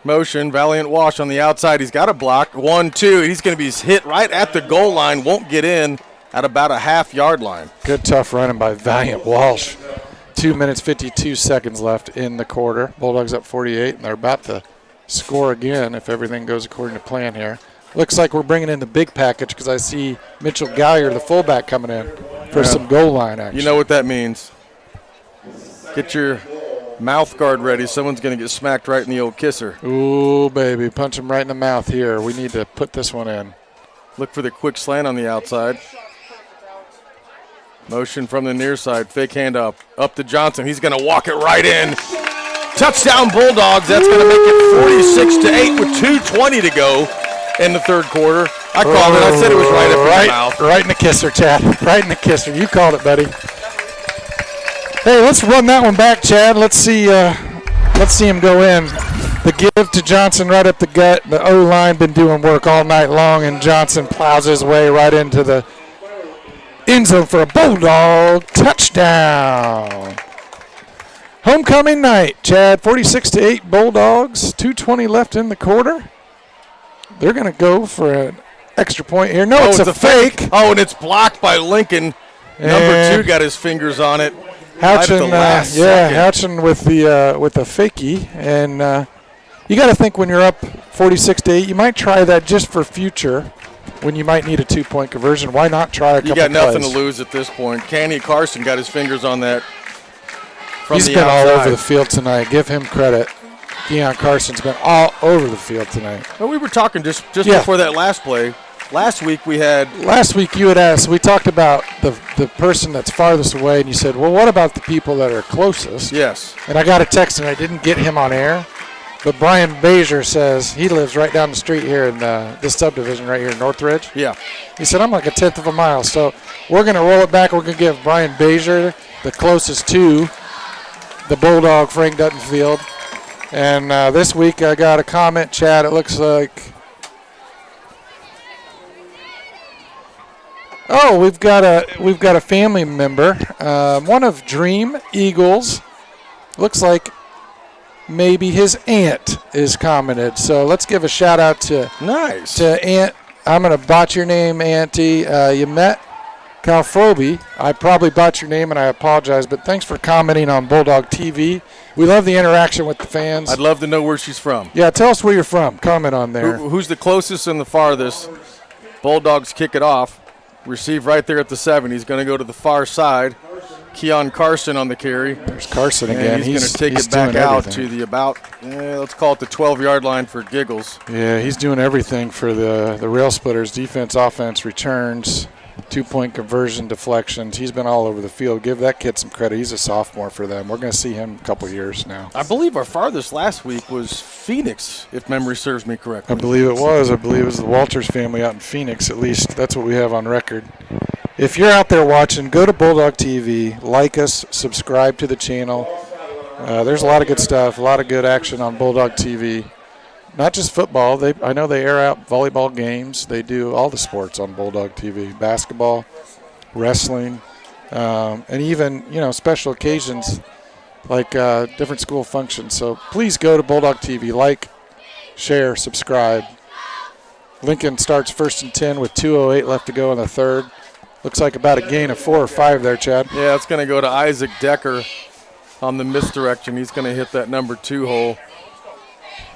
Motion, Valiant Wash on the outside. He's got a block. 1-2. He's going to be hit right at the goal line. Won't get in at about a half-yard line. Good tough running by Valiant Walsh. 2 minutes, 52 seconds left in the quarter. Bulldogs up 48, and they're about to score again if everything goes according to plan here. Looks like we're bringing in the big package because I see Mitchell Gallier, the fullback, coming in for some goal line action. You know what that means. Get your mouth guard ready. Someone's going to get smacked right in the old kisser. Ooh, baby. Punch him right in the mouth here. We need to put this one in. Look for the quick slant on the outside. Motion from the near side. Fake handoff. Up to Johnson. He's going to walk it right in. Touchdown Bulldogs. That's going to make it 46-8 with 2:20 to go in the third quarter. I called it. I said it was right up in the mouth. Right in the kisser, Chad. Right in the kisser. You called it, buddy. Hey, let's run that one back, Chad. Let's see him go in. The give to Johnson right up the gut. The O-line been doing work all night long, and Johnson plows his way right into the end zone for a Bulldog touchdown. Homecoming night, Chad. 46-8 Bulldogs. 2:20 left in the quarter. They're going to go for an extra point here. No, it's a fake. Oh, and it's blocked by Lincoln. Number 2 got his fingers on it. Houchin with the fakie, and you got to think when you're up 46-8, you might try that just for future when you might need a 2-point conversion. Why not try a couple? You got nothing plays? To lose at this point. Kenny Carson got his fingers on that. He's been all over the field tonight. Give him credit. Keon Carson's been all over the field tonight. Well, we were talking just before that last play. Last week you had asked, we talked about the person that's farthest away, and you said, well, what about the people that are closest? Yes. And I got a text, and I didn't get him on air, but Brian Bazier says he lives right down the street here in this subdivision right here in Northridge. Yeah. He said, I'm like a tenth of a mile, so we're going to roll it back. We're going to give Brian Bazier the closest to the Bulldog Frank Dutton Field. And this week I got a comment, Chad. It looks like, we've got a family member, one of Dream Eagles. Looks like maybe his aunt is commented. So let's give a shout out to Aunt. I'm going to botch your name, Auntie. You met Calfrobi. I probably botched your name, and I apologize, but thanks for commenting on Bulldog TV. We love the interaction with the fans. I'd love to know where she's from. Yeah, tell us where you're from. Comment on there. Who's the closest and the farthest? Bulldogs kick it off. Receive right there at the 7. He's going to go to the far side. Keon Carson on the carry. There's Carson again. And he's going to take it back out to the let's call it the 12-yard line for giggles. Yeah, he's doing everything for the rail splitters. Defense, offense, returns, 2-point conversion, deflections. He's been all over the field. Give that kid some credit. He's a sophomore for them. We're going to see him a couple years now. I believe our farthest last week was Phoenix, if memory serves me correctly. I believe it was the Walters family out in Phoenix. At least that's what we have on record. If you're out there watching, go to Bulldog TV, like us, subscribe to the channel. There's a lot of good stuff, a lot of good action on Bulldog TV. Not just football. I know they air out volleyball games. They do all the sports on Bulldog TV, basketball, wrestling, and even special occasions like different school functions. So please go to Bulldog TV, like, share, subscribe. Lincoln starts 1st and 10 with 2:08 left to go in the third. Looks like about a gain of 4 or 5 there, Chad. Yeah, it's going to go to Isaac Decker on the misdirection. He's going to hit that number 2 hole.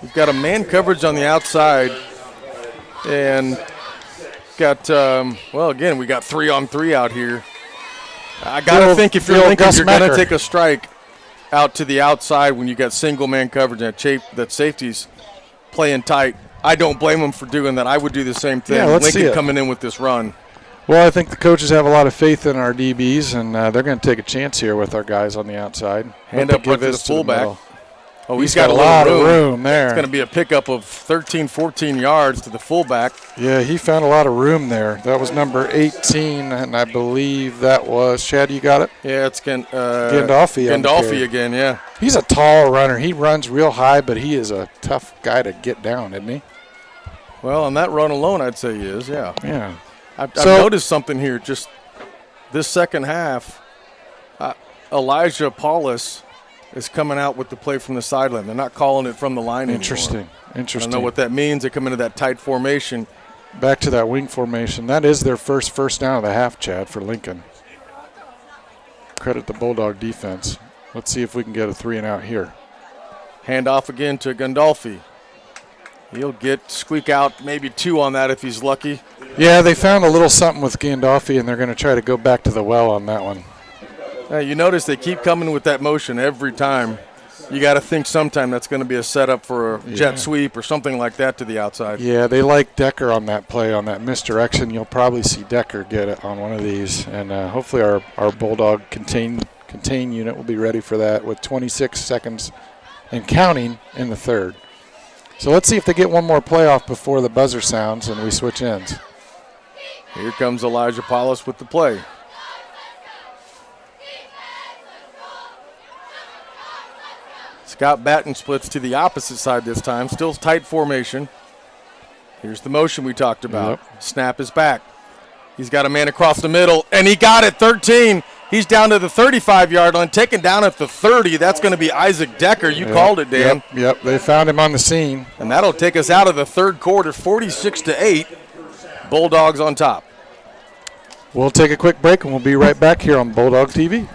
We've got a man coverage on the outside. And got, again, we got 3-on-3 out here. I got to think if you're Lincoln, you're going to take a strike out to the outside when you got single man coverage and that safety's playing tight. I don't blame them for doing that. I would do the same thing. Yeah, let's Lincoln see coming in with this run. Well, I think the coaches have a lot of faith in our DBs, and they're going to take a chance here with our guys on the outside. Hand up right to the fullback. He's got a lot of room there. It's going to be a pickup of 13, 14 yards to the fullback. Yeah, he found a lot of room there. That was number 18, and I believe that was, Chad, you got it? Yeah, it's Gandolfi. Gandolfi again, yeah. He's a tall runner. He runs real high, but he is a tough guy to get down, isn't he? Well, on that run alone, I'd say he is, yeah. Yeah. I've noticed something here just this second half. Elijah Paulus is coming out with the play from the sideline. They're not calling it from the line anymore. Interesting. I don't know what that means. They come into that tight formation. Back to that wing formation. That is their first down of the half, Chad, for Lincoln. Credit the Bulldog defense. Let's see if we can get a 3-and-out here. Hand off again to Gandolfi. He'll squeak out maybe 2 on that if he's lucky. Yeah, they found a little something with Gandolfi, and they're going to try to go back to the well on that one. You notice they keep coming with that motion every time. You got to think sometime that's going to be a setup for a jet sweep or something like that to the outside. Yeah, they like Decker on that play, on that misdirection. You'll probably see Decker get it on one of these, and hopefully our Bulldog contain unit will be ready for that with 26 seconds and counting in the third. So let's see if they get one more playoff before the buzzer sounds and we switch ends. Here comes Elijah Paulus with the play. Scott Batten splits to the opposite side this time. Still tight formation. Here's the motion we talked about. Yep. Snap is back. He's got a man across the middle, and he got it, 13. He's down to the 35-yard line, taken down at the 30. That's going to be Isaac Decker. You called it, Dan. Yep, they found him on the scene. And that'll take us out of the third quarter, 46-8. Bulldogs on top. We'll take a quick break, and we'll be right back here on Bulldog TV.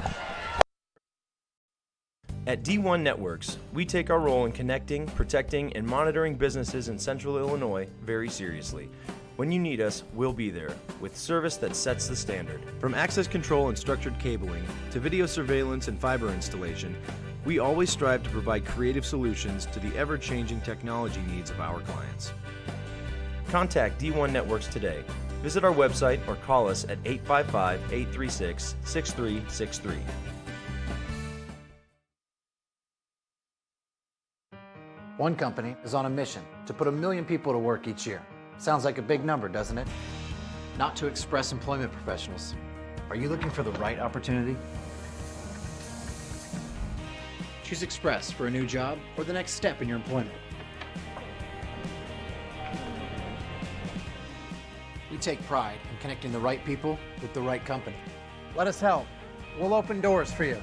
At D1 Networks, we take our role in connecting, protecting, and monitoring businesses in Central Illinois very seriously. When you need us, we'll be there, with service that sets the standard. From access control and structured cabling, to video surveillance and fiber installation, we always strive to provide creative solutions to the ever-changing technology needs of our clients. Contact D1 Networks today. Visit our website or call us at 855-836-6363. One company is on a mission to put 1 million people to work each year. Sounds like a big number, doesn't it? Not to express employment professionals. Are you looking for the right opportunity? Choose Express for a new job or the next step in your employment. We take pride in connecting the right people with the right company. Let us help. We'll open doors for you.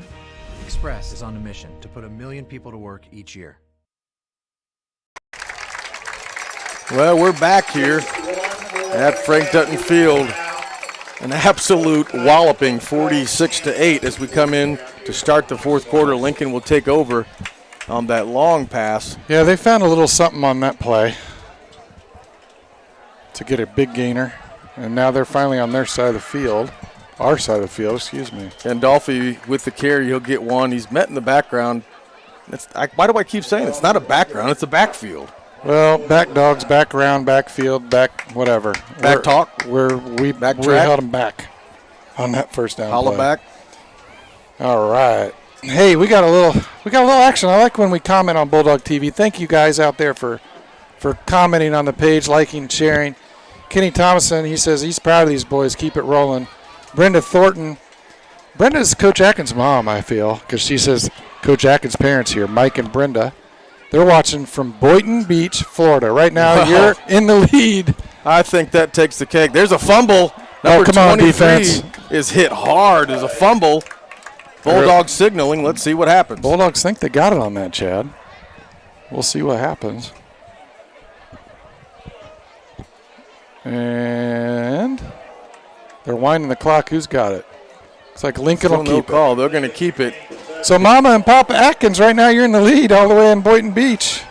Express is on a mission to put 1 million people to work each year. Well, we're back here at Frank Dutton Field. An absolute walloping, 46-8, as we come in to start the fourth quarter. Lincoln will take over on that long pass. Yeah, they found a little something on that play to get a big gainer, and now they're finally on their side of the field. Our side of the field, excuse me. And Dolphy with the carry, he'll get one. He's met in the background. Why do I keep saying it's not a background, it's a backfield? Well, back dogs, back round, backfield, back whatever. Back talk? We held them back on that first down Holla play. back. All right. Hey, we got a little action. I like when we comment on Bulldog TV. Thank you guys out there for commenting on the page, liking, sharing. Kenny Thomason, he says he's proud of these boys. Keep it rolling. Brenda Thornton. Brenda's Coach Atkins' mom, I feel, because she says Coach Atkins' parents here, Mike and Brenda. They're watching from Boynton Beach, Florida. Right now, You're in the lead. I think that takes the cake. There's a fumble. Number come on, 23 defense. is hit hard. There's a fumble. Bulldogs signaling. Let's see what happens. Bulldogs think they got it on that, Chad. We'll see what happens. And they're winding the clock. Who's got it? It's like Lincoln will keep call. They're going to keep it. So Mama and Papa Atkins, right now you're in the lead all the way in Boynton Beach.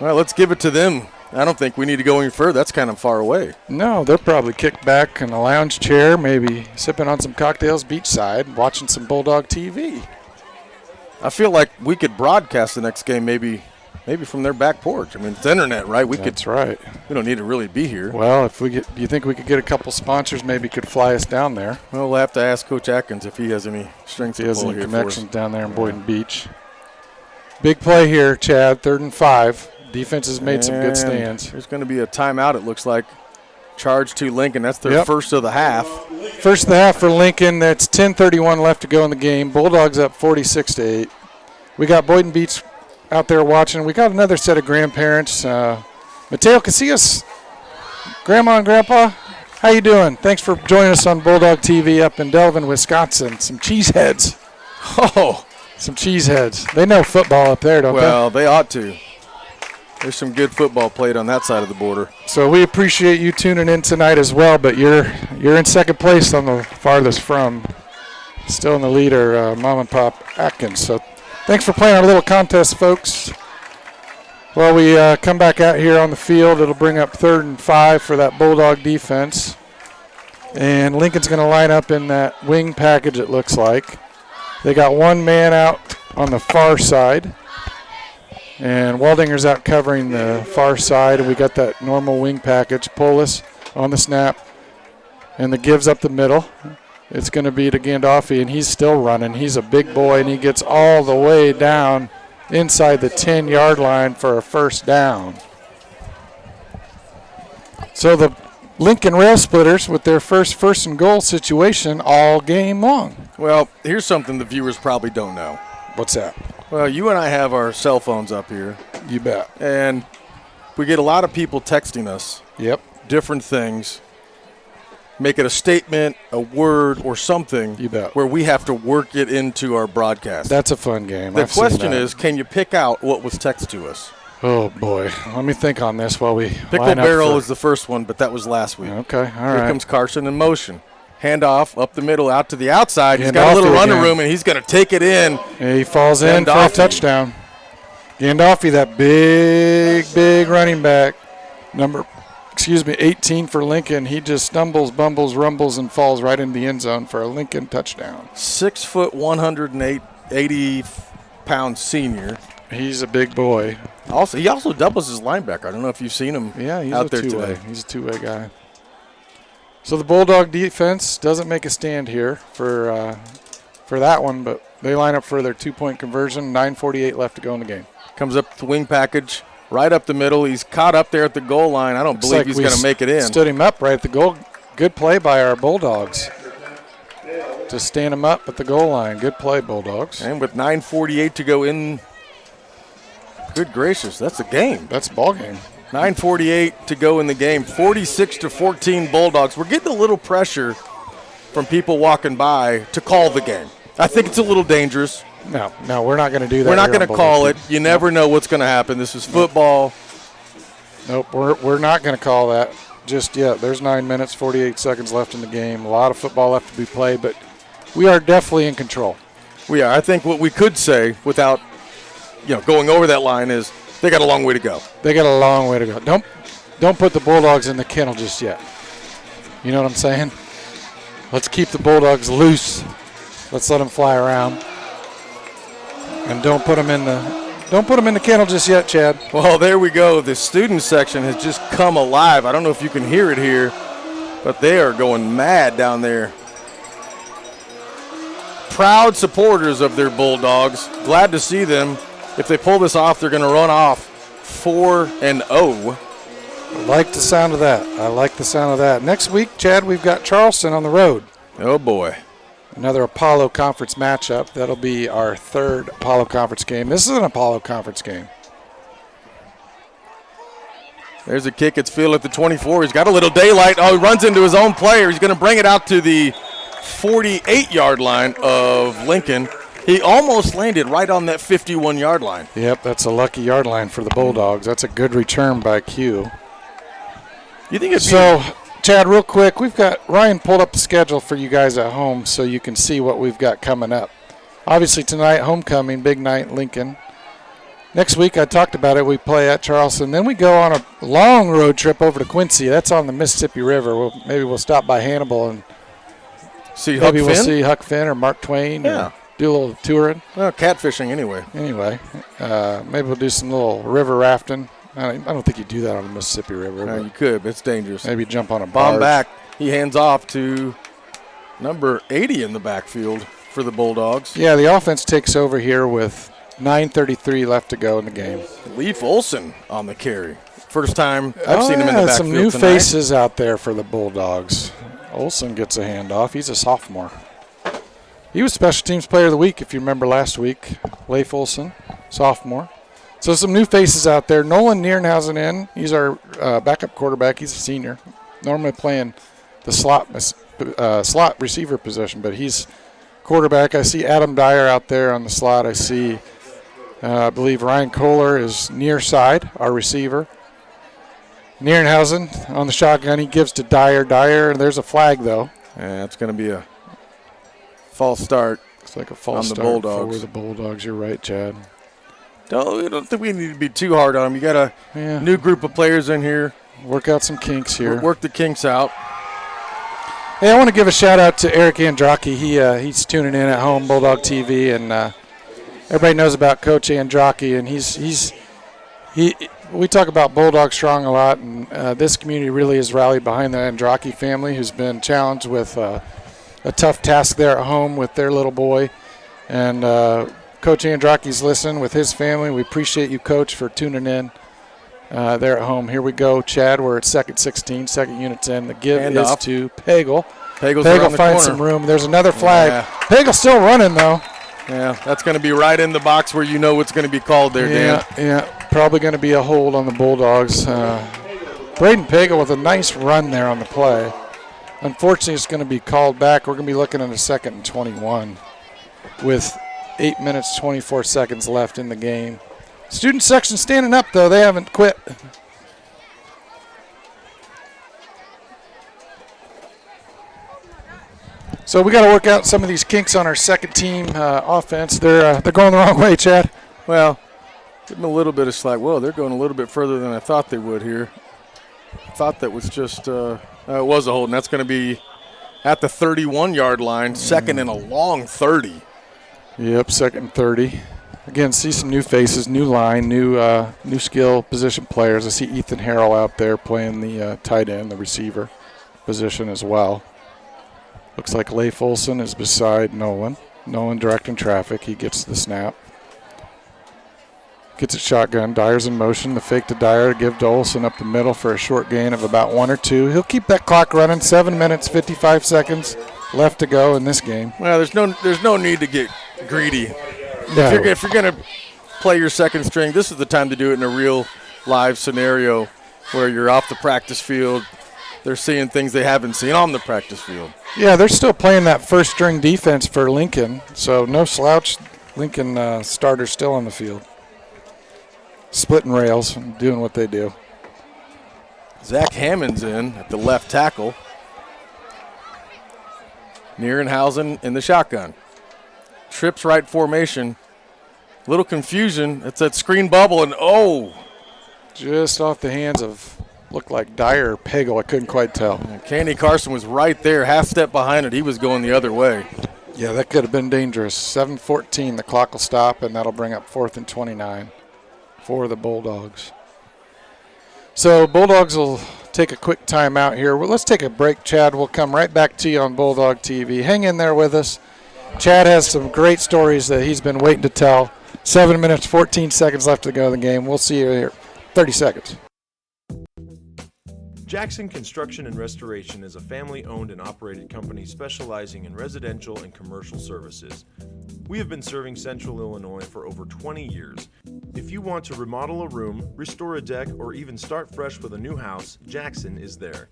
Well, let's give it to them. I don't think we need to go any further. That's kind of far away. No, they're probably kicked back in a lounge chair, maybe sipping on some cocktails beachside, watching some Bulldog TV. I feel like we could broadcast the next game maybe from their back porch. I mean, it's internet, right? That's right. We don't need to really be here. Well, do you think we could get a couple sponsors maybe could fly us down there? Well, we'll have to ask Coach Atkins if he has any strength. He has any connections down there in Boynton Beach. Big play here, Chad, 3rd and 5. Defense has made some good stands. There's going to be a timeout, it looks like. Charge to Lincoln. That's their first of the half. First of the half for Lincoln. That's 10:31 left to go in the game. Bulldogs up 46-8. We got Boynton Beach out there watching. We got another set of grandparents. Mateo Casillas, Grandma and Grandpa, how you doing? Thanks for joining us on Bulldog TV up in Delvin, Wisconsin. Some cheeseheads. Oh, some cheeseheads. They know football up there, don't they? Well, they ought to. There's some good football played on that side of the border. So we appreciate you tuning in tonight as well, but you're in second place on the farthest from. Still in the lead are Mom and Pop Atkins. So thanks for playing our little contest, folks. Well, we come back out here on the field. It'll bring up 3rd and 5 for that Bulldog defense. And Lincoln's going to line up in that wing package, it looks like. They got one man out on the far side. And Waldinger's out covering the far side. And we got that normal wing package. Polis on the snap. And the gives up the middle. It's going to be to Gandolfi, and he's still running. He's a big boy, and he gets all the way down inside the 10-yard line for a first down. So the Lincoln Rail Splitters with their first and goal situation all game long. Well, here's something the viewers probably don't know. What's that? Well, you and I have our cell phones up here. You bet. And we get a lot of people texting us. Yep. Different things. Make it a statement, a word, or something. You bet. Where we have to work it into our broadcast. That's a fun game. The question is, can you pick out what was texted to us? Oh, boy. Let me think on this while we Pickle Barrel is the first one, but that was last week. Okay, all right. Here comes Carson in motion. Handoff up the middle, out to the outside. He's got a little running room, and he's going to take it in. And he falls in for a touchdown. Gandolfi, that big running back, number 18 for Lincoln. He just stumbles, bumbles, rumbles, and falls right into the end zone for a Lincoln touchdown. 6 foot, 180-pound senior. He's a big boy. He also doubles as linebacker. I don't know if you've seen him out there today. He's a two-way guy. So the Bulldog defense doesn't make a stand here for that one, but they line up for their 2-point conversion. 9:48 left to go in the game. Comes up the wing package, right up the middle. He's caught up there at the goal line. I don't believe he's going to make it in. Stood him up right at the goal. Good play by our Bulldogs. to stand him up at the goal line. Good play, Bulldogs. And with 9:48 to go in, good gracious, that's a game. That's a ball game. 9:48 to go in the game, 46-14 Bulldogs. We're getting a little pressure from people walking by to call the game. I think it's a little dangerous. No, we're not going to do that. We're not going to call it. You never know what's going to happen. This is football. Nope, we're not going to call that just yet. There's 9 minutes, 48 seconds left in the game. A lot of football left to be played, but we are definitely in control. We are. I think what we could say without going over that line is they got a long way to go. They got a long way to go. Don't put the Bulldogs in the kennel just yet. You know what I'm saying? Let's keep the Bulldogs loose. Let's let them fly around. And don't put them in the kennel just yet, Chad. Well, there we go. The student section has just come alive. I don't know if you can hear it here, but they are going mad down there. Proud supporters of their Bulldogs. Glad to see them. If they pull this off, they're going to run off 4-0. I like the sound of that. Next week, Chad, we've got Charleston on the road. Oh, boy. Another Apollo Conference matchup. That'll be our third Apollo Conference game. This is an Apollo Conference game. There's a kick. It's Field at the 24. He's got a little daylight. Oh, he runs into his own player. He's going to bring it out to the 48-yard line of Lincoln. He almost landed right on that 51-yard line. Yep, that's a lucky yard line for the Bulldogs. That's a good return by Q. You think it's Chad, real quick, we've got Ryan pulled up the schedule for you guys at home so you can see what we've got coming up. Obviously tonight, homecoming, big night, Lincoln. Next week, I talked about it, we play at Charleston. Then we go on a long road trip over to Quincy. That's on the Mississippi River. Maybe we'll stop by Hannibal and see maybe we'll see Huck Finn or Mark Twain. Yeah. Or do a little touring. Well, catfishing anyway. Maybe we'll do some little river rafting. I don't think you do that on the Mississippi River. No, you could, but it's dangerous. Maybe jump on a barge. Bomb back. He hands off to number 80 in the backfield for the Bulldogs. Yeah, the offense takes over here with 9:33 left to go in the game. Leif Olson on the carry. First time I've seen him in the backfield some new tonight. faces out there for the Bulldogs. Olson gets a handoff. He's a sophomore. He was Special Teams Player of the Week, if you remember last week. Leif Olson, sophomore. So some new faces out there. Nolan Nierenhausen in. He's our backup quarterback. He's a senior. Normally playing the slot receiver position, but he's quarterback. I see Adam Dyer out there on the slot. I see, I believe Ryan Kohler is near side, our receiver. Nierenhausen on the shotgun. He gives to Dyer. And there's a flag, though. Yeah, it's going to be a false start. Looks like a false start the Bulldogs. for the Bulldogs. You're right, Chad. I don't think we need to be too hard on them. You got a new group of players in here. Work out some kinks here. Work the kinks out. Hey, I want to give a shout out to Eric Andraki. He's tuning in at home, Bulldog TV, and everybody knows about Coach Andraki, and we talk about Bulldog Strong a lot, and this community really has rallied behind the Andraki family, who's been challenged with a tough task there at home with their little boy, and Coach Andraki's listening with his family. We appreciate you, Coach, for tuning in there at home. Here we go, Chad. We're at second 16, second unit's in. The give is to Pagel. Pagel finds some room. There's another flag. Yeah. Pagel's still running, though. Yeah, that's going to be right in the box where you know what's going to be called there, Dan. Yeah, probably going to be a hold on the Bulldogs. Braden Pagel with a nice run there on the play. Unfortunately, it's going to be called back. We're going to be looking at a second and 21 with 8 minutes, 24 seconds left in the game. Student section standing up, though. They haven't quit. So we got to work out some of these kinks on our second team offense. They're going the wrong way, Chad. Well, give them a little bit of slack. Whoa, they're going a little bit further than I thought they would here. I thought that was just it was a hold, and that's going to be at the 31-yard line, second and a long 30. Yep, second and 30. Again, see some new faces, new line, new skill position players. I see Ethan Harrell out there playing the tight end, the receiver position as well. Looks like Leif Olson is beside Nolan. Nolan directing traffic. He gets the snap. Gets a shotgun. Dyer's in motion. The fake to Dyer to give to Olson up the middle for a short gain of about 1 or 2. He'll keep that clock running. 7 minutes, 55 seconds left to go in this game. Well, there's no need to get greedy. No. If you're going to play your second string, this is the time to do it in a real live scenario where you're off the practice field. They're seeing things they haven't seen on the practice field. Yeah, they're still playing that first string defense for Lincoln, so no slouch. Lincoln starters still on the field. Splitting rails and doing what they do. Zach Hammond's in at the left tackle. Nierenhausen in the shotgun. Trips right formation. Little confusion. It's that screen bubble, and just off the hands of, looked like Dyer or Pagel. I couldn't quite tell. Candy Carson was right there, half step behind it. He was going the other way. Yeah, that could have been dangerous. 7:14, the clock will stop, and that'll bring up 4th and 29 for the Bulldogs. So Bulldogs will take a quick timeout here. Well, let's take a break, Chad. We'll come right back to you on Bulldog TV. Hang in there with us. Chad has some great stories that he's been waiting to tell. 7 minutes, 14 seconds left to go in the game. We'll see you here. 30 seconds. Jackson Construction and Restoration is a family-owned and operated company specializing in residential and commercial services. We have been serving Central Illinois for over 20 years. If you want to remodel a room, restore a deck, or even start fresh with a new house, Jackson is there.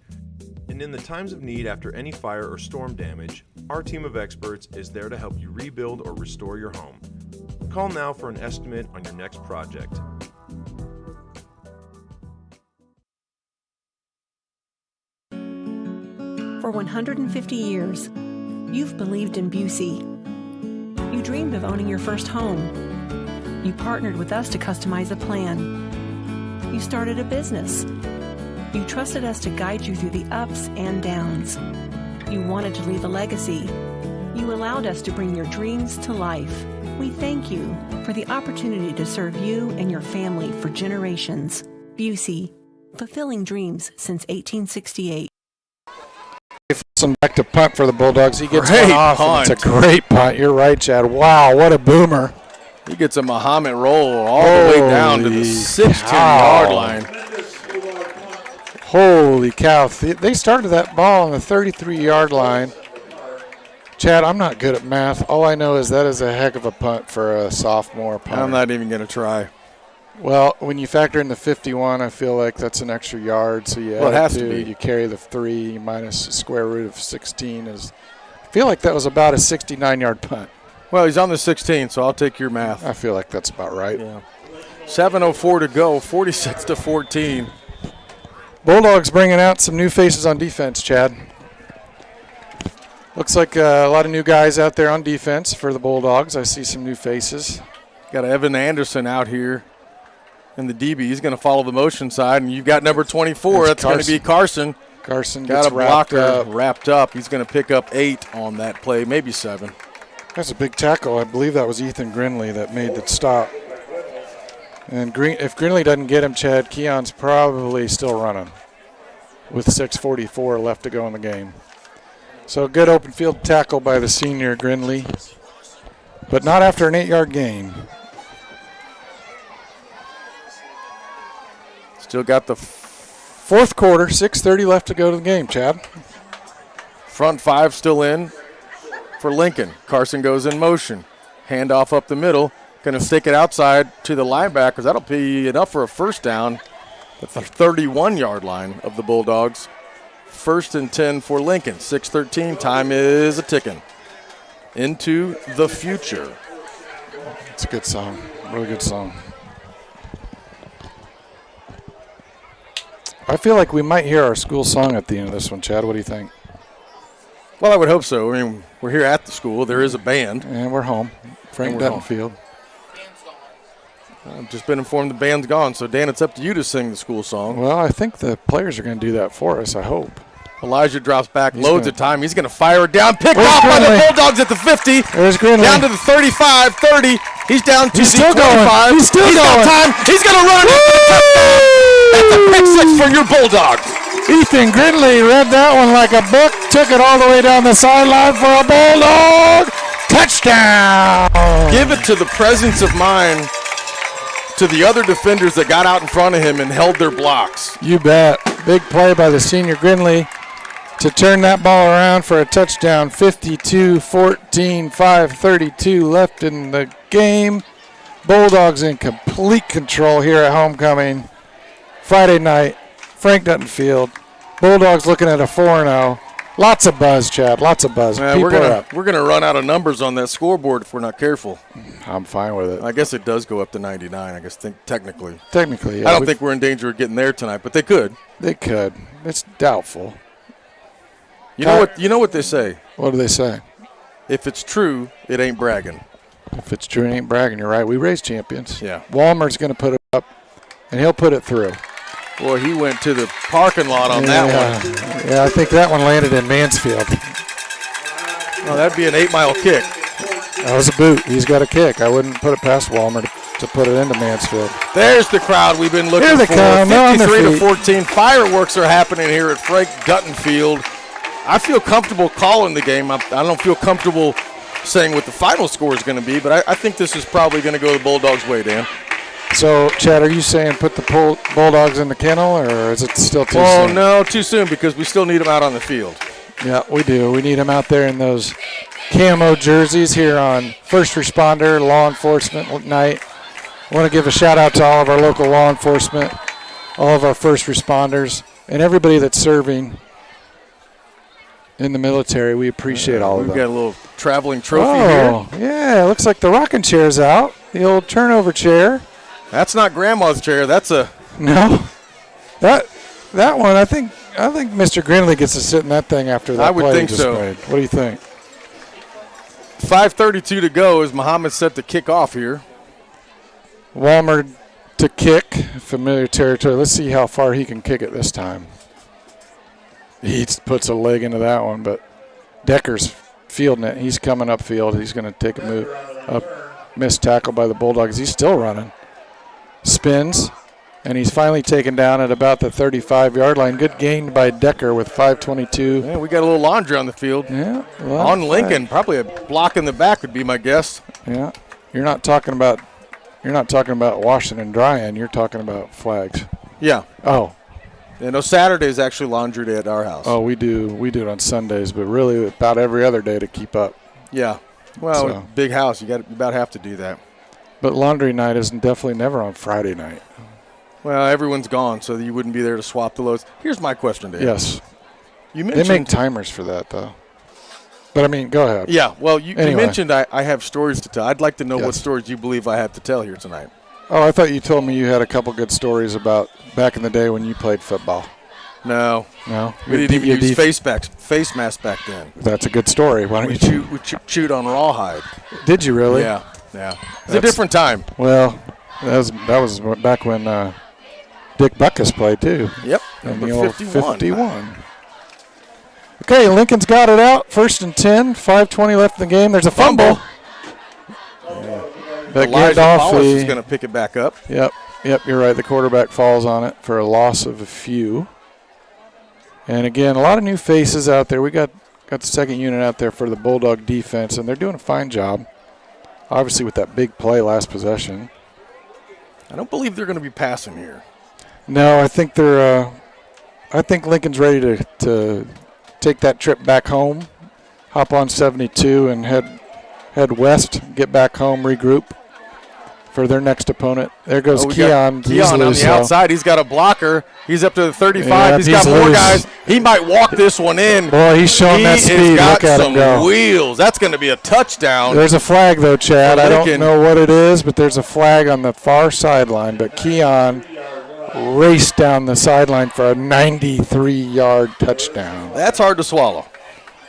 And in the times of need after any fire or storm damage, our team of experts is there to help you rebuild or restore your home. Call now for an estimate on your next project. For 150 years, you've believed in Busey. You dreamed of owning your first home. You partnered with us to customize a plan. You started a business. You trusted us to guide you through the ups and downs. You wanted to leave a legacy. You allowed us to bring your dreams to life. We thank you for the opportunity to serve you and your family for generations. Busey, fulfilling dreams since 1868. Back to punt for the Bulldogs. He gets Great one off, and it's a great punt. You're right, Chad. Wow, what a boomer. He gets a Mahomet roll all the way down to the 16-yard line. Holy cow. They started that ball on the 33-yard line. Chad, I'm not good at math. All I know is that is a heck of a punt for a sophomore punt. I'm not even going to try. Well, when you factor in the 51, I feel like that's an extra yard. So you add to be. You carry the 3 minus the square root of 16. I feel like that was about a 69-yard punt. Well, he's on the 16, so I'll take your math. I feel like that's about right. Yeah. 7:04 to go, 46-14. Bulldogs bringing out some new faces on defense, Chad. Looks like a lot of new guys out there on defense for the Bulldogs. I see some new faces. Got Evan Anderson out here. And the DB, he's going to follow the motion side, and you've got number 24. That's going to be Carson. Carson got gets a blocker wrapped up. He's going to pick up 8 on that play, maybe 7. That's a big tackle. I believe that was Ethan Grinley that made the stop. And if Grinley doesn't get him, Chad, Keon's probably still running with 6:44 left to go in the game. So a good open field tackle by the senior Grinley, but not after an 8-yard gain. Still got the fourth quarter, 6:30 left to go to the game, Chad. Front 5 still in for Lincoln. Carson goes in motion. Handoff up the middle. Going to stick it outside to the linebackers. That'll be enough for a first down at the 31-yard line of the Bulldogs. 1st and 10 for Lincoln. 6:13. Time is a-ticking. Into the future. It's a good song. Really good song. I feel like we might hear our school song at the end of this one, Chad. What do you think? Well, I would hope so. I mean, we're here at the school. There is a band. And we're home. Frank Dutton Field. I've just been informed the band's gone. So, Dan, it's up to you to sing the school song. Well, I think the players are going to do that for us, I hope. Elijah drops back, loads of time. He's going to fire it down. Picked off by the Bulldogs at the 50. There's Grinley. Down to the 35, 30. He's down to the 25. Going. He's still going. Got time. He's going to run. That's a pick 6 for your Bulldogs. Ethan Grinley read that one like a book, took it all the way down the sideline for a Bulldog touchdown. Give it to the presence of mind to the other defenders that got out in front of him and held their blocks. You bet. Big play by the senior Grinley. to turn that ball around for a touchdown. 52-14, 5:32 left in the game. Bulldogs in complete control here at homecoming. Friday night, Frank Dutton Field. Bulldogs looking at a 4-0. Lots of buzz, Chad. Lots of buzz. We're gonna run out of numbers on that scoreboard if we're not careful. I'm fine with it. I guess it does go up to 99. I guess technically. Technically, yeah. I don't think we're in danger of getting there tonight, but they could. They could. It's doubtful. You know what they say. What do they say? If it's true, it ain't bragging. If it's true, it ain't bragging. You're right. We raised champions. Yeah. Walmart's going to put it up, and he'll put it through. Boy, he went to the parking lot on that one. Yeah, I think that one landed in Mansfield. Oh, that'd be an 8-mile kick. That was a boot. He's got a kick. I wouldn't put it past Walmart to put it into Mansfield. There's the crowd we've been looking Here they for. come. 53-14. Fireworks are happening here at Frank Dutton Field. I feel comfortable calling the game. I don't feel comfortable saying what the final score is going to be, but I think this is probably going to go the Bulldogs' way, Dan. So, Chad, are you saying put the Bulldogs in the kennel, or is it still too soon? Oh, no, too soon because we still need them out on the field. Yeah, we do. We need them out there in those camo jerseys here on First Responder Law Enforcement Night. I want to give a shout-out to all of our local law enforcement, all of our first responders, and everybody that's serving in the military. We appreciate all of them. We've got a little traveling trophy here. Oh, yeah, it looks like the rocking chair's out, the old turnover chair. That's not Grandma's chair. That's a No. That one, I think Mr. Grinley gets to sit in that thing after that I would play think he just so. made. What do you think? 5:32 to go as Mahomet set to kick off here. Walmer to kick, familiar territory. Let's see how far he can kick it this time. He puts a leg into that one, but Decker's fielding it. He's coming upfield. He's going to take a move up. Missed tackle by the Bulldogs. He's still running. Spins, and he's finally taken down at about the 35-yard line. Good gain by Decker with 5:22. Yeah, we got a little laundry on the field. Yeah. On Lincoln, probably a block in the back would be my guess. Yeah. You're not talking about washing and drying. You're talking about flags. Yeah. Oh. Yeah, no, Saturday's actually laundry day at our house. Oh, we do it on Sundays, but really about every other day to keep up. Yeah. Well, So. big house, you about have to do that. But laundry night is definitely never on Friday night. Well, everyone's gone, so you wouldn't be there to swap the loads. Here's my question, Dave. Yes. You mentioned They make timers for that, though. But, I mean, go ahead. Yeah, well, you Anyway. mentioned I have stories to tell. I'd like to know what Yes. stories you believe I have to tell here tonight. Oh, I thought you told me you had a couple good stories about back in the day when you played football. No. No? We didn't even use face masks back then. That's a good story. Why don't We chewed on rawhide. Did you really? Yeah. It's a different time. Well, that was back when Dick Buckus played, too. Yep. And Number the old 51. Okay, Lincoln's got it out. 1st and 10. 5:20 left in the game. There's a fumble. But Elijah Gandolfi Paulus is going to pick it back up. Yep, you're right. The quarterback falls on it for a loss of a few. And again, a lot of new faces out there. We got the second unit out there for the Bulldog defense, and they're doing a fine job. Obviously, with that big play last possession. I don't believe they're going to be passing here. No, I think they're. I think Lincoln's ready to take that trip back home, hop on 72, and head west, get back home, regroup for their next opponent. There goes Keon. Keon on the outside. He's got a blocker. He's up to the 35. Yeah, he's got more guys. He might walk this one in. Boy, he's showing that speed. He's got Look at him go. some wheels. That's going to be a touchdown. There's a flag, though, Chad. I don't know what it is, but there's a flag on the far sideline. But Keon raced down the sideline for a 93-yard touchdown. That's hard to swallow.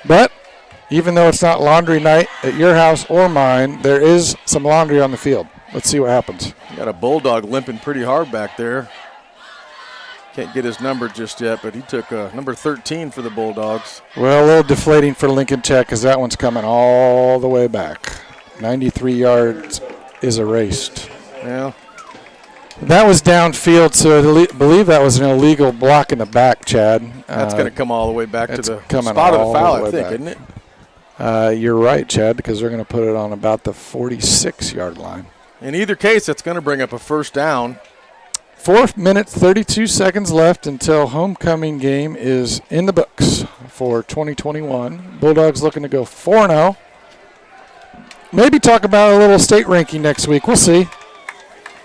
But even though it's not laundry night at your house or mine, there is some laundry on the field. Let's see what happens. Got a Bulldog limping pretty hard back there. Can't get his number just yet, but he took number 13 for the Bulldogs. Well, a little deflating for Lincoln Tech because that one's coming all the way back. 93 yards is erased. Yeah. That was downfield, so I believe that was an illegal block in the back, Chad. That's going to come all the way back to the coming spot of the all foul, the I way think, back. isn't it? You're right, Chad, because they're going to put it on about the 46-yard line. In either case, it's going to bring up a first down. 4 minutes, 32 seconds left until homecoming game is in the books for 2021. Bulldogs looking to go 4-0. Maybe talk about a little state ranking next week. We'll see.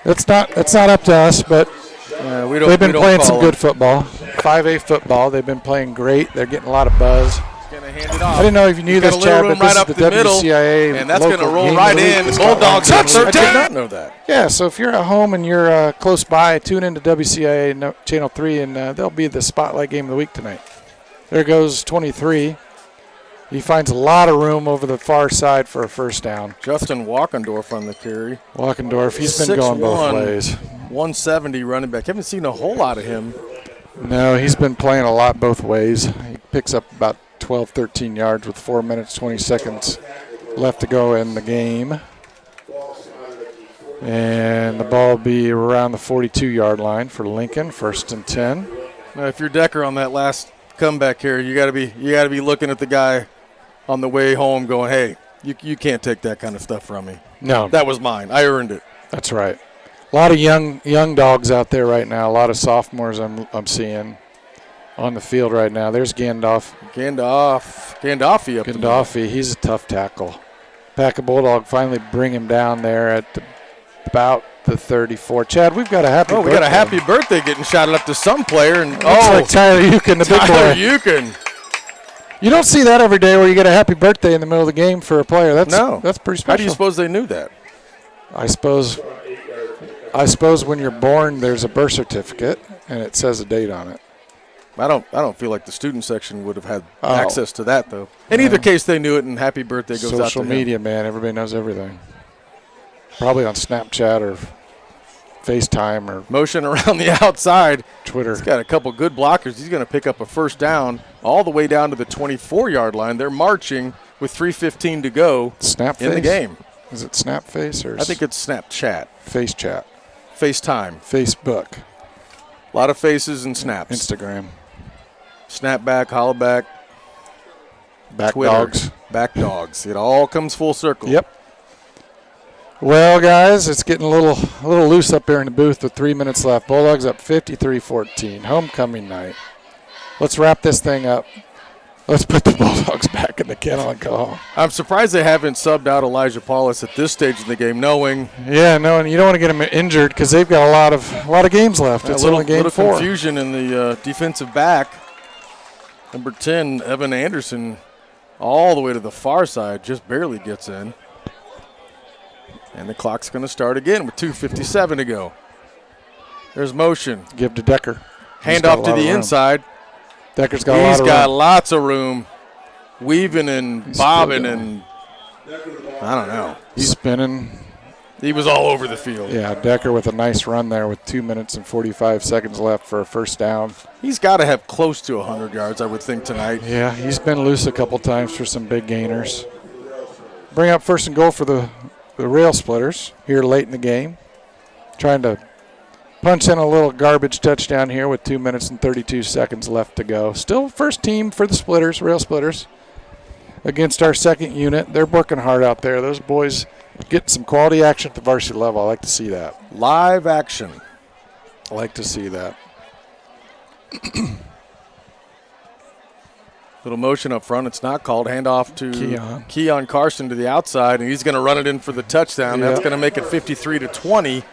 It's not up to us, but they've been playing some good football. 5A football. They've been playing great. They're getting a lot of buzz. I didn't know if you knew this, Chad, but this is the WCIA and that's going to roll right in. Bulldogs at 13. I did not know that. Yeah, so if you're at home and you're close by, tune into WCIA Channel 3, and they'll be the spotlight game of the week tonight. There goes 23. He finds a lot of room over the far side for a first down. Justin Walkendorf on the carry. Walkendorf, he's been going both ways. 170 running back. Haven't seen a whole lot of him. No, he's been playing a lot both ways. He picks up about 12, 13 yards with 4 minutes, 20 seconds left to go in the game. And the ball will be around the 42-yard line for Lincoln, 1st and 10. Now, if you're Decker on that last comeback here, you got to be looking at the guy on the way home going, hey, you can't take that kind of stuff from me. No. That was mine. I earned it. That's right. A lot of young dogs out there right now. A lot of sophomores I'm seeing on the field right now. There's Gandolfi up. Gandolfi, he's a tough tackle. Pack of Bulldog finally bring him down there at about the 34. Chad, we've got a happy birthday. We got a happy birthday getting shouted up to some player. And looks like Tyler Euchen, the big boy. Tyler Euchen. You don't see that every day where you get a happy birthday in the middle of the game for a player. That's pretty special. How do you suppose they knew that? I suppose when you're born, there's a birth certificate, and it says a date on it. I don't feel like the student section would have had access to that, though. In either case, they knew it, and happy birthday goes out to him. Social media, man. Everybody knows everything. Probably on Snapchat or FaceTime or motion around the outside. Twitter. He's got a couple good blockers. He's going to pick up a first down all the way down to the 24-yard line. They're marching with 3:15 to go in the game. Is it Snapface or? I think it's Snapchat. Face chat. FaceTime. Facebook. A lot of faces and snaps. Instagram. Snapback, hollaback. Back Twitter. dogs. Back dogs. It all comes full circle. Yep. Well, guys, it's getting a little loose up here in the booth with 3 minutes left. Bulldogs up 53-14. Homecoming night. Let's wrap this thing up. Let's put the Bulldogs back in the kennel and go home. I'm surprised they haven't subbed out Elijah Paulus at this stage in the game, knowing. Yeah, knowing you don't want to get him injured because they've got a lot of games left. It's only game 4. Little confusion in the defensive back. Number 10, Evan Anderson, all the way to the far side, just barely gets in. And the clock's going to start again with 2:57 to go. There's motion. Give to Decker. Handoff to the inside. Decker's got a lot of room. He's got lots of room. Weaving and bobbing and I don't know. He's spinning. He was all over the field. Yeah, Decker with a nice run there with 2 minutes and 45 seconds left for a first down. He's got to have close to 100 yards, I would think, tonight. Yeah, he's been loose a couple times for some big gainers. Bring up 1st and goal for the Rail Splitters here late in the game. Trying to punch in a little garbage touchdown here with 2 minutes and 32 seconds left to go. Still first team for the Splitters, Rail Splitters, against our second unit. They're working hard out there. Those boys getting some quality action at the varsity level. I like to see that. Live action. I like to see that. Little motion up front. It's not called. Handoff to Keon Carson to the outside, and he's going to run it in for the touchdown. Yep. That's going to make it 53-20.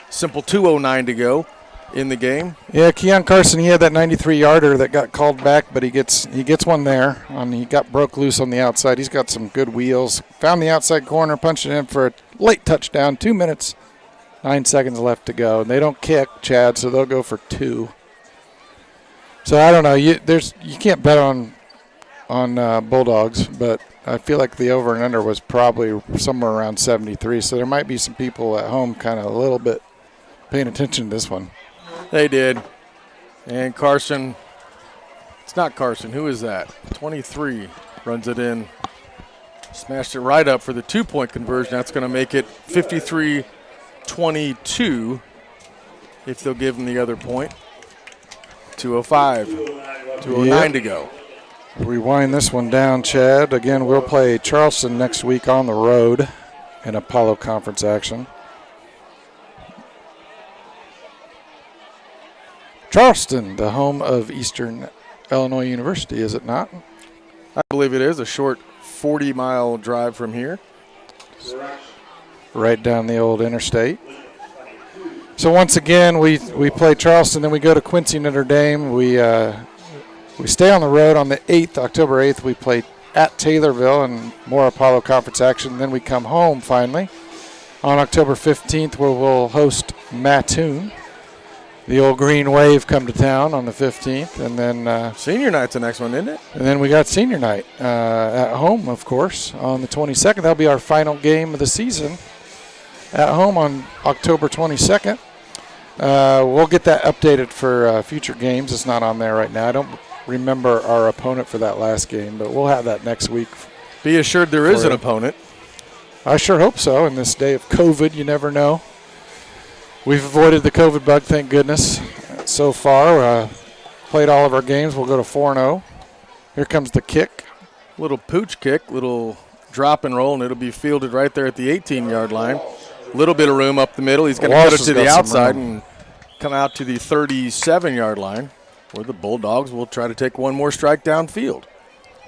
Simple 2:09 to go in the game. Yeah, Keon Carson, he had that 93-yarder that got called back, but he gets one there. He got broke loose on the outside. He's got some good wheels. Found the outside corner, punched it in for a late touchdown. 2 minutes, 9 seconds left to go. And they don't kick, Chad, so they'll go for 2. So I don't know. You can't bet on Bulldogs, but I feel like the over and under was probably somewhere around 73. So there might be some people at home kind of a little bit paying attention to this one. They did. And Carson, it's not Carson. Who is that? 23 runs it in. Smashed it right up for the 2-point conversion. That's going to make it 53-22 if they'll give him the other point. 2:05, 2:09 to go. We wind this one down, Chad. Again, we'll play Charleston next week on the road in Apollo Conference action. Charleston, the home of Eastern Illinois University, is it not? I believe it is a short 40-mile drive from here. Right down the old interstate. So once again, we play Charleston, then we go to Quincy Notre Dame. We stay on the road on the 8th, October 8th. We play at Taylorville and more Apollo Conference action. Then we come home finally on October 15th, where we'll host Mattoon. The old Green Wave come to town on the 15th, and then Senior night's the next one, isn't it? And then we got senior night at home, of course, on the 22nd. That'll be our final game of the season at home on October 22nd. We'll get that updated for future games. It's not on there right now. I don't remember our opponent for that last game, but we'll have that next week. Be assured there is an opponent. I sure hope so. In this day of COVID, you never know. We've avoided the COVID bug, thank goodness, so far. Played all of our games. We'll go to 4-0. Here comes the kick. Little pooch kick, little drop and roll, and it'll be fielded right there at the 18-yard line. Little bit of room up the middle. He's going to put it to the outside and come out to the 37-yard line, where the Bulldogs will try to take one more strike downfield.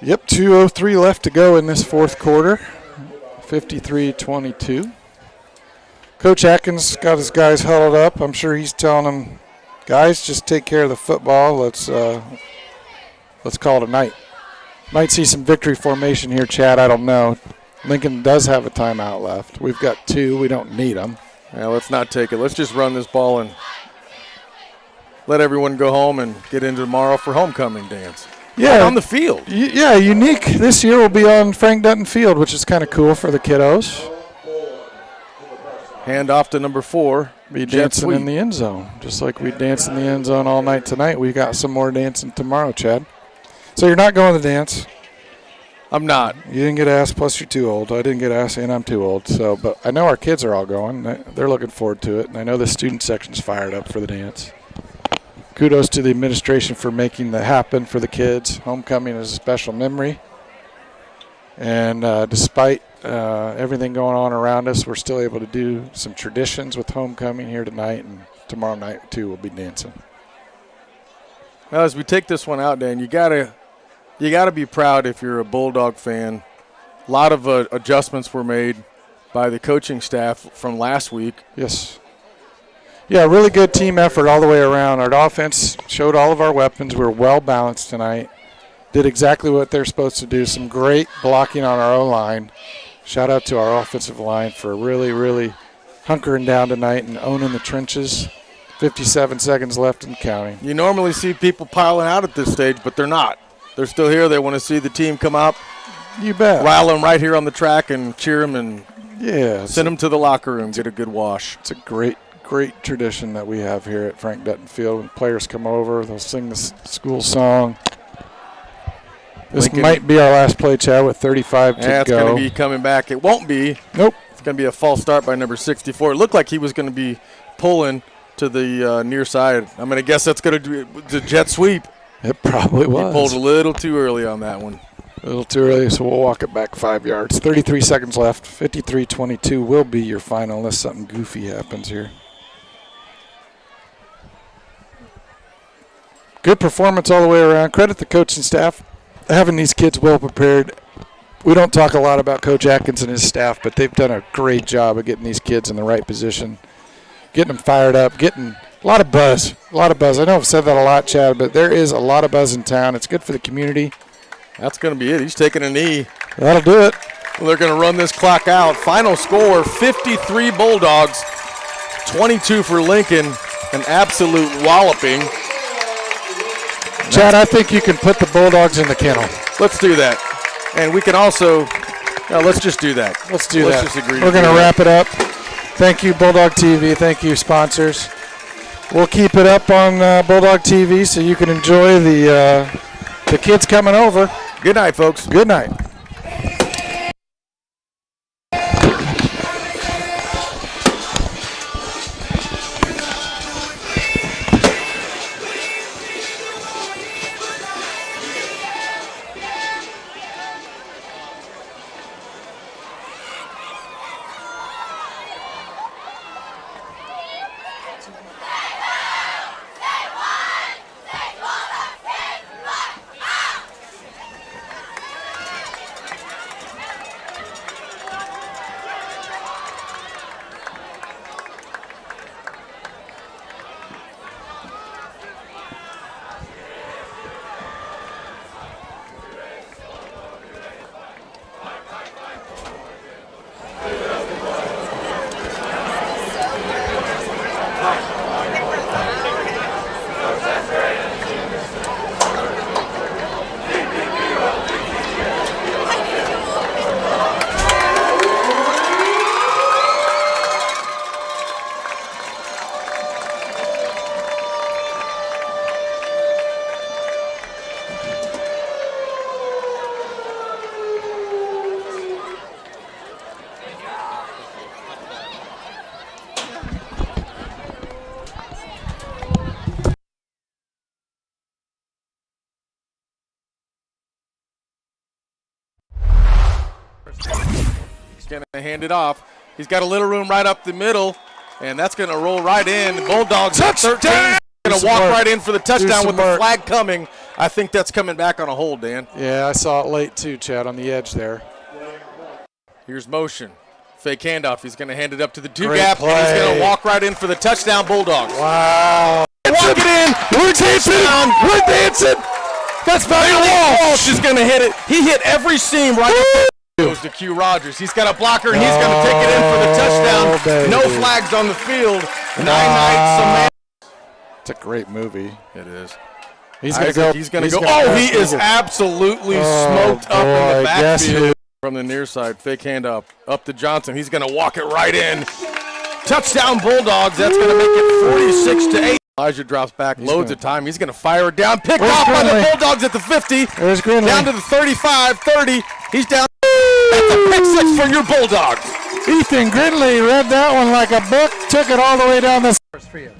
Yep, 2:03 left to go in this fourth quarter. 53-22. Coach Atkins got his guys huddled up. I'm sure he's telling them, guys, just take care of the football. Let's call it a night. Might see some victory formation here, Chad. I don't know. Lincoln does have a timeout left. We've got 2. We don't need them. Yeah, let's not take it. Let's just run this ball and let everyone go home and get into tomorrow for homecoming dance. Yeah, right on the field. Yeah, unique. This year will be on Frank Dutton Field, which is kind of cool for the kiddos. Hand off to number 4. Be dancing in the end zone, just like we danced in the end zone all night tonight. We got some more dancing tomorrow, Chad. So you're not going to the dance? I'm not. You didn't get asked, plus you're too old. I didn't get asked, and I'm too old. So, but I know our kids are all going. They're looking forward to it, and I know the student section's fired up for the dance. Kudos to the administration for making that happen for the kids. Homecoming is a special memory. And despite everything going on around us, we're still able to do some traditions with homecoming here tonight, and tomorrow night, too, we'll be dancing. Well, as we take this one out, Dan, you gotta be proud if you're a Bulldog fan. A lot of adjustments were made by the coaching staff from last week. Yes. Yeah, really good team effort all the way around. Our offense showed all of our weapons. We were well balanced tonight. Did exactly what they're supposed to do. Some great blocking on our O-line. Shout out to our offensive line for really, really hunkering down tonight and owning the trenches. 57 seconds left and counting. You normally see people piling out at this stage, but they're not. They're still here. They want to see the team come up. You bet. Rile them right here on the track and cheer them and send them to the locker room, get a good wash. It's a great tradition that we have here at Frank Dutton Field. When players come over, they'll sing the school song. This Lincoln might be our last play, Chad, with 35 to go. Yeah, it's going to be coming back. It won't be. Nope. It's going to be a false start by number 64. It looked like he was going to be pulling to the near side. I'm going to guess that's going to be the jet sweep. It probably was. He pulled a little too early on that one. A little too early, so we'll walk it back 5 yards. 33 seconds left. 53-22 will be your final unless something goofy happens here. Good performance all the way around. Credit the coaching staff. Having these kids well prepared. We don't talk a lot about Coach Atkins and his staff, but they've done a great job of getting these kids in the right position, getting them fired up, getting a lot of buzz. A lot of buzz. I know I've said that a lot, Chad, but there is a lot of buzz in town. It's good for the community. That's going to be it. He's taking a knee. That'll do it. Well, they're going to run this clock out. Final score, 53 Bulldogs, 22 for Lincoln. An absolute walloping. Chad, I think you can put the Bulldogs in the kennel. Let's do that. And we can also, let's just do that. Let's do that. Just agree. We're going to wrap it up. Thank you, Bulldog TV. Thank you, sponsors. We'll keep it up on Bulldog TV so you can enjoy the kids coming over. Good night, folks. Good night. hand it off. He's got a little room right up the middle, and that's going to roll right in. Bulldogs at 13. Going to walk right in for the touchdown with the flag coming. I think that's coming back on a hold, Dan. Yeah, I saw it late too, Chad, on the edge there. Here's motion. Fake handoff. He's going to hand it up to the two Great gap. play. And he's going to walk right in for the touchdown, Bulldogs. Wow. Walk it in. We're dancing. We're dancing. That's Bailey Walsh is going to hit it. He hit every seam right up there. Goes to Q Rogers. He's got a blocker, and he's going to take it in for the touchdown. Baby. No flags on the field. 9 nights. It's a great movie. It is. He's going to go. He's going to go. Oh, he is absolutely smoked up in the backfield. From the near side, fake handoff up to Johnson. He's going to walk it right in. Touchdown Bulldogs. That's going to make it 46-8. Elijah drops back, loads of time. He's going to fire it down. Picked off by the Bulldogs at the 50. There's Greenlee. Down to the 35, 30. He's down. That's a pick six for your Bulldogs. Ethan Greenlee read that one like a book, took it all the way down the. For you.